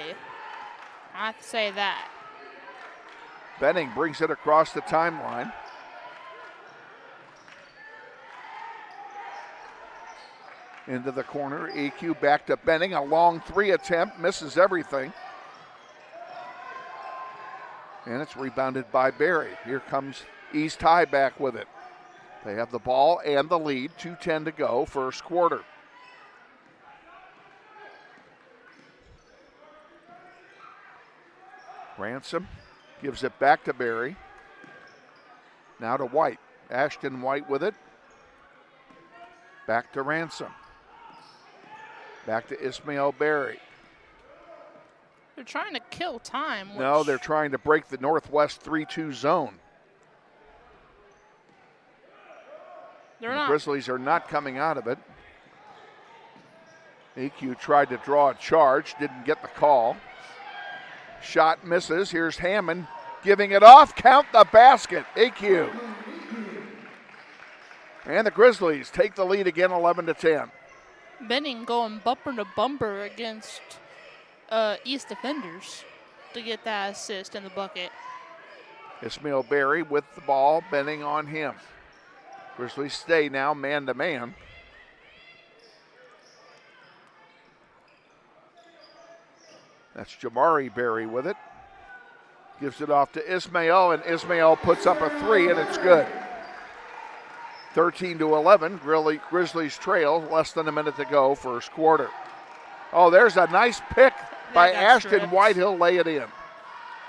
S4: I have to say that.
S1: Benning brings it across the timeline. Into the corner, EQ back to Benning. A long three attempt, misses everything. And it's rebounded by Barry. Here comes East High back with it. They have the ball and the lead, 2:10 to go, first quarter. Ransom gives it back to Barry. Now to White. Ashton White with it. Back to Ransom. Back to Ismail Barry.
S4: They're trying to kill time.
S1: No, they're trying to break the Northwest 3-2 zone.
S4: The
S1: Grizzlies are not coming out of it. EQ tried to draw a charge, didn't get the call. Shot misses. Here's Hammond giving it off. Count the basket. EQ. And the Grizzlies take the lead again, 11-10.
S4: Benning going bumper to bumper against East defenders to get that assist in the bucket.
S1: Ismail Barry with the ball, Benning on him. Grizzlies stay now man to man. That's Jamari Barry with it. Gives it off to Ismail, and Ismail puts up a three, and it's good. 13-11, Grizzlies trail, less than a minute to go, first quarter. Oh, there's a nice pick by Ashton White. He'll lay it in.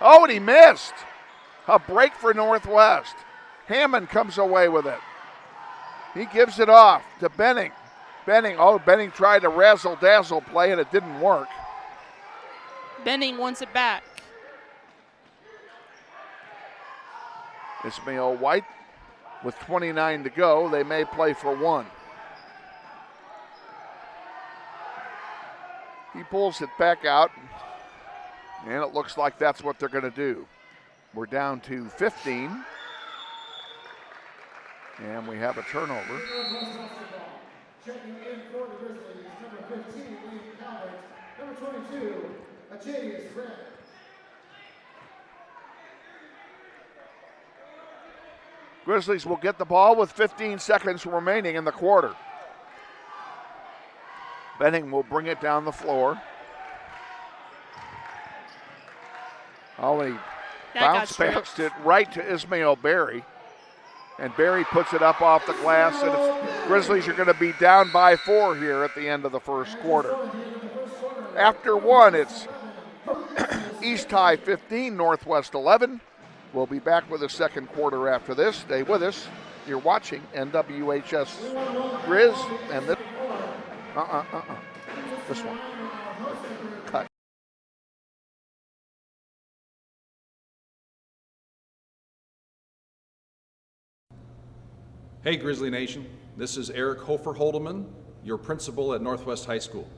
S1: Oh, and he missed. A break for Northwest. Hammond comes away with it. He gives it off to Benning. Benning tried to razzle-dazzle play, and it didn't work.
S4: Benning wants it back.
S1: Ismail White with 29 to go. They may play for one. He pulls it back out, and it looks like that's what they're going to do. We're down to 15, and we have a turnover.
S15: Checking in for the Grizzlies, number 15, Lee Calvert, number 22, Ajadius Red.
S1: Grizzlies will get the ball with 15 seconds remaining in the quarter. Benning will bring it down the floor. Oh, and he bounced past it right to Ismail Barry. And Barry puts it up off the glass, and Grizzlies are going to be down by 4 here at the end of the first quarter. After one, it's East High 15, Northwest 11. We'll be back with the second quarter after this. Stay with us. You're watching NWHS Grizz and this. This one. Cut.
S2: Hey, Grizzly Nation. This is Eric Hofer-Holdeman, your principal at Northwest High School.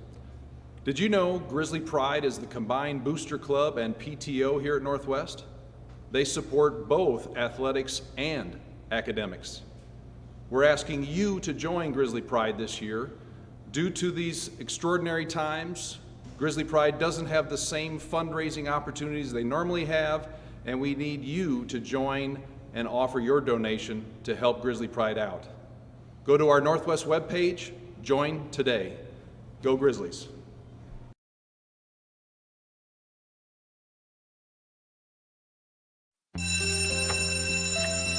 S2: Did you know Grizzly Pride is the combined booster club and PTO here at Northwest? They support both athletics and academics. We're asking you to join Grizzly Pride this year. Due to these extraordinary times, Grizzly Pride doesn't have the same fundraising opportunities they normally have, and we need you to join and offer your donation to help Grizzly Pride out. Go to our Northwest webpage, join today. Go Grizzlies.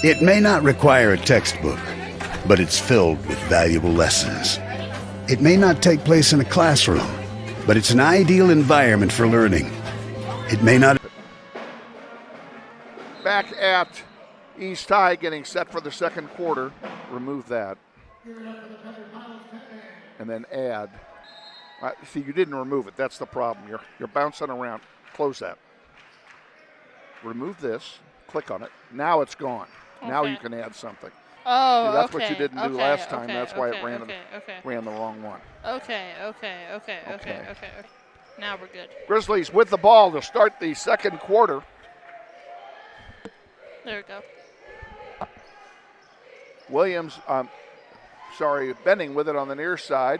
S13: It may not require a textbook, but it's filled with valuable lessons. It may not take place in a classroom, but it's an ideal environment for learning. It may not.
S1: Back at East High, getting set for the second quarter. Remove that. And then add. See, you didn't remove it. That's the problem. You're bouncing around. Close that. Remove this. Click on it. Now it's gone. Okay. Now you can add something.
S4: Oh,
S1: see, that's
S4: okay.
S1: what you didn't do last time. That's why it ran the wrong one.
S4: Okay. Now we're good.
S1: Grizzlies with the ball to start the second quarter.
S4: There we go.
S1: Williams, Benning with it on the near side.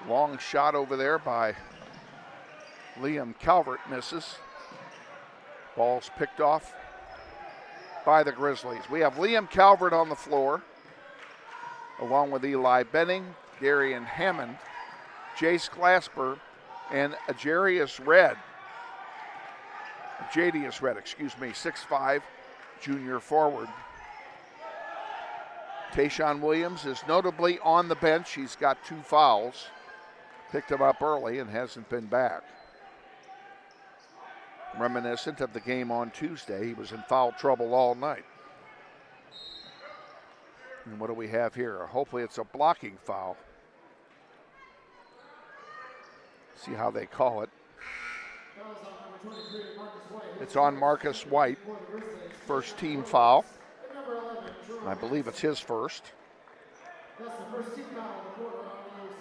S1: Long shot over there by Liam Calvert, misses. Ball's picked off by the Grizzlies. We have Liam Calvert on the floor, along with Eli Benning, Darian Hammond, Jace Glasper, and Jadius Red, 6'5", junior forward. Tayshawn Williams is notably on the bench. He's got 2 fouls. Picked him up early and hasn't been back. Reminiscent of the game on Tuesday. He was in foul trouble all night. And what do we have here? Hopefully it's a blocking foul. See how they call it. It's on Marcus White. First team foul. I believe it's his first. That's the first team foul of the quarter on the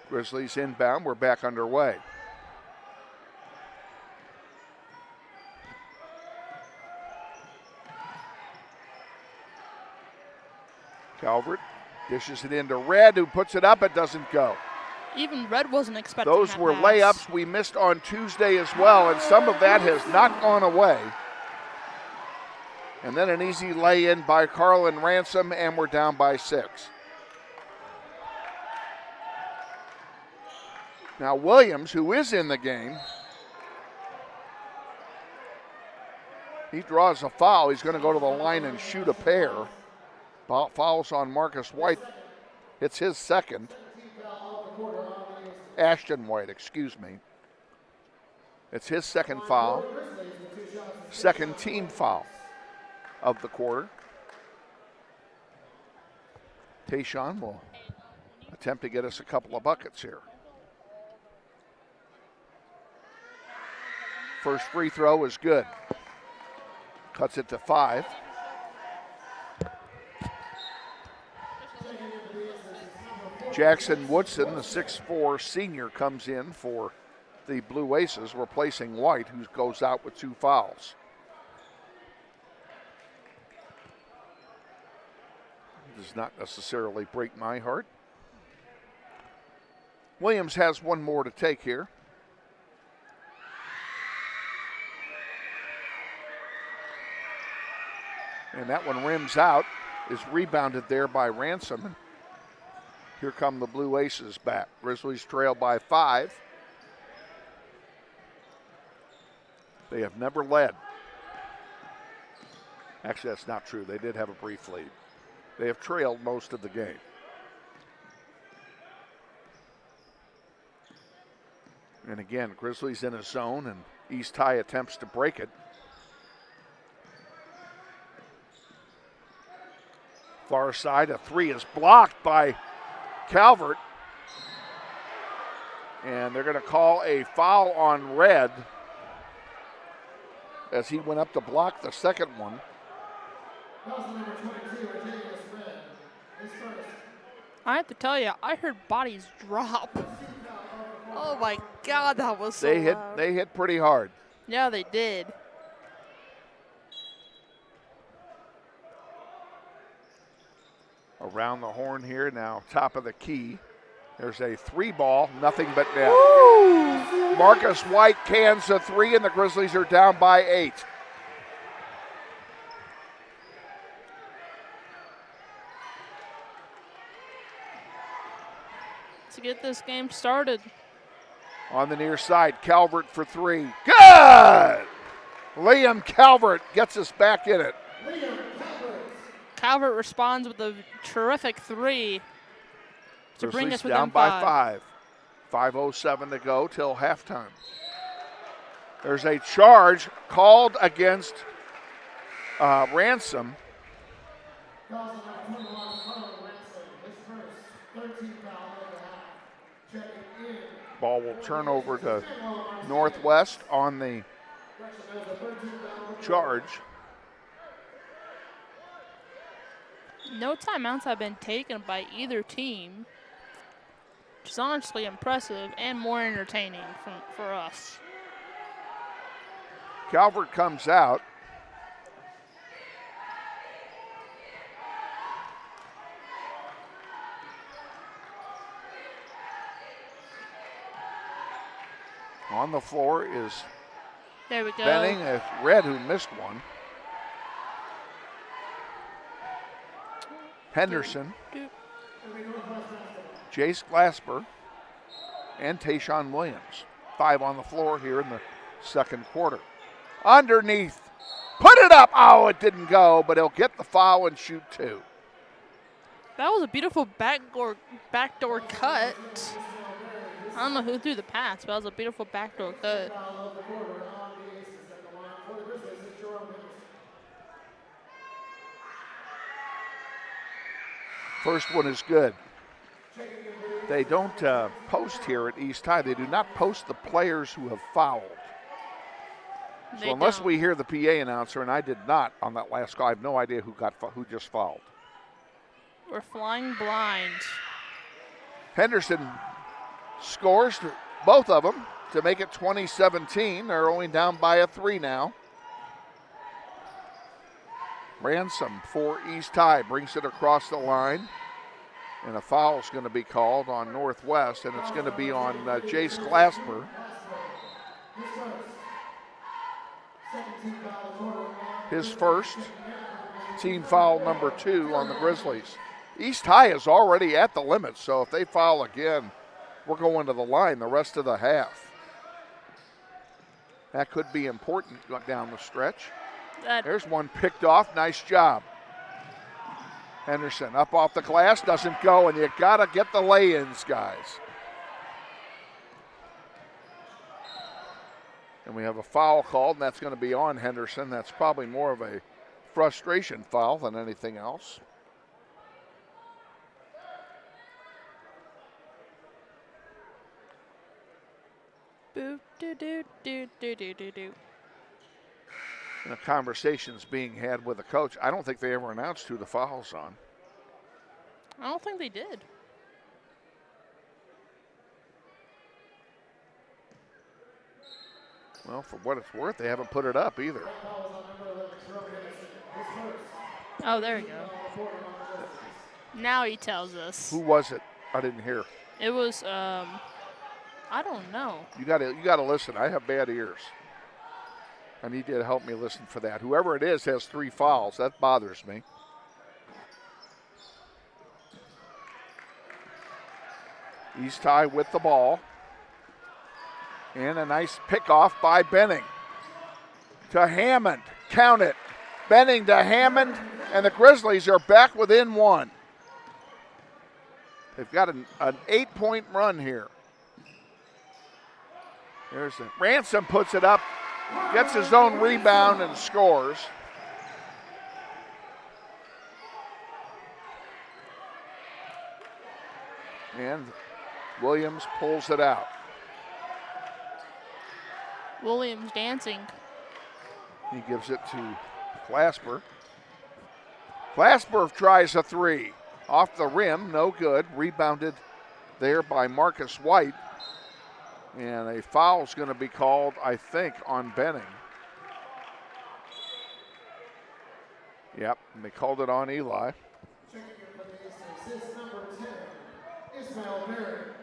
S1: Grizzlies. Grizzlies inbound. We're back underway. Calvert dishes it into Red, who puts it up. It doesn't go.
S4: Even Red wasn't expecting
S1: those
S4: that
S1: were
S4: pass.
S1: Layups we missed on Tuesday as well, and some of that has not gone away. And then an easy lay-in by Carlin Ransom, and we're down by 6. Now Williams, who is in the game, he draws a foul. He's going to go to the line and shoot a pair. Fouls on Marcus White. It's his second. Ashton White, excuse me. It's his second foul. Second team foul of the quarter. Tayshawn will attempt to get us a couple of buckets here. First free throw is good. Cuts it to 5. Jackson Woodson, the 6'4" senior, comes in for the Blue Aces, replacing White, who goes out with 2 fouls. Does not necessarily break my heart. Williams has one more to take here. And that one rims out, is rebounded there by Ransom. Here come the Blue Aces back. Grizzlies trail by 5. They have never led. Actually, that's not true. They did have a brief lead. They have trailed most of the game. And again, Grizzlies in a zone, and East High attempts to break it. Far side, a 3 is blocked by Calvert. And they're going to call a foul on Red as he went up to block the second one.
S4: I have to tell you, I heard bodies drop. Oh my God, that was so loud.
S1: They hit pretty hard.
S4: Yeah, they did.
S1: Around the horn here now, top of the key. There's a 3 ball, nothing but net.
S4: Woo!
S1: Marcus White cans a 3, and the Grizzlies are down by 8.
S4: To get this game started.
S1: On the near side, Calvert for 3. Good! Liam Calvert gets us back in it.
S4: Calvert responds with a terrific 3 to bring us within
S1: down by 5. 5:07 to go till halftime. There's a charge called against Ransom. Ball will turn over to Northwest on the charge.
S4: No timeouts have been taken by either team, which is honestly impressive and more entertaining for us.
S1: Calvert comes out. On the floor is
S4: there we go.
S1: Benning, a Red who missed one. Henderson, Jace Glasper, and Tayshawn Williams. 5 on the floor here in the second quarter. Underneath, put it up. Oh, it didn't go, but he'll get the foul and shoot 2.
S4: That was a beautiful backdoor cut. I don't know who threw the pass, but that was a beautiful backdoor cut.
S1: First one is good. They don't post here at East High. They do not post the players who have fouled. So unless we hear the PA announcer, and I did not on that last call, I have no idea who just fouled.
S4: We're flying blind.
S1: Henderson scores both of them to make it 20-17. They're only down by a 3 now. Ransom for East High brings it across the line. And a foul is going to be called on Northwest, and it's going to be on Jace Glasper. His first, team foul number 2 on the Grizzlies. East High is already at the limit, so if they foul again, we're going to the line the rest of the half. That could be important down the stretch. There's one picked off. Nice job. Henderson up off the glass, doesn't go, and you got to get the lay-ins, guys. And we have a foul called, and that's going to be on Henderson. That's probably more of a frustration foul than anything else.
S4: Boop, do, do, do, do, do, do, do.
S1: And a conversation's being had with the coach. I don't think they ever announced who the foul's on.
S4: I don't think they did.
S1: Well, for what it's worth, they haven't put it up either.
S4: Oh, there we go. Now he tells us.
S1: Who was it? I didn't hear.
S4: It was, I don't know.
S1: You gotta listen. I have bad ears. I need you to help me listen for that. Whoever it is has 3 fouls. That bothers me. East High with the ball. And a nice pickoff by Benning to Hammond. Count it. Benning to Hammond, and the Grizzlies are back within 1. They've got an 8-point run here. There's the Ransom puts it up, gets his own rebound and scores. And Williams pulls it out.
S4: Williams dancing.
S1: He gives it to Glasper. Glasper tries a 3. Off the rim, no good. Rebounded there by Marcus White. And a foul's going to be called, I think, on Benning. Yep, and they called it on Eli.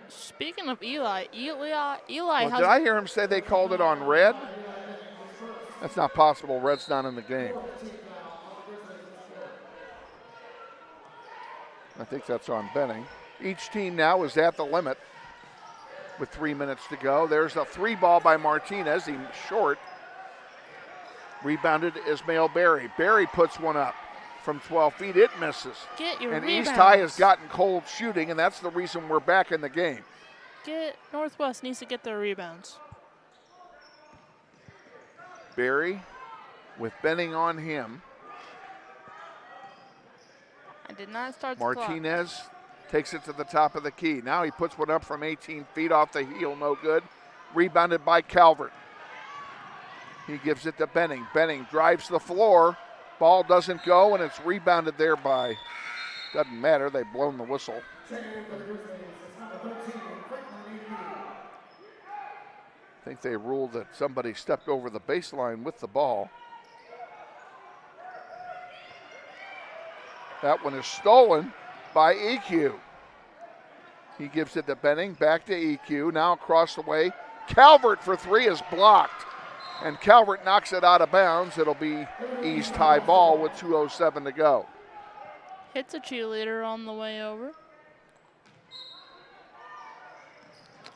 S4: Speaking of Eli
S1: Well,
S4: has...
S1: did I hear him say they called it on Red? That's not possible. Red's not in the game. I think that's on Benning. Each team now is at the limit with 3 minutes to go. There's a 3 ball by Martinez. He's short. Rebounded Ismail Berry. Berry puts one up from 12 feet. It misses.
S4: Get your
S1: and
S4: rebounds.
S1: East High has gotten cold shooting, and that's the reason we're back in the game.
S4: Northwest needs to get their rebounds.
S1: Berry with Benning on him.
S4: I did not start the
S1: Martinez
S4: clock.
S1: takes it to the top of the key. Now he puts one up from 18 feet off the heel, no good. Rebounded by Calvert. He gives it to Benning. Benning drives the floor. Ball doesn't go, and it's rebounded there by, doesn't matter, they've blown the whistle. I think they ruled that somebody stepped over the baseline with the ball. That one is stolen by EQ. He gives it to Benning, back to EQ, now across the way. Calvert for three is blocked, and Calvert knocks it out of bounds. It'll be East High ball with 2:07 to go.
S4: Hits a cheerleader on the way over.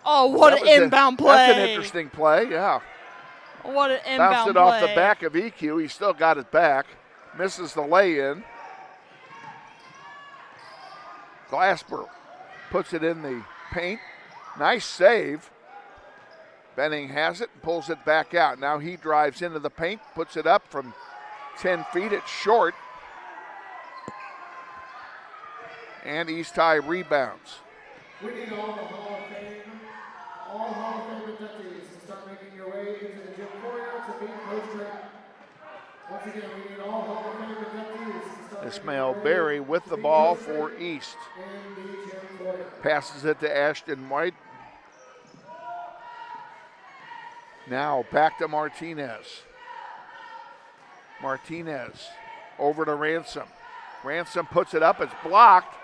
S4: Oh, what an inbound play.
S1: That's an interesting play, yeah.
S4: What an inbound play.
S1: Bounced it off the back of EQ. He still got it back. Misses the lay-in. Glasper puts it in the paint. Nice save. Benning has it and pulls it back out. Now he drives into the paint, puts it up from 10 feet. It's short. And East High rebounds.
S15: We need all the Hall of Fame, all Hall of Fame inductees to start making your way into the gym foyer to meet Coach Grant. Once again, we need all Hall of Fame inductees to start
S1: Ismail Berry with the ball for East. Passes it to Ashton White. Now back to Martinez. Martinez over to Ransom. Ransom puts it up, it's blocked,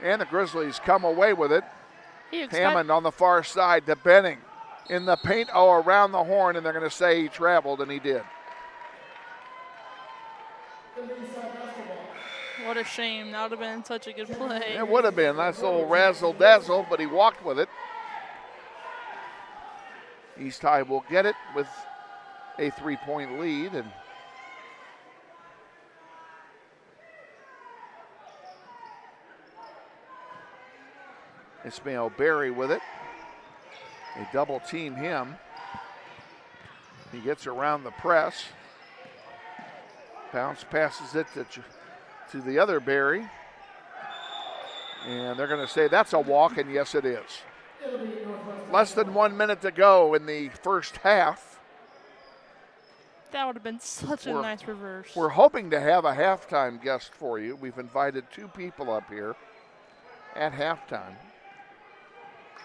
S1: and the Grizzlies come away with it. Hammond on the far side to Benning. In the paint, around the horn, and they're going to say he traveled, and he did.
S4: What a shame. That would have been such a good play.
S1: It would have been. Nice little razzle-dazzle, but he walked with it. East High will get it with a 3-point lead. And Ismail Berry with it. They double team him. He gets around the press. Bounce passes it to the other Berry. And they're going to say that's a walk, and yes it is. Less than 1 minute to go in the first half.
S4: That would have been such a nice reverse.
S1: We're hoping to have a halftime guest for you. We've invited 2 people up here at halftime.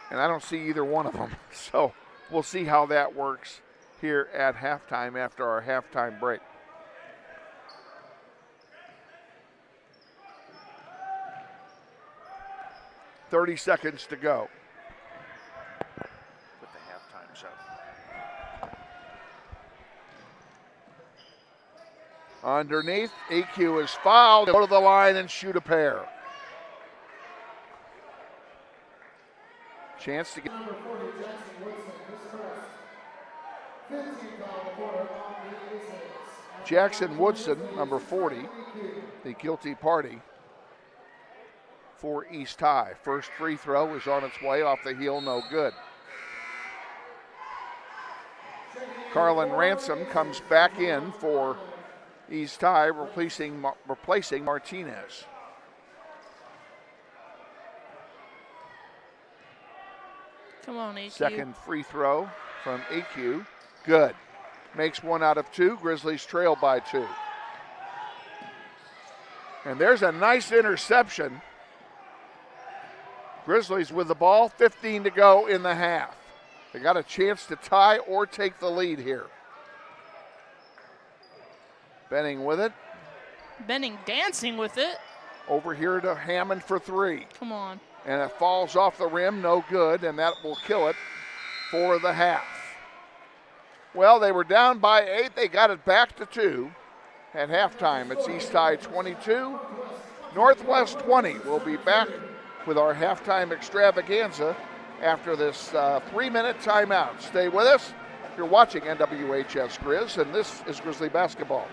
S1: And I don't see either one of them. So we'll see how that works here at halftime after our halftime break. .30 seconds to go. Put the halftime up. Underneath, EQ is fouled. Go to the line and shoot a pair. Chance to get.
S15: Number 40, Jackson Woodson, his first. 15 foul quarter on the Aces.
S1: Jackson Woodson, number 40, the guilty party for East High. First free throw is on its way, off the heel, no good. Carlin Ransom comes back in for East High, replacing Martinez.
S4: Come on, EQ.
S1: Second free throw from EQ. Good. Makes 1 out of 2. Grizzlies trail by 2. And there's a nice interception. Grizzlies with the ball, 15 to go in the half. They got a chance to tie or take the lead here. Benning with it.
S4: Benning dancing with it.
S1: Over here to Hammond for 3.
S4: Come on.
S1: And it falls off the rim, no good, and that will kill it for the half. Well, they were down by 8. They got it back to 2 at halftime. It's East High 22, Northwest 20. We'll be back with our halftime extravaganza after this 3-minute timeout. Stay with us. You're watching NWHS Grizz, and this is Grizzly basketball.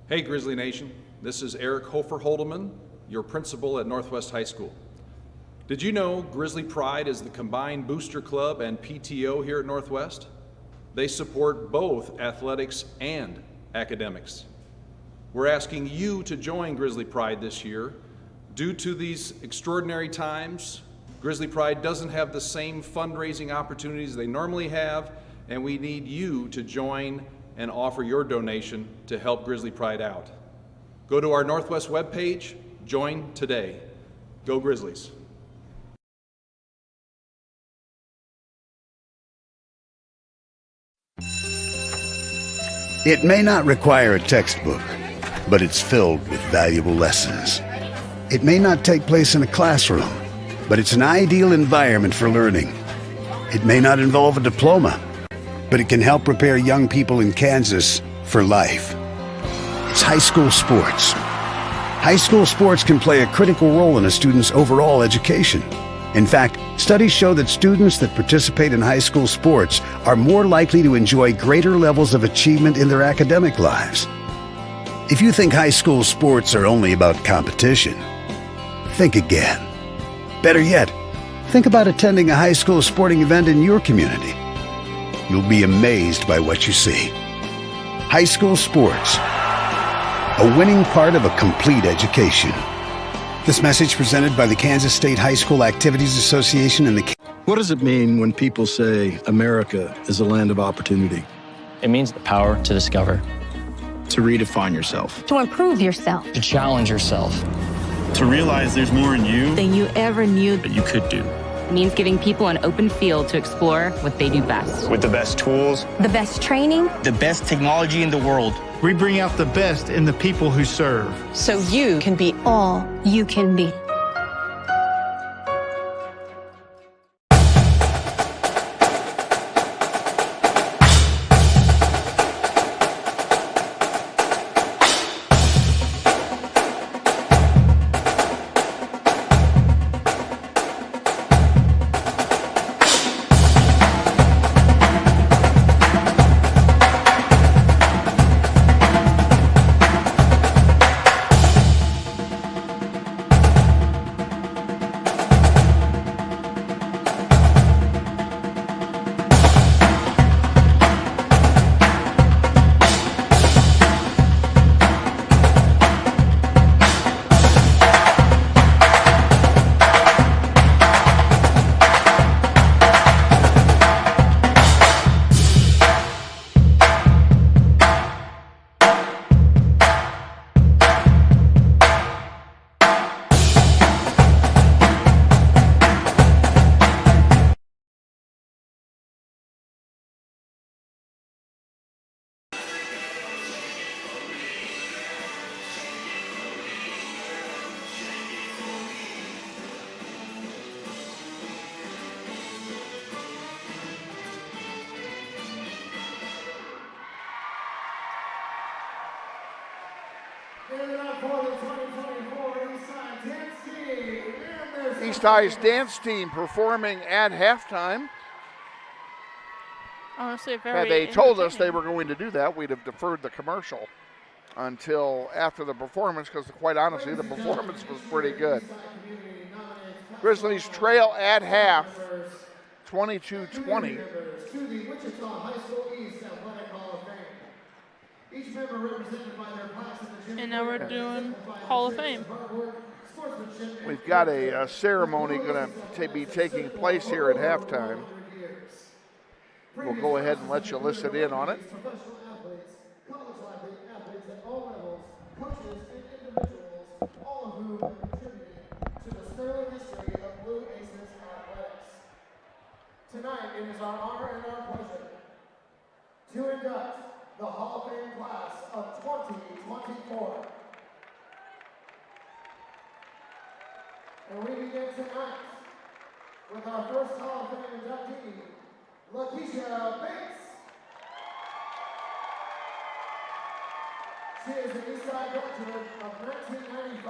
S2: Hey Grizzly Nation, this is Eric Hofer-Holdeman, your principal at Northwest High School. Did you know Grizzly Pride is the combined booster club and PTO here at Northwest? They support both athletics and academics. We're asking you to join Grizzly Pride this year. Due to these extraordinary times, Grizzly Pride doesn't have the same fundraising opportunities they normally have, and we need you to join and offer your donation to help Grizzly Pride out. Go to our Northwest webpage, join today. Go Grizzlies.
S13: It may not require a textbook, but it's filled with valuable lessons. It may not take place in a classroom, but it's an ideal environment for learning. It may not involve a diploma, but it can help prepare young people in Kansas for life. It's high school sports. High school sports can play a critical role in a student's overall education. In fact, studies show that students that participate in high school sports are more likely to enjoy greater levels of achievement in their academic lives. If you think high school sports are only about competition, think again. Better yet, think about attending a high school sporting event in your community. You'll be amazed by what you see. High school sports, a winning part of a complete education. This message presented by the Kansas State High School Activities Association and the...
S7: What does it mean when people say America is a land of opportunity?
S5: It means the power to discover,
S12: To redefine yourself.
S8: To improve yourself.
S5: to challenge yourself.
S9: To realize there's more in you
S8: Than you ever knew.
S9: that you could do.
S10: Means giving people an open field to explore what they do best.
S9: With the best tools,
S8: The best training.
S11: The best technology in the world.
S12: We bring out the best in the people who serve.
S8: So you can be all you can be.
S1: East High's dance team performing at halftime.
S4: Honestly,
S1: Had they told us they were going to do that, we'd have deferred the commercial until after the performance, because quite honestly, the performance was pretty good. Grizzlies trail at half, 22-20.
S4: And now we're doing Hall of Fame.
S1: We've got a ceremony going to be taking place here at halftime. We'll go ahead and let you listen in on it.
S15: Tonight, it is our honor and our pleasure to induct the Hall of Fame class of 2024. And we begin tonight with our first Hall of Fame inductee, Lakeisha Bates. She is an Eastside graduate of 1995.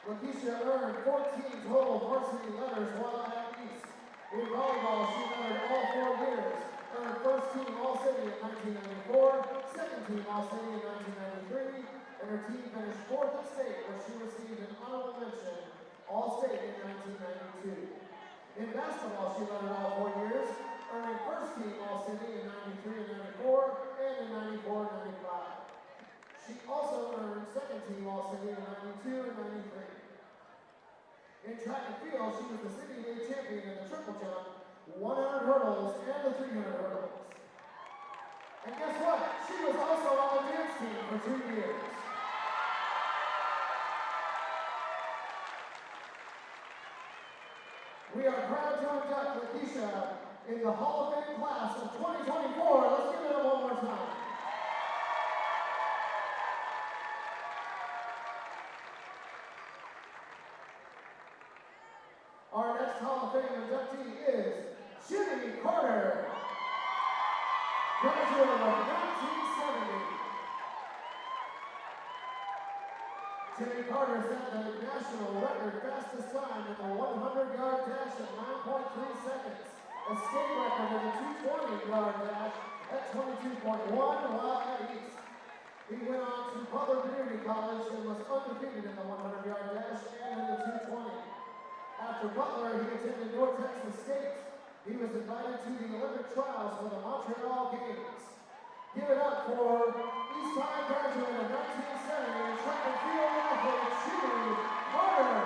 S15: Lakeisha earned 14 total varsity letters while at East. In volleyball, she lettered all 4 years, earned first team All-City in 1994, second team All-City in 1993, and her team finished 4th at state where she received an honorable mention All-State in 1992. In basketball, she lettered all 4 years, earning first team All-City in 93 and 94, and in 94 and 95. She also earned second team All-City in 92 and 93. In track and field, she was the city league champion in the triple jump, 100 hurdles, and the 300 hurdles. And guess what? She was also on the dance team for 2 years. We are proud to induct Lakeisha in the Hall of Fame class of 2024. Let's give it up one more time. Our next Hall of Fame inductee is Jimmy Carter, graduate of 1970. Jimmy Carter set the national record fastest time in the 100-yard dash at 9.3 seconds, a state record in the 220-yard dash at 22.1 while at East. He went on to Butler Community College and was undefeated in the 100-yard dash and in the 220. After Butler, he attended North Texas State. He was invited to the Olympic trials for the Montreal Games. Give it up for Eastside graduate of 1970 and track and field athlete Jimmy Carter.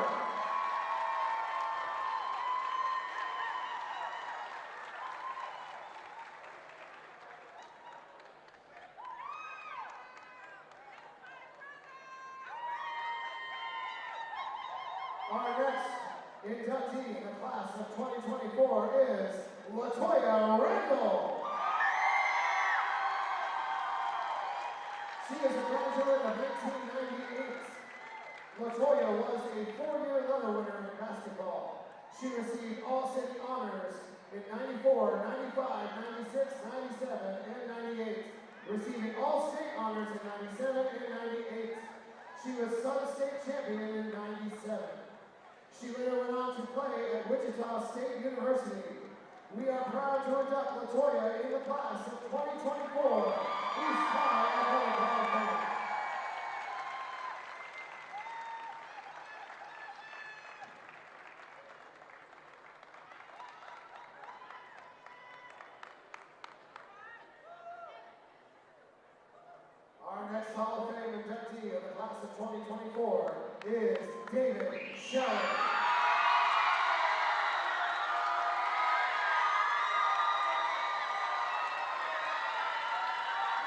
S15: Our next inductee in the class of 2024 is Latoya Randall. She is a graduate of 1998. Latoya was a 4-year letter winner in basketball. She received All-City honors in 94, 95, 96, 97, and 98, receiving All-State honors in 97 and 98. She was sub-state champion in 97. She later went on to play at Wichita State University. We are proud to induct Latoya in the class of 2024 East High Athletic Hall of Fame. Our next Hall of Fame inductee of the class of 2024 is David Shelley.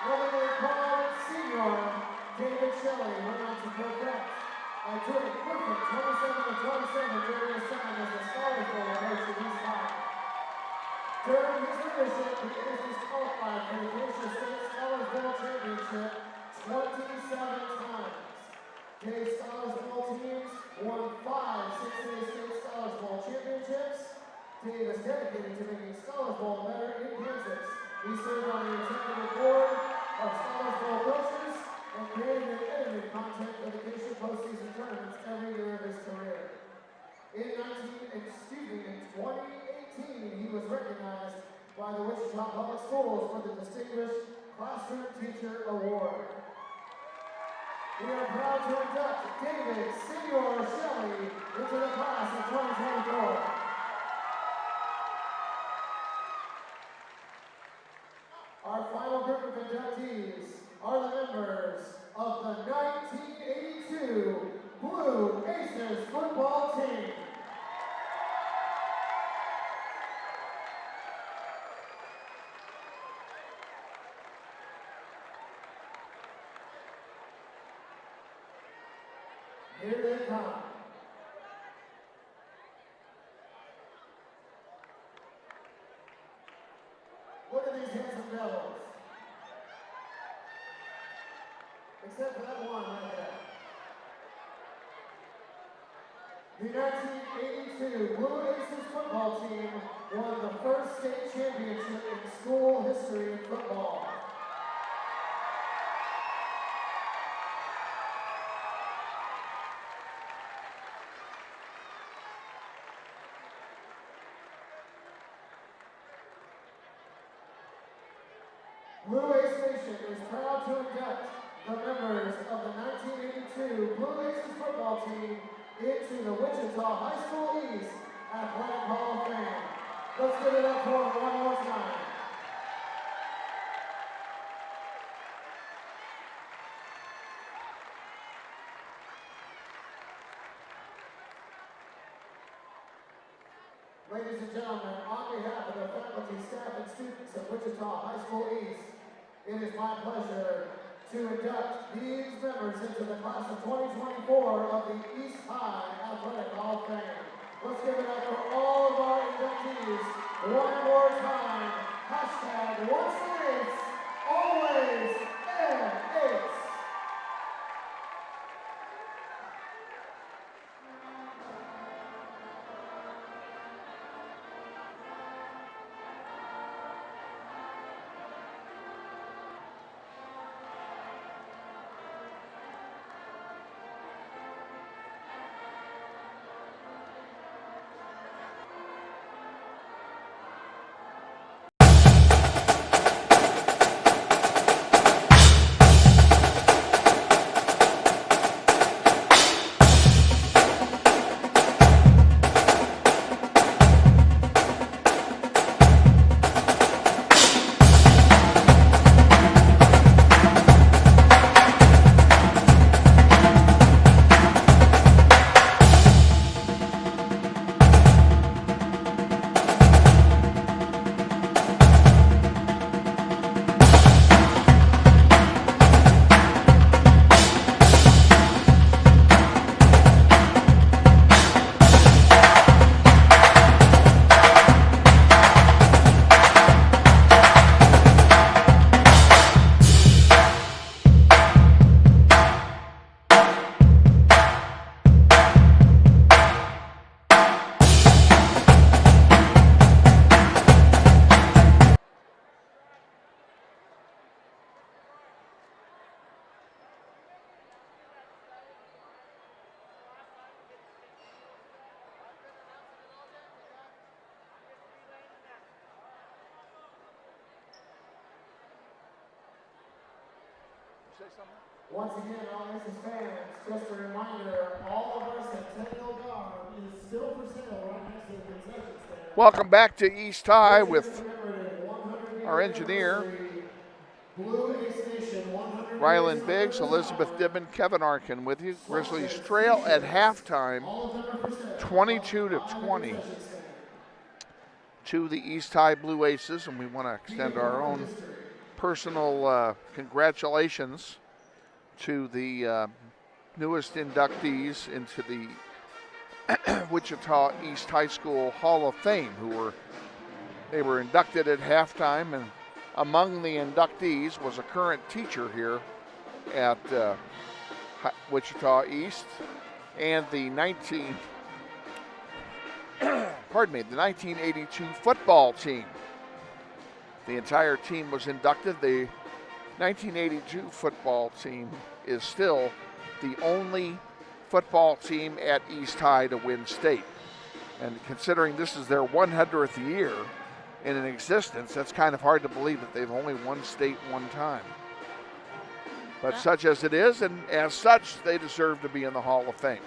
S15: Lovingly called Senior, David Shelley went on to perfect a perfect 27 and 27 during his time as the Scholars Bowl coach at East High. During his leadership, the A's disqualified for the Glacier State Scholars Bowl Championship 27 times. Dave's Scholars Bowl teams won 5 6A State Scholars Bowl championships. Dave is dedicated to making Scholars Bowl better in Kansas. He served on the executive board of Scholars Bowl coaches and created and edited content for the Glacier postseason tournaments every year of his career. In 2018, he was recognized by the Wichita Public Schools for the Distinguished Classroom Teacher Award. We are proud to induct David Senior Shelley into the class of 2024. Our final group of inductees are the members of the 1982 Blue Aces football team. Here they come. Look at these handsome devils. Except for that one right there. The 1982 Blue Aces football team won the first state championship in school history in football. Blue Ace Nation is proud to induct the members of the 1982 Blue Aces football team into the Wichita High School East Athletic Hall of Fame. Let's give it up for them one more time. Ladies and gentlemen, on behalf of the faculty, staff, and students of Wichita High School East, it is my pleasure to induct these members into the class of 2024 of the East High Athletic Hall of Fame. Let's give it up for all of our inductees one more time. Hashtag once an ace, always an ace. Once again, all Aces fans, just a reminder, all of our Centennial garb is still for sale right next to the concession stand.
S1: Welcome back to East High with our engineer, Rylan Biggs, Elizabeth Dibben, Kevin Arkin with you. Grizzlies trail at halftime, 22-20 to the East High Blue Aces, and we want to extend our own personal congratulations to the newest inductees into the Wichita East High School Hall of Fame, they were inducted at halftime, and among the inductees was a current teacher here at Wichita East, and the 1982 football team. The entire team was inducted. The 1982 football team is still the only football team at East High to win state. And considering this is their 100th year in existence, that's kind of hard to believe that they've only won state one time. But such as it is, and as such, they deserve to be in the Hall of Fame.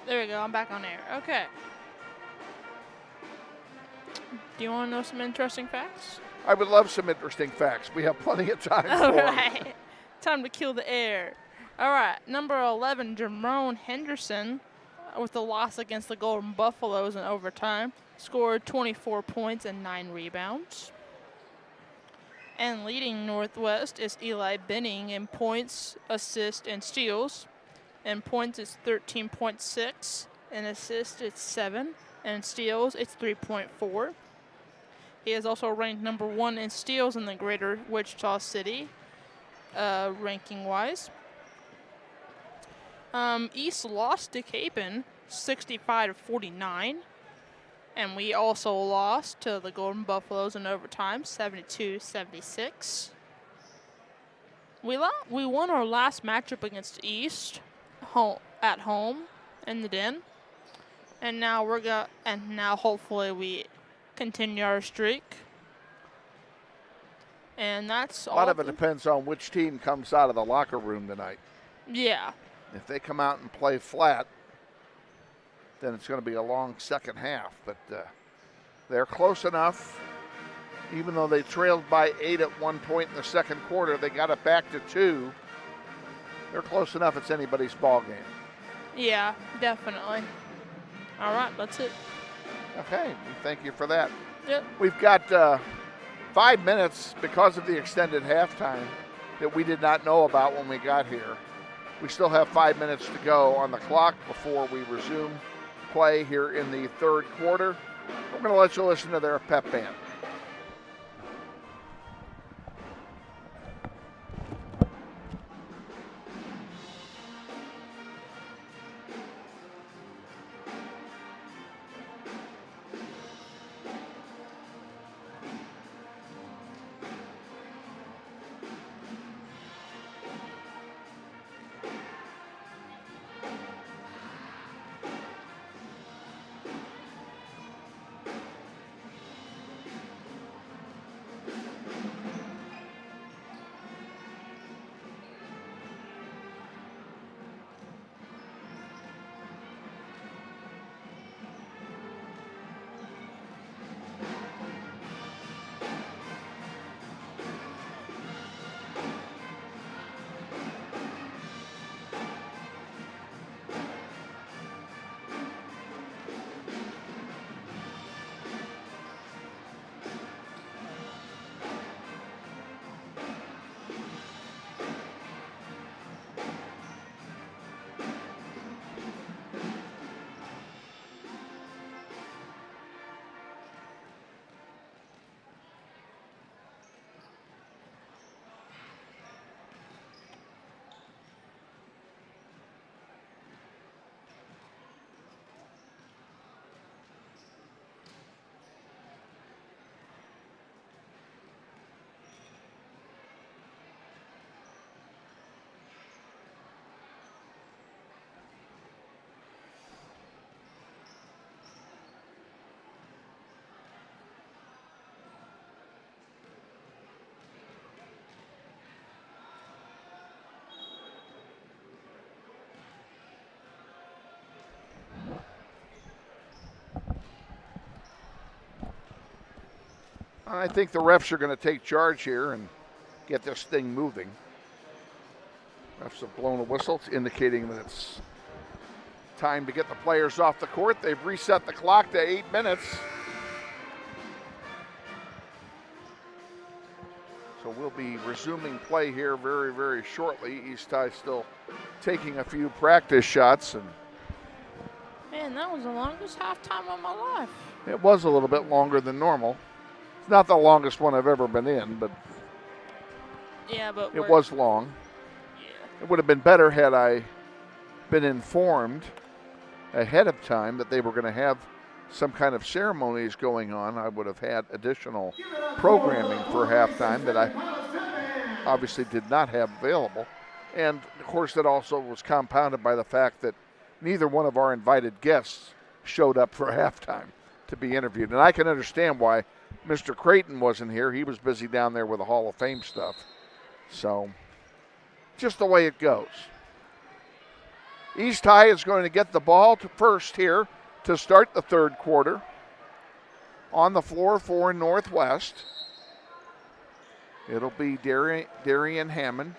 S4: There we go, I'm back on air. Okay. Do you want to know some interesting facts?
S1: I would love some interesting facts. We have plenty of time
S4: All
S1: for
S4: right. Time to kill the air. All right, number 11, Jerome Henderson, with the loss against the Golden Buffaloes in overtime, scored 24 points and 9 rebounds. And leading Northwest is Eli Benning in points, assists, and steals. In points, it's 13.6. In assists, it's 7. And in steals, it's 3.4. He is also ranked number 1 in steals in the greater Wichita City, ranking-wise. East lost to Capon 65-49. And we also lost to the Golden Buffaloes in overtime, 72-76. We won our last matchup against East at home in the Den, and now hopefully we continue our streak And that's
S1: A lot of it depends on which team comes out of the locker room tonight.
S4: Yeah.
S1: If they come out and play flat, then it's going to be a long second half. But they're close enough. Even though they trailed by 8 at one point in the second quarter, they got it back to 2. They're close enough it's anybody's ball game.
S4: Yeah, definitely. All right, that's it.
S1: Okay, thank you for that.
S4: Yep.
S1: We've got 5 minutes because of the extended halftime that we did not know about when we got here. We still have 5 minutes to go on the clock before we resume play here in the third quarter. We're going to let you listen to their pep band. I think the refs are going to take charge here and get this thing moving. Refs have blown a whistle indicating that it's time to get the players off the court. They've reset the clock to 8 minutes. So we'll be resuming play here very, very shortly. East High still taking a few practice shots. And
S4: man, that was the longest halftime of my life.
S1: It was a little bit longer than normal. It's not the longest one I've ever been in, but
S4: yeah, but
S1: it was long. Yeah. It would have been better had I been informed ahead of time that they were going to have some kind of ceremonies going on. I would have had additional programming for halftime that I obviously did not have available. And, of course, that also was compounded by the fact that neither one of our invited guests showed up for halftime to be interviewed. And I can understand why Mr. Creighton wasn't here. He was busy down there with the Hall of Fame stuff. So, just the way it goes. East High is going to get the ball to first here to start the third quarter. On the floor for Northwest, it'll be Darian Hammond,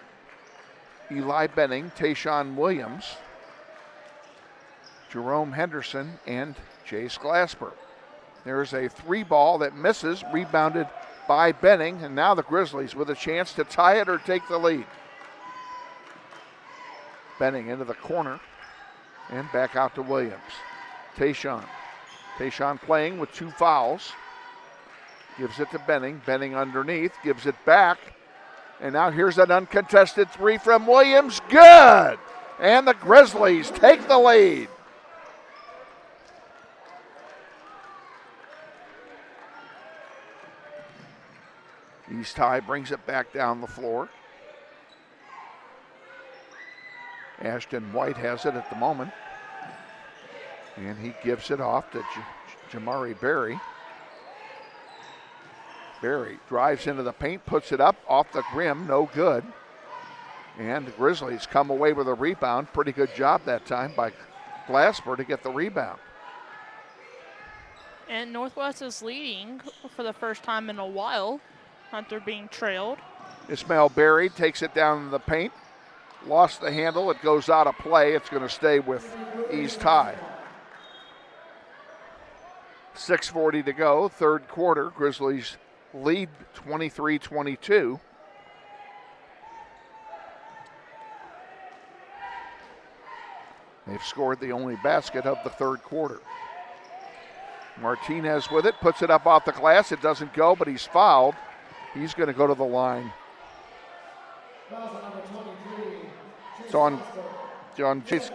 S1: Eli Benning, Tayshawn Williams, Jerome Henderson, and Jace Glasper. There's a 3-ball that misses, rebounded by Benning, and now the Grizzlies with a chance to tie it or take the lead. Benning into the corner and back out to Williams. Tayshawn playing with 2 fouls. Gives it to Benning. Benning underneath, gives it back. And now here's an uncontested 3 from Williams. Good! And the Grizzlies take the lead. East High brings it back down the floor. Ashton White has it at the moment. And he gives it off to Jamari Berry. Berry drives into the paint, puts it up off the rim, no good. And the Grizzlies come away with a rebound. Pretty good job that time by Glasper to get the rebound.
S4: And Northwest is leading for the first time in a while after being trailed.
S1: Ismail Berry takes it down in the paint. Lost the handle. It goes out of play. It's going to stay with East High. 6:40 to go, third quarter. Grizzlies lead 23-22. They've scored the only basket of the third quarter. Martinez with it, puts it up off the glass. It doesn't go, but he's fouled. He's going to go to the line. It's on Jace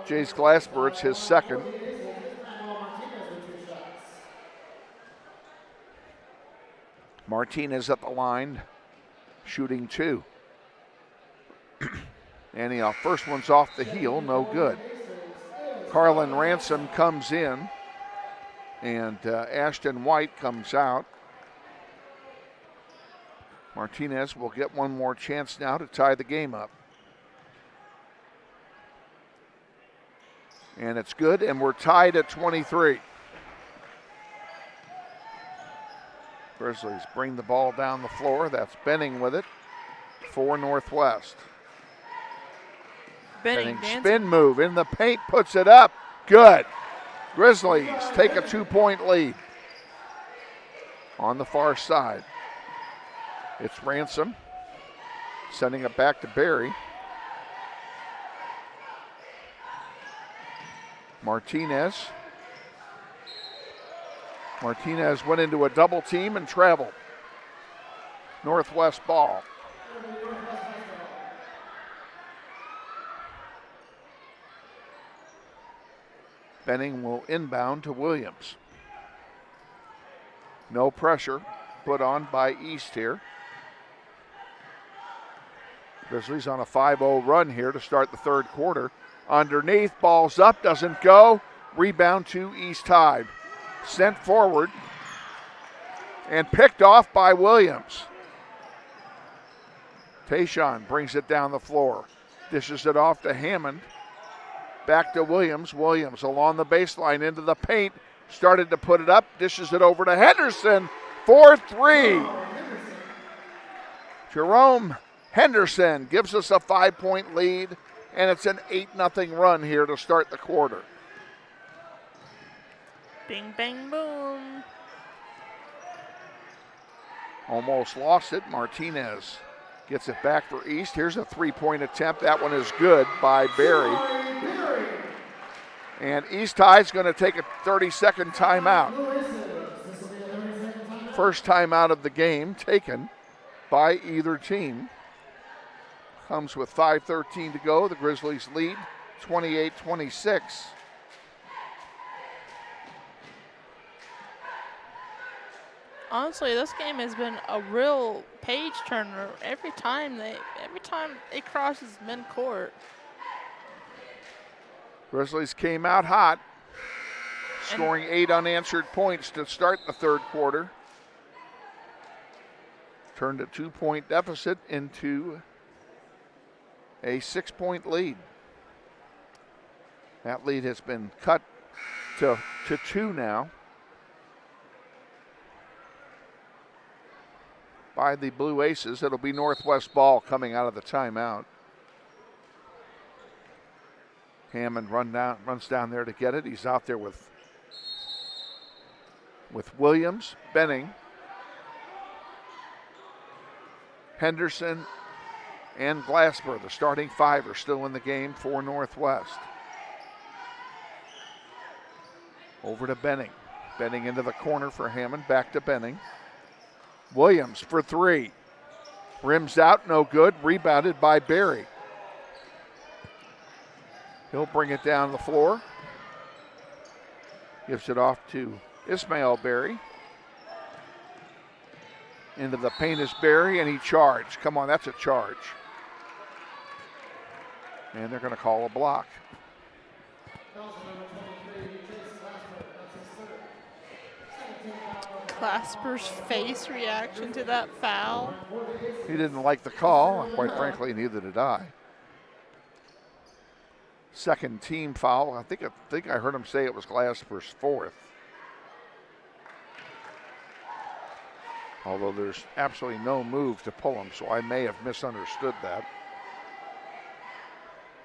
S1: Glasper. It's his second. Martinez at the line, shooting 2. And the first one's off the heel, no good. Carlin Ransom comes in, and Ashton White comes out. Martinez will get one more chance now to tie the game up. And it's good, and we're tied at 23. Grizzlies bring the ball down the floor. That's Benning with it for Northwest. Benning spin move in the paint, puts it up. Good. Grizzlies take a 2-point lead. On the far side, it's Ransom sending it back to Berry. Martinez went into a double team and traveled. Northwest ball. Benning will inbound to Williams. No pressure put on by East here. Grizzlies on a 5-0 run here to start the third quarter. Underneath, ball's up, doesn't go. Rebound to East High. Sent forward and picked off by Williams. Tayshawn brings it down the floor. Dishes it off to Hammond. Back to Williams. Williams along the baseline into the paint. Started to put it up. Dishes it over to Henderson for 3. Jerome Henderson gives us a 5-point lead, and it's an 8-0 run here to start the quarter.
S4: Bing, bang, boom.
S1: Almost lost it. Martinez gets it back for East. Here's a 3-point attempt. That one is good by Berry. And East High's going to take a 30-second timeout. First timeout of the game taken by either team. Comes with 5:13 to go. The Grizzlies lead 28-26.
S4: Honestly, this game has been a real page turner every time it crosses midcourt.
S1: Grizzlies came out hot, scoring 8 unanswered points to start the third quarter. Turned a 2-point deficit into a 6-point lead. That lead has been cut to 2 now by the Blue Aces. It'll be Northwest ball coming out of the timeout. Hammond runs down there to get it. He's out there with Williams, Benning, Henderson, and Glasper. The starting 5 are still in the game for Northwest. Over to Benning. Benning into the corner for Hammond. Back to Benning. Williams for 3. Rims out, no good. Rebounded by Berry. He'll bring it down the floor. Gives it off to Ismail Berry. Into the paint is Berry, and he charged. Come on, that's a charge. And they're going to call a block.
S4: Glasper's face reaction to that foul.
S1: He didn't like the call. Quite frankly, neither did I. Second team foul. I think I heard him say it was Glasper's fourth. Although there's absolutely no move to pull him, so I may have misunderstood that.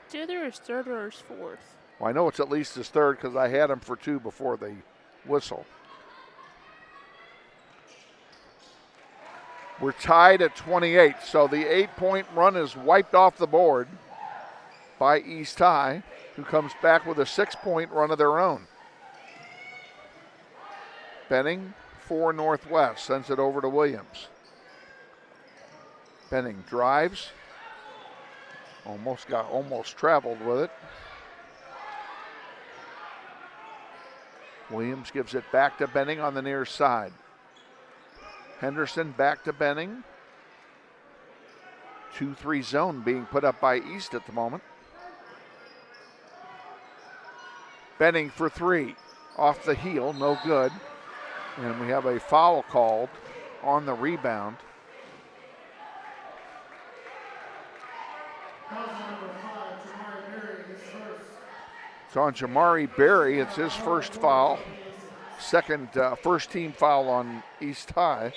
S4: It's either his third or his fourth.
S1: Well, I know it's at least his third because I had him for two before they whistle. We're tied at 28, so the 8-point run is wiped off the board by East High, who comes back with a 6-point run of their own. Benning for Northwest, sends it over to Williams. Benning drives, almost traveled with it. Williams gives it back to Benning on the near side. Henderson back to Benning. 2-3 zone being put up by East at the moment. Benning for three. Off the heel, no good. And we have a foul called on the rebound. It's on Jamari Berry. It's his first foul. First team foul on East High.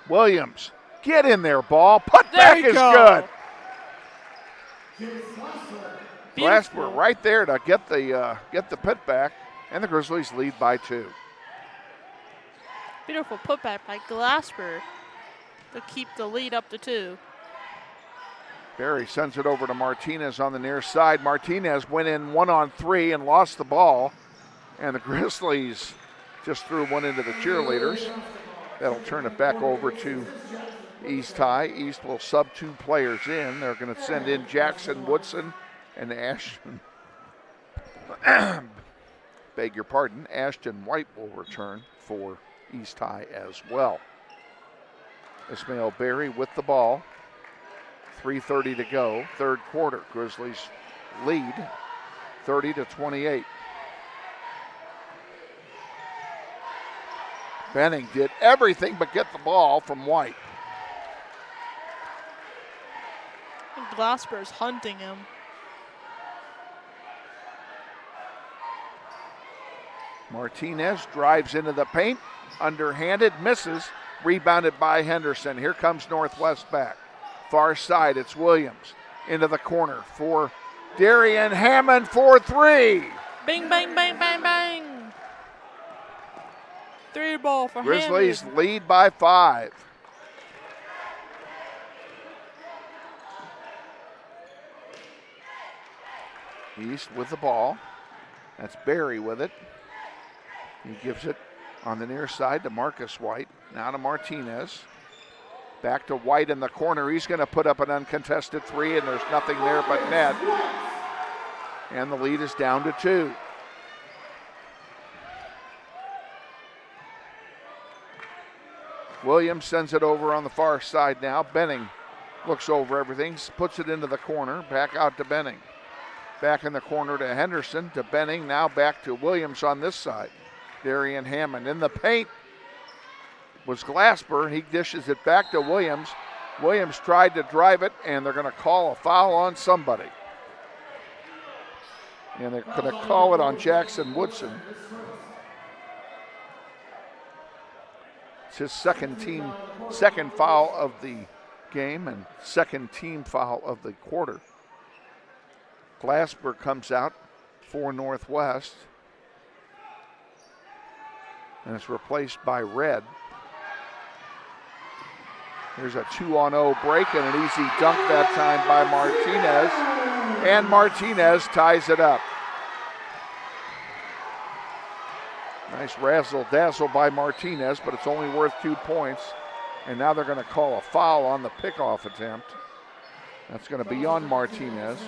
S1: Williams, get in there, ball. Put back is good. Glasper right there to get the put back, and the Grizzlies lead by 2.
S4: Beautiful putback by Glasper to keep the lead up to 2.
S1: Berry sends it over to Martinez on the near side. Martinez went in 1-on-3 and lost the ball, and the Grizzlies just threw one into the cheerleaders. That'll turn it back over to East High. East will sub 2 players in. They're going to send in Jackson Woodson and Ashton. Beg your pardon. Ashton White will return for East High as well. Ismail Berry with the ball. 3:30 to go, third quarter. Grizzlies lead 30-28. Benning did everything but get the ball from White.
S4: Glasper's hunting him.
S1: Martinez drives into the paint, underhanded, misses, rebounded by Henderson. Here comes Northwest back. Far side, it's Williams into the corner for Darian Hammond for 3.
S4: Bing, bang, bang, bang, bang. 3 ball for
S1: Grizzlies
S4: Hammond.
S1: lead by 5. East with the ball. That's Berry with it. He gives it on the near side to Marcus White. Now to Martinez. Back to White in the corner. He's going to put up an uncontested 3, and there's nothing there but net. And the lead is down to 2. Williams sends it over on the far side now. Benning looks over everything, puts it into the corner. Back out to Benning. Back in the corner to Henderson, to Benning. Now back to Williams on this side. Darian Hammond in the paint. Was Glasper. He dishes it back to Williams. Williams tried to drive it, and they're going to call a foul on somebody. And they're going to call it on Jackson Woodson. It's his second foul of the game and second team foul of the quarter. Glasper comes out for Northwest. And it's replaced by Red. Here's a 2-on-0 break and an easy dunk that time by Martinez. And Martinez ties it up. Nice razzle-dazzle by Martinez, but it's only worth 2 points. And now they're going to call a foul on the pickoff attempt. That's going to be on Martinez.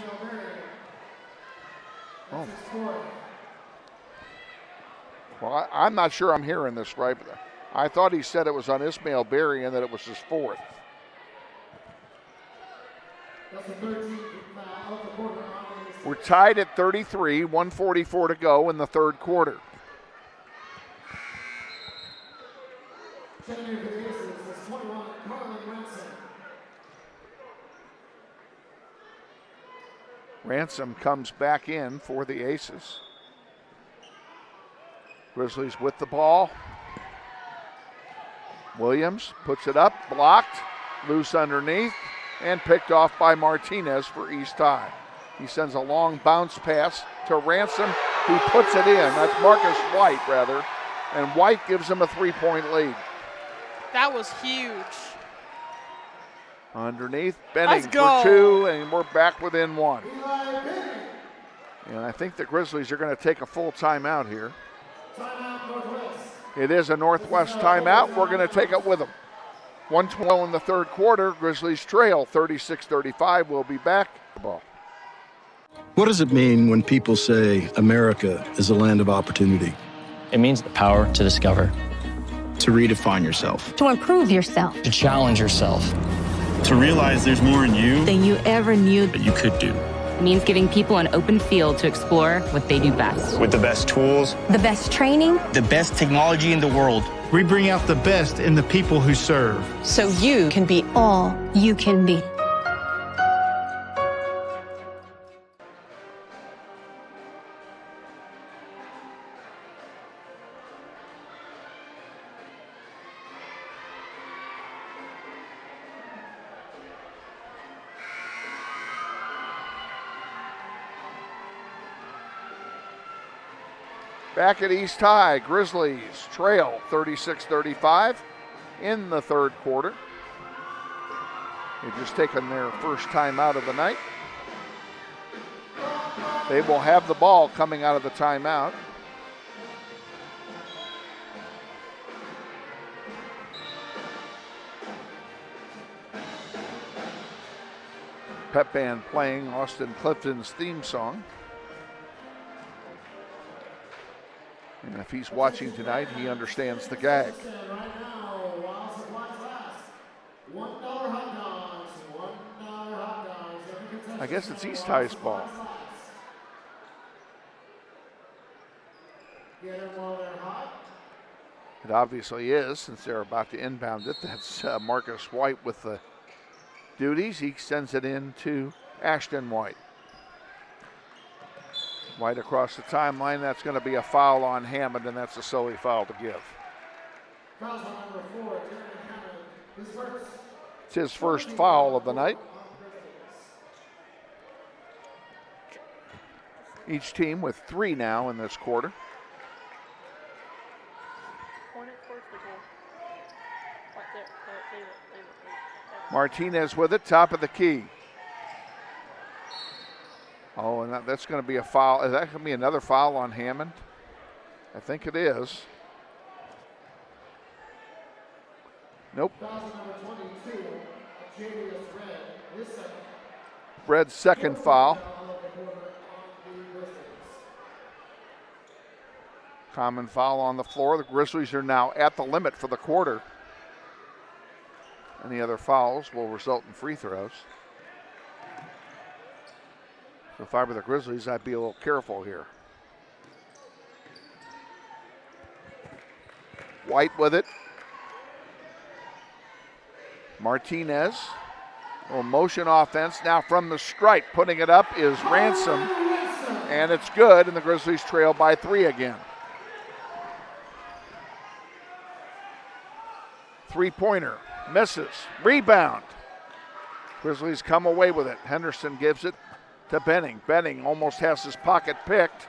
S1: Oh. Well, I'm not sure I'm hearing this right, but I thought he said it was on Ismail Berry and that it was his 4th. We're tied at 33, 1:44 to go in the third quarter. Ransom comes back in for the Aces. Grizzlies with the ball. Williams puts it up, blocked, loose underneath, and picked off by Martinez for East High. He sends a long bounce pass to Ransom, who puts it in. That's Marcus White, rather. And White gives him a 3-point lead.
S4: That was huge.
S1: Underneath, Benning for 2, and we're back within 1. And I think the Grizzlies are going to take a full timeout here. It is a Northwest timeout. We're going to take it with them. 1:12 in the third quarter. Grizzlies trail 36-35. We'll be back. Ball.
S7: What does it mean when people say America is a land of opportunity?
S5: It means the power to discover,
S12: To redefine yourself.
S8: To improve yourself.
S5: to challenge yourself.
S9: To realize there's more in you
S8: Than you ever knew.
S9: that you could do.
S10: It means giving people an open field to explore what they do best.
S9: With the best tools,
S8: The best training.
S11: The best technology in the world.
S12: We bring out the best in the people who serve.
S8: So you can be all you can be.
S1: Back at East High, Grizzlies trail 36-35 in the third quarter. They've just taken their first timeout of the night. They will have the ball coming out of the timeout. Pep band playing Austin Clifton's theme song. And if he's watching tonight, he understands the gag. I guess it's East High's ball. It obviously is, since they're about to inbound it. That's Marcus White with the duties. He sends it in to Ashton White. White across the timeline. That's going to be a foul on Hammond, and that's a silly foul to give. It's his first foul of the night. Each team with 3 now in this quarter. Martinez with it, top of the key. Oh, and that's going to be a foul. Is that going to be another foul on Hammond? I think it is. Nope. Red's second foul. Common foul on the floor. The Grizzlies are now at the limit for the quarter. Any other fouls will result in free throws. So if I were the Grizzlies, I'd be a little careful here. White with it. Martinez. A little motion offense now from the stripe. Putting it up is Ransom. And it's good, and the Grizzlies trail by 3 again. 3-pointer. Misses. Rebound. Grizzlies come away with it. Henderson gives it to Benning. Benning almost has his pocket picked.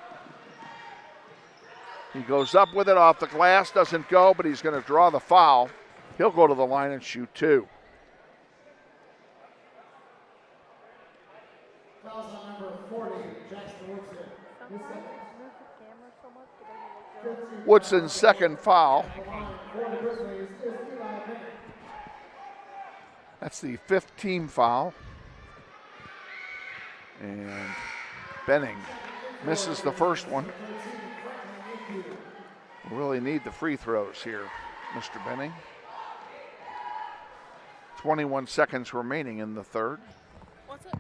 S1: He goes up with it off the glass, doesn't go, but he's going to draw the foul. He'll go to the line and shoot 2. Woodson's second foul. That's the 5th team foul. And Benning misses the first one. We really need the free throws here, Mr. Benning. 21 seconds remaining in the third.
S4: What's it?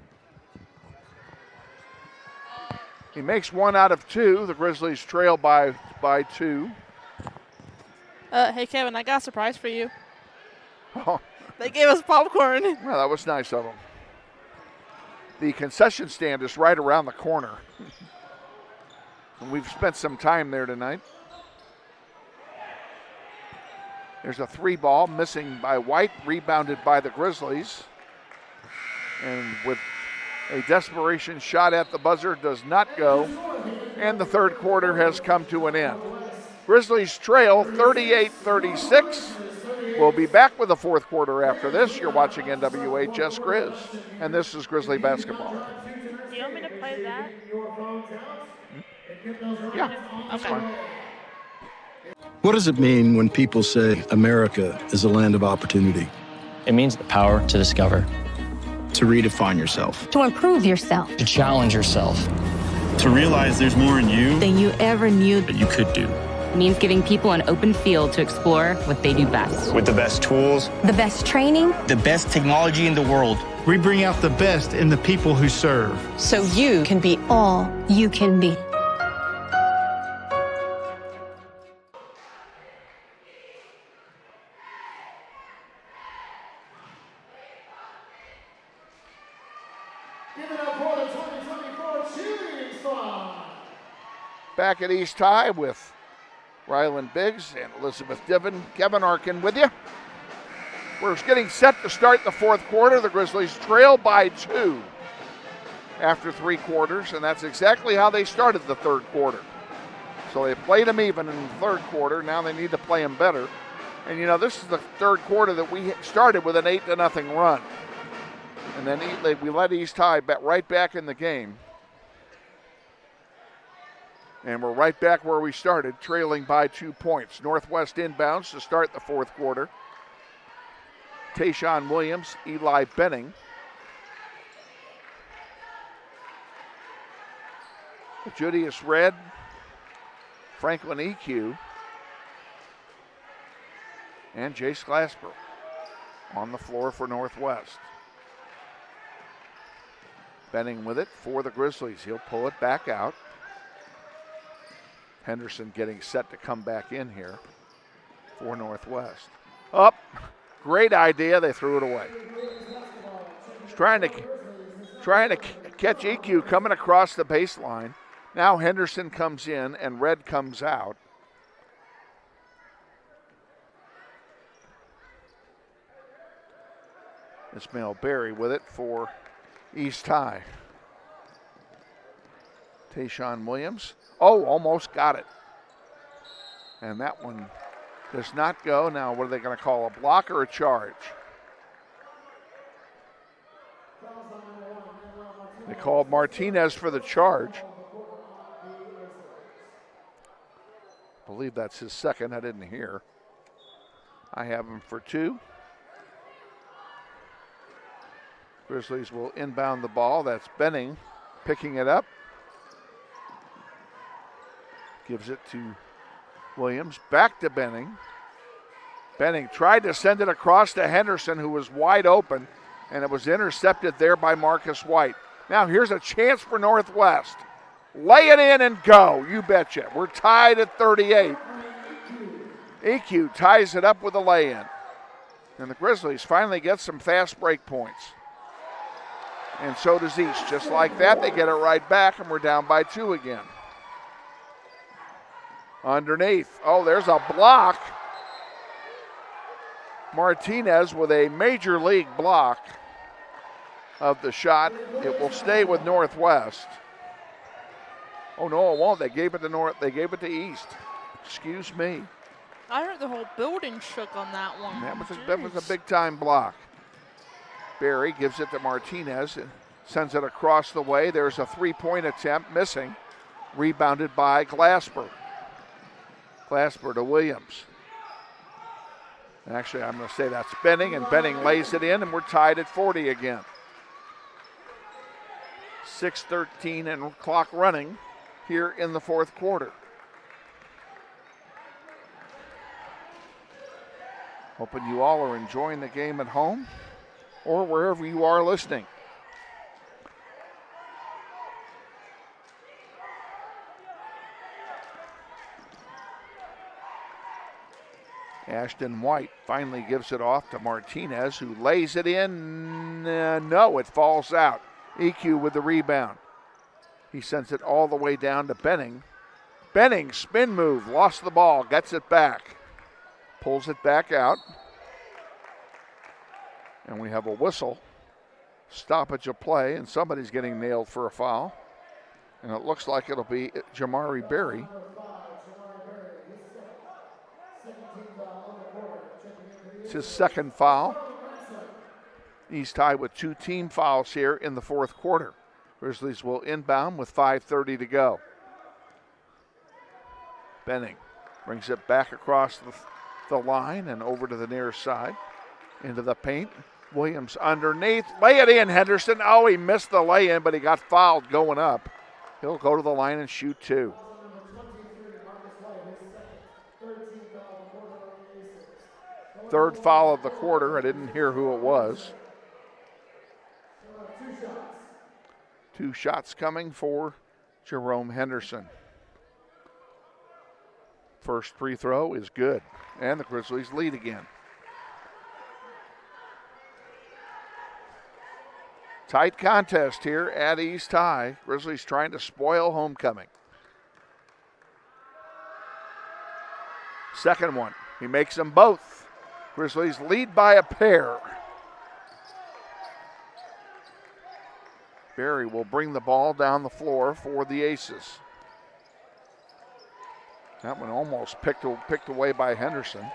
S1: He makes one out of two. The Grizzlies trail by 2.
S4: Hey, Kevin, I got a surprise for you.
S1: Oh.
S4: They gave us popcorn.
S1: Well, that was nice of them. The concession stand is right around the corner. And we've spent some time there tonight. There's a 3 ball missing by White, rebounded by the Grizzlies. And with a desperation shot at the buzzer, does not go. And the third quarter has come to an end. Grizzlies trail 38-36. We'll be back with the fourth quarter after this. You're watching NWHS Grizz, and this is Grizzly basketball.
S4: Do you want me to play that?
S1: Yeah, that's fine.
S7: What does it mean when people say America is a land of opportunity?
S5: It means the power to discover,
S12: To redefine yourself.
S8: To improve yourself
S5: to challenge yourself.
S9: To realize there's more in you
S8: than you ever knew.
S12: That you could do.
S10: Means giving people an open field to explore what they do best.
S9: with the best tools.
S8: The best training,
S11: The best technology in the world.
S12: We bring out the best in the people who serve.
S8: so you can be all you can be.
S15: Give it up for the 2024 cheerleading squad.
S1: Back at East High with Rylan Biggs and Elizabeth Diven. Kevin Arkin with you. We're getting set to start the fourth quarter. The Grizzlies trail by 2 after 3 quarters, and that's exactly how they started the third quarter. So they played them even in the third quarter. Now they need to play them better. And, you know, this is the third quarter that we started with an 8-0 run. And then we let East High right back in the game. And we're right back where we started, trailing by 2 points. Northwest inbounds to start the fourth quarter. Tayshawn Williams, Eli Benning. Julius Red, Franklin EQ, and Jace Glasper on the floor for Northwest. Benning with it for the Grizzlies. He'll pull it back out. Henderson getting set to come back in here for Northwest. Up. Great idea. They threw it away. He's trying to catch EQ coming across the baseline. Now Henderson comes in and Red comes out. Ismail Berry with it for East High. Tayshawn Williams. Oh, almost got it. And that one does not go. Now, what are they going to call, a block or a charge? They called Martinez for the charge. I believe that's his second. I didn't hear. I have him for 2. Grizzlies will inbound the ball. That's Benning picking it up. Gives it to Williams. Back to Benning. Benning tried to send it across to Henderson, who was wide open, and it was intercepted there by Marcus White. Now here's a chance for Northwest. Lay it in and go. You betcha. We're tied at 38. EQ ties it up with a lay-in. And the Grizzlies finally get some fast break points. And so does East. Just like that, they get it right back, and we're down by 2 again. Underneath. Oh, there's a block. Martinez with a major league block of the shot. It will stay with Northwest. Oh no, it won't. They gave it to North. They gave it to East. Excuse me.
S4: I heard the whole building shook on that one.
S1: That was a big time block. Berry gives it to Martinez and sends it across the way. There's a 3-point attempt missing. Rebounded by Glasper. Glasper to Williams. Actually, I'm going to say that's Benning, and Benning lays it in, and we're tied at 40 again. 6:13 and clock running here in the fourth quarter. Hoping you all are enjoying the game at home or wherever you are listening. Ashton White finally gives it off to Martinez, who lays it in. No, it falls out. EQ with the rebound. He sends it all the way down to Benning. Benning, spin move, lost the ball, gets it back. Pulls it back out. And we have a whistle. Stoppage of play, and somebody's getting nailed for a foul. And it looks like it'll be Jamari Berry. It's his second foul. He's tied with 2 team fouls here in the fourth quarter. Grizzlies will inbound with 5:30 to go. Benning brings it back across the line and over to the near side. Into the paint. Williams underneath. Lay it in, Henderson. Oh, he missed the lay-in, but he got fouled going up. He'll go to the line and shoot 2. Third foul of the quarter. I didn't hear who it was. 2 shots coming for Jerome Henderson. First free throw is good, and the Grizzlies lead again. Tight contest here at East High. Grizzlies trying to spoil homecoming. Second one, he makes them both. Grizzlies lead by a pair. Berry will bring the ball down the floor for the Aces. That one almost picked away by Henderson.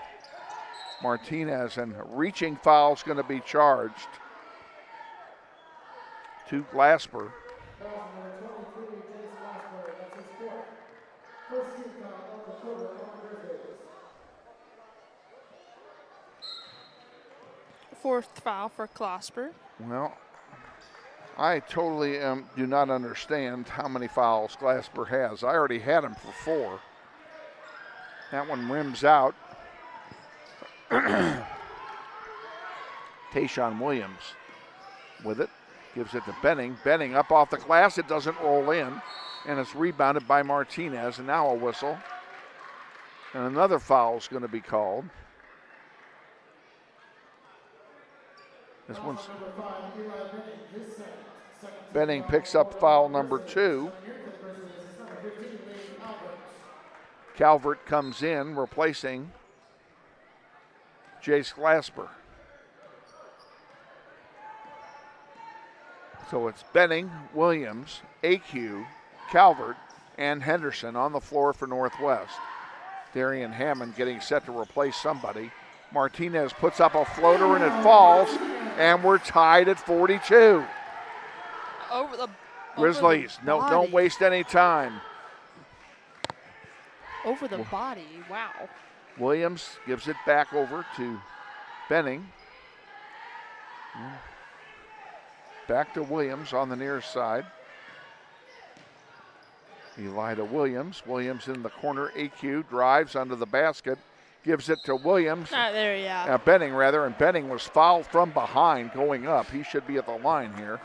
S1: Martinez, and reaching foul is going to be charged to Glasper.
S4: Fourth foul for Glasper.
S1: Well, I totally do not understand how many fouls Glasper has. I already had him for 4. That one rims out. Tayshaun Williams with it. Gives it to Benning. Benning up off the glass. It doesn't roll in. And it's rebounded by Martinez. And now a whistle. And another foul is going to be called. This one's Benning picks up foul number 2. Calvert comes in, replacing Jace Glasper. So it's Benning, Williams, AQ, Calvert, and Henderson on the floor for Northwest. Darian Hammond getting set to replace somebody. Martinez puts up a floater and it falls, and we're tied at 42. Grizzlies, don't waste any time.
S4: Over the body, wow.
S1: Williams gives it back over to Benning. Back to Williams on the near side. Eli to Williams. Williams in the corner. AQ drives under the basket. Gives it to Williams.
S4: There, yeah.
S1: Benning, rather. And Benning was fouled from behind going up. He should be at the line here.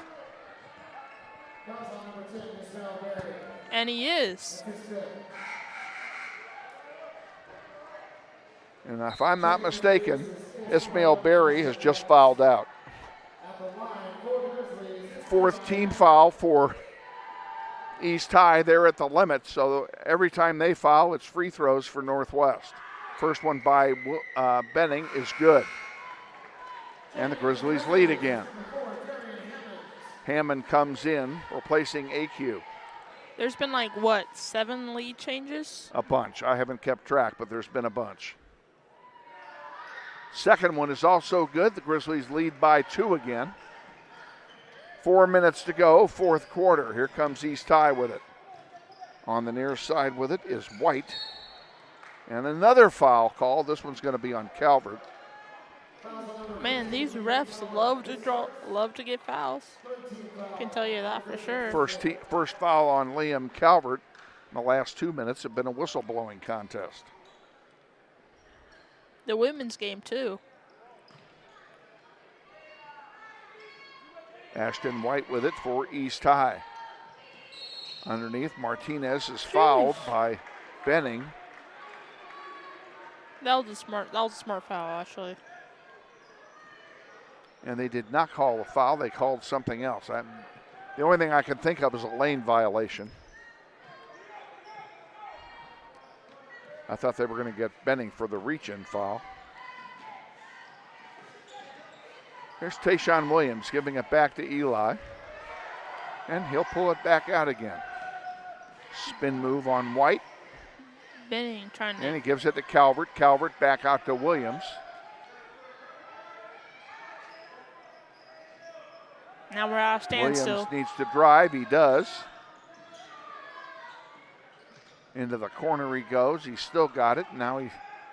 S4: And he is.
S1: And if I'm not mistaken, Ismail Berry has just fouled out. 4th team foul for East High. They're at the limit, so every time they foul, it's free throws for Northwest. First one by Benning is good. And the Grizzlies lead again. Hammond comes in, replacing AQ.
S4: There's been 7 lead changes?
S1: A bunch. I haven't kept track, but there's been a bunch. Second one is also good. The Grizzlies lead by 2 again. 4 minutes to go, fourth quarter. Here comes East High with it. On the near side with it is White. And another foul call. This one's going to be on Calvert.
S4: Man, these refs love to get fouls. I can tell you that for sure.
S1: First foul on Liam Calvert. In the last 2 minutes have been a whistleblowing contest.
S4: The women's game, too.
S1: Ashton White with it for East High. Underneath, Martinez is fouled by Benning.
S4: That was a smart foul, actually.
S1: And they did not call a foul. They called something else. The only thing I can think of is a lane violation. I thought they were going to get Benning for the reach-in foul. Here's Tayshawn Williams giving it back to Eli. And he'll pull it back out again. Spin move on White.
S4: Benning trying to.
S1: And he gives it to Calvert. Calvert back out to Williams.
S4: Now we're at a standstill.
S1: Williams needs to drive. He does. Into the corner he goes. He's still got it. Now he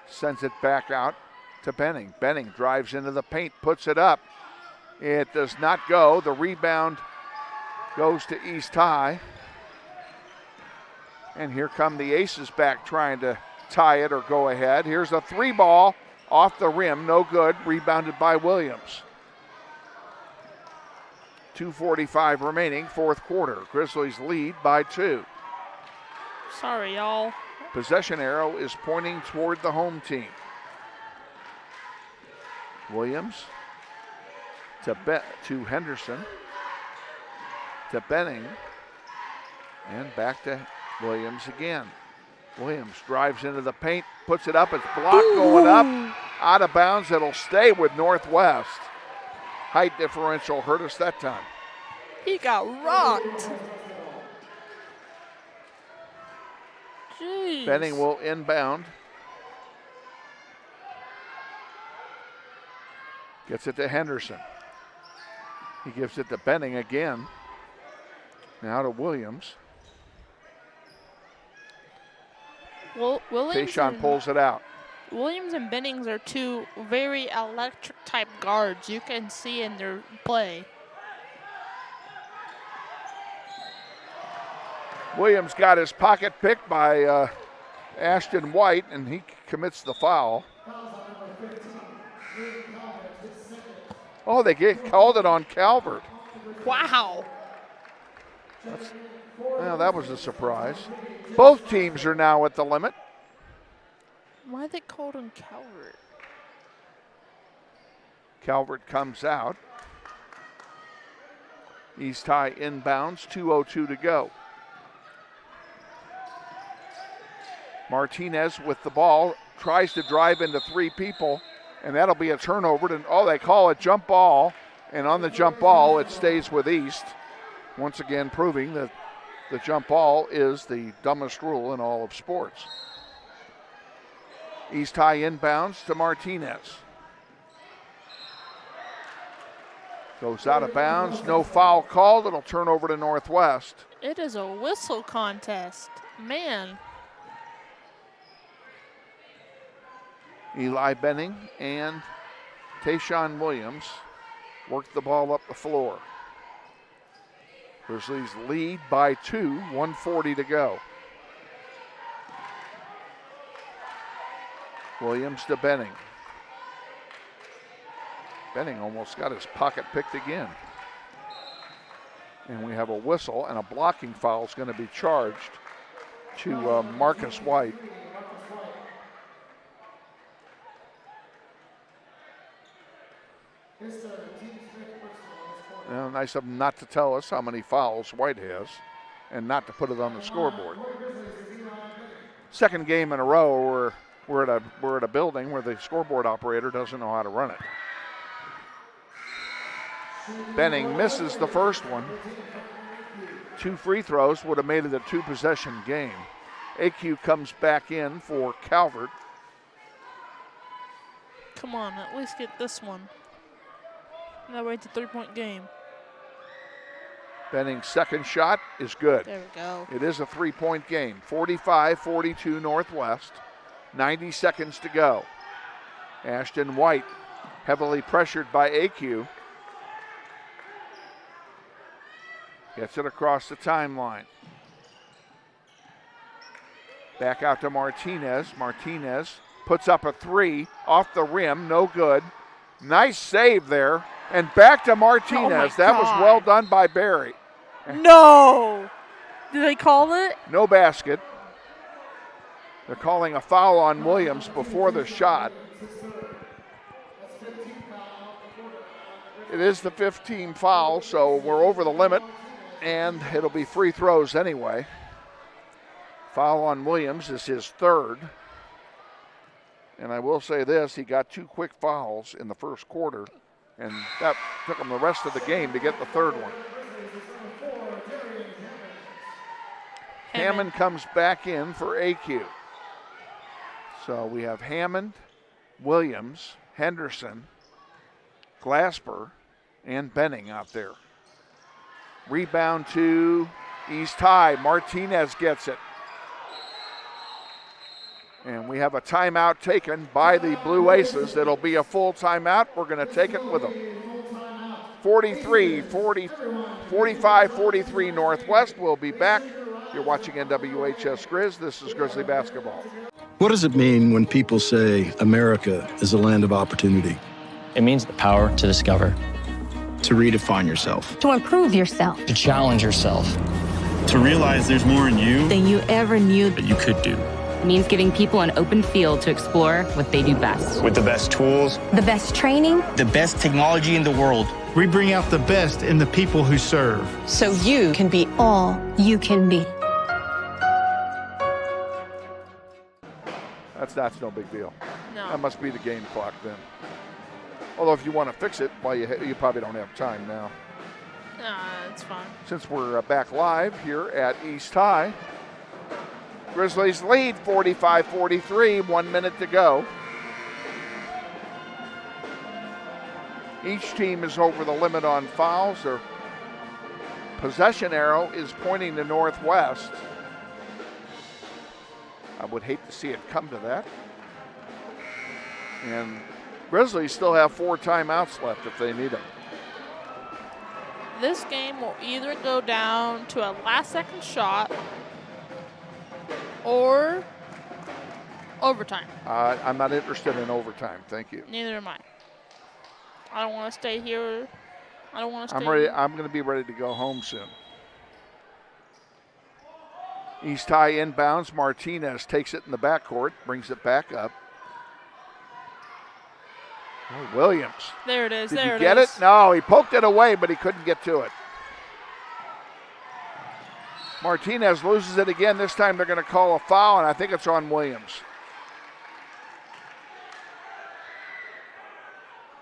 S1: sends it back out to Benning. Benning drives into the paint, puts it up. It does not go. The rebound goes to East High. And here come the Aces back trying to tie it or go ahead. Here's a 3-ball off the rim. No good. Rebounded by Williams. 2:45 remaining, fourth quarter. Grizzlies lead by 2.
S4: Sorry, y'all.
S1: Possession arrow is pointing toward the home team. Williams to Henderson. To Benning. And back to Williams again. Williams drives into the paint, puts it up. It's blocked going up. Out of bounds. It'll stay with Northwest. Height differential hurt us that time.
S4: He got rocked. Jeez.
S1: Benning will inbound. Gets it to Henderson. He gives it to Benning again. Now to Williams. Tayshawn pulls it out.
S4: Williams and Bennings are two very electric type guards you can see in their play.
S1: Williams got his pocket picked by Ashton White, and he commits the foul. Oh, they called it on Calvert.
S4: Wow.
S1: Well, that was a surprise. Both teams are now at the limit.
S4: Why they called on Calvert?
S1: Calvert comes out. East High inbounds, 2:02 to go. Martinez with the ball, tries to drive into 3 people, and that'll be a turnover. They call it jump ball, and on the jump ball, it stays with East. Once again, proving that the jump ball is the dumbest rule in all of sports. East High inbounds to Martinez. Goes out of bounds, no foul called. It'll turn over to Northwest.
S4: It is a whistle contest. Man.
S1: Eli Benning and Tayshawn Williams work the ball up the floor. Grizzlies lead by 2, 1:40 to go. Williams to Benning. Benning almost got his pocket picked again. And we have a whistle, and a blocking foul is going to be charged to Marcus White. Well, nice of him not to tell us how many fouls White has and not to put it on the scoreboard. Second game in a row we're at a building where the scoreboard operator doesn't know how to run it. Benning misses the first one. 2 free throws would have made it a 2-possession game. AQ comes back in for Calvert.
S4: Come on, at least get this one. That way it's a 3-point game.
S1: Benning's second shot is good.
S4: There we go.
S1: It is a 3-point game. 45-42 Northwest. 90 seconds to go. Ashton White heavily pressured by AQ. Gets it across the timeline. Back out to Martinez. Martinez puts up a 3 off the rim. No good. Nice save there. And back to Martinez. That was well done by Barry.
S4: No! Did they call it?
S1: No basket. They're calling a foul on Williams before the shot. It is the 15 foul, so we're over the limit, and it'll be free throws anyway. Foul on Williams is his third. And I will say this, he got 2 quick fouls in the first quarter, and that took him the rest of the game to get the third one. Hammond comes back in for AQ. So we have Hammond, Williams, Henderson, Glasper, and Benning out there. Rebound to East High. Martinez gets it. And we have a timeout taken by the Blue Aces. It'll be a full timeout. We're going to take it with them. 45-43 Northwest. We'll be back. You're watching NWHS Grizz. This is Grizzly basketball.
S7: What does it mean when people say America is a land of opportunity?
S5: It means the power to discover,
S12: To redefine yourself.
S8: To improve yourself.
S5: to challenge yourself.
S9: To realize there's more in you
S8: Than you ever knew.
S12: That you could do.
S10: It means giving people an open field to explore what they do best.
S9: with the best tools.
S8: The best training.
S11: The best technology in the world.
S12: We bring out the best in the people who serve.
S8: So you can be all you can be.
S1: That's no big deal.
S4: No.
S1: That must be the game clock then. Although if you want to fix it, well, you probably don't have time now.
S4: It's fine.
S1: Since we're back live here at East High, Grizzlies lead 45-43, 1 minute to go. Each team is over the limit on fouls. Their possession arrow is pointing to Northwest. I would hate to see it come to that. And Grizzlies still have 4 timeouts left if they need them.
S4: This game will either go down to a last-second shot or overtime.
S1: I'm not interested in overtime. Thank you.
S4: Neither am I. I don't want to stay here. I don't want to stay.
S1: I'm ready. I'm going to be ready to go home soon. East High inbounds. Martinez takes it in the backcourt, brings it back up. Oh, Williams.
S4: There it is.
S1: Did
S4: there
S1: he get it? No, he poked it away, but he couldn't get to it. Martinez loses it again. This time they're going to call a foul, and I think it's on Williams.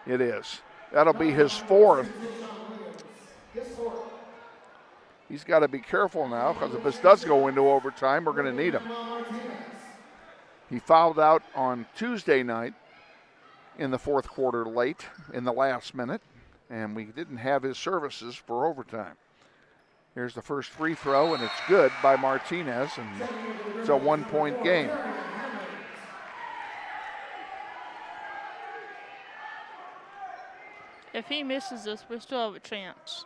S1: It is. That'll be his 4th. He's got to be careful now, because if this does go into overtime, we're going to need him. He fouled out on Tuesday night in the 4th quarter late in the last minute, and we didn't have his services for overtime. Here's the first free throw, and it's good by Martinez, and it's a 1-point game.
S4: If he misses this, we still have a chance.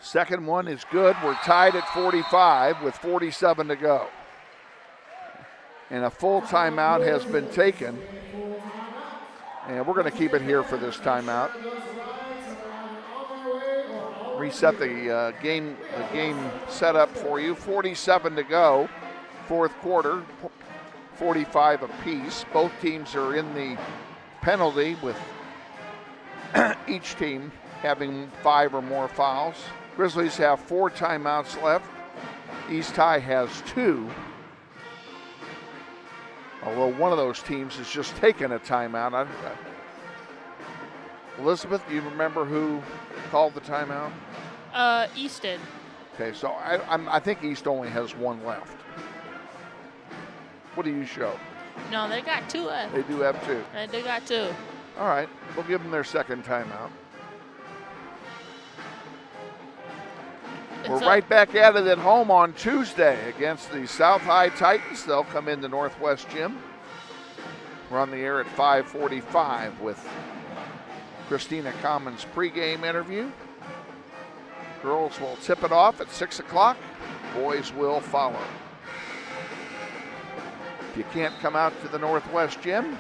S1: Second one is good. We're tied at 45 with 47 to go. And a full timeout has been taken. And we're going to keep it here for this timeout. Reset the game setup for you. 47 to go, 4th quarter, 45 apiece. Both teams are in the penalty with each team having 5 or more fouls. Grizzlies have 4 timeouts left. East High has 2. Although one of those teams has just taken a timeout. Elizabeth, do you remember who called the timeout?
S4: East did.
S1: Okay, so I think East only has 1 left. What do you show?
S4: No, they got 2 left.
S1: They do have 2.
S4: They got 2.
S1: All right, we'll give them their second timeout. We're right back at it at home on Tuesday against the South High Titans. They'll come into Northwest Gym. We're on the air at 5:45 with Christina Commons' pregame interview. Girls will tip it off at 6 o'clock. Boys will follow. If you can't come out to the Northwest Gym,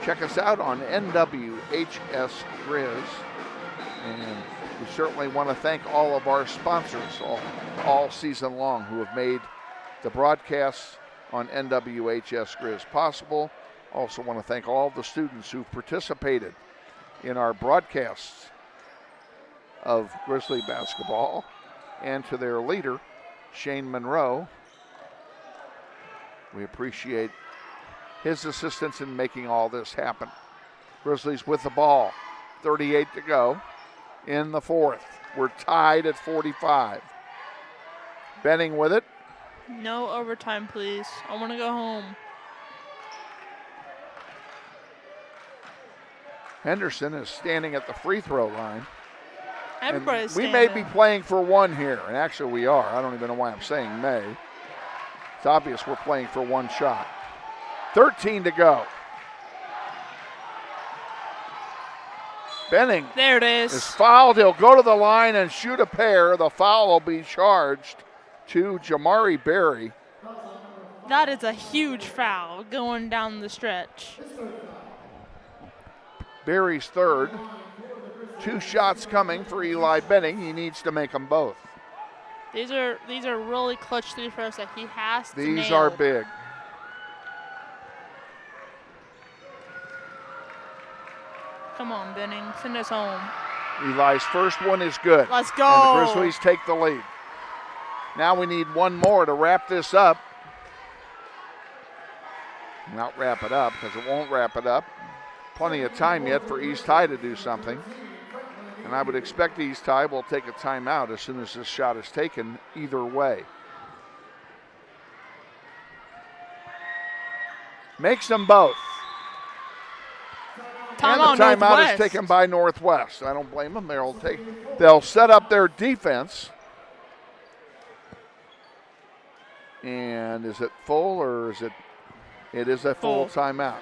S1: check us out on NWHS Grizz. And We certainly want to thank all of our sponsors all season long who have made the broadcasts on NWHS Grizz possible. Also want to thank all the students who participated in our broadcasts of Grizzly basketball, and to their leader, Shane Monroe. We appreciate his assistance in making all this happen. Grizzlies with the ball, 38 to go in the fourth. We're tied at 45. Benning with it.
S4: No overtime, please. I want to go home.
S1: Henderson is standing at the free throw line.
S4: Everybody's
S1: we
S4: standing.
S1: may be playing for one here, and actually we are. I don't even know why I'm saying may. It's obvious we're playing for one shot. 13 to go. Benning
S4: there it
S1: is fouled. He'll go to the line and shoot a pair. The foul will be charged to Jamari Berry.
S4: That is a huge foul going down the stretch.
S1: Berry's third. 2 shots coming for Eli Benning. He needs to make them both.
S4: These are really clutch three throws that he has to nail.
S1: These are big.
S4: Come on, Benning. Send us home.
S1: Eli's first one is good.
S4: Let's go.
S1: And the Grizzlies take the lead. Now we need one more to wrap this up. Not wrap it up, because it won't wrap it up. Plenty of time yet for East High to do something. And I would expect East High will take a timeout as soon as this shot is taken, either way. Makes them both. And the timeout is taken by Northwest. I don't blame them. They'll set up their defense. And is it full or is it? It is a full timeout.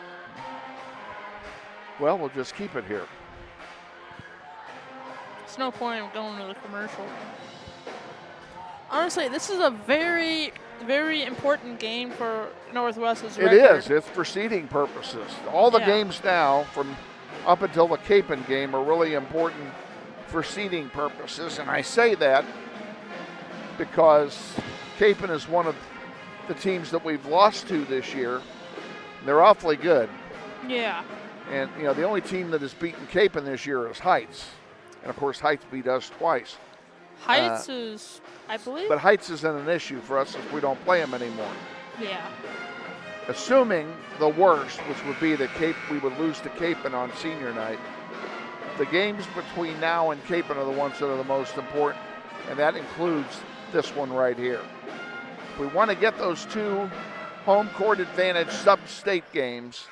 S1: Well, we'll just keep it here.
S4: There's no point in going to the commercial. Honestly, this is a very, very important game for Northwest's record.
S1: It is. It's for seeding purposes. All the games now from up until the Capon game are really important for seeding purposes. And I say that because Capon is one of the teams that we've lost to this year. They're awfully good.
S4: Yeah.
S1: And, you know, the only team that has beaten Capon this year is Heights. And, of course, Heights beat us twice.
S4: Heights is, I believe.
S1: But Heights isn't an issue for us if we don't play them anymore.
S4: Yeah.
S1: Assuming the worst, which would be that we would lose to Capon on senior night, the games between now and Capon are the ones that are the most important, and that includes this one right here. If we want to get those 2 home court advantage sub-state games,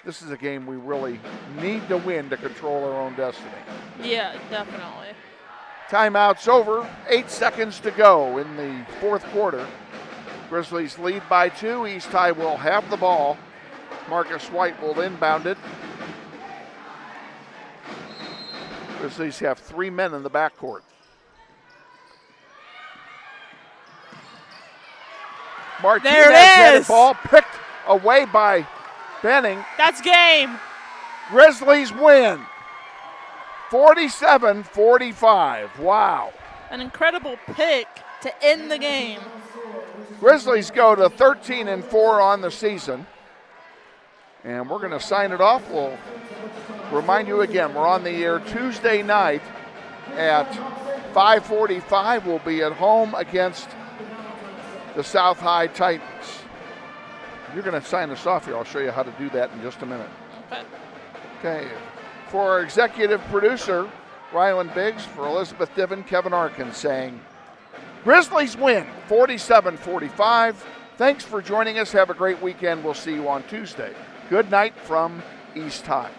S1: this is a game we really need to win to control our own destiny.
S4: Yeah, definitely.
S1: Timeout's over. 8 seconds to go in the fourth quarter. Grizzlies lead by 2. East High will have the ball. Marcus White will inbound it. Grizzlies have 3 men in the backcourt. Martinez had the ball picked away by Benning.
S4: That's game.
S1: Grizzlies win. 47-45. Wow.
S4: An incredible pick to end the game.
S1: Grizzlies go to 13-4 on the season. And we're going to sign it off. We'll remind you again, we're on the air Tuesday night at 5:45. We'll be at home against the South High Titans. You're going to sign us off here. I'll show you how to do that in just a minute. Okay. For our executive producer, Rylan Biggs, for Elizabeth Diven, Kevin Arkin saying, Grizzlies win 47-45. Thanks for joining us. Have a great weekend. We'll see you on Tuesday. Good night from East High.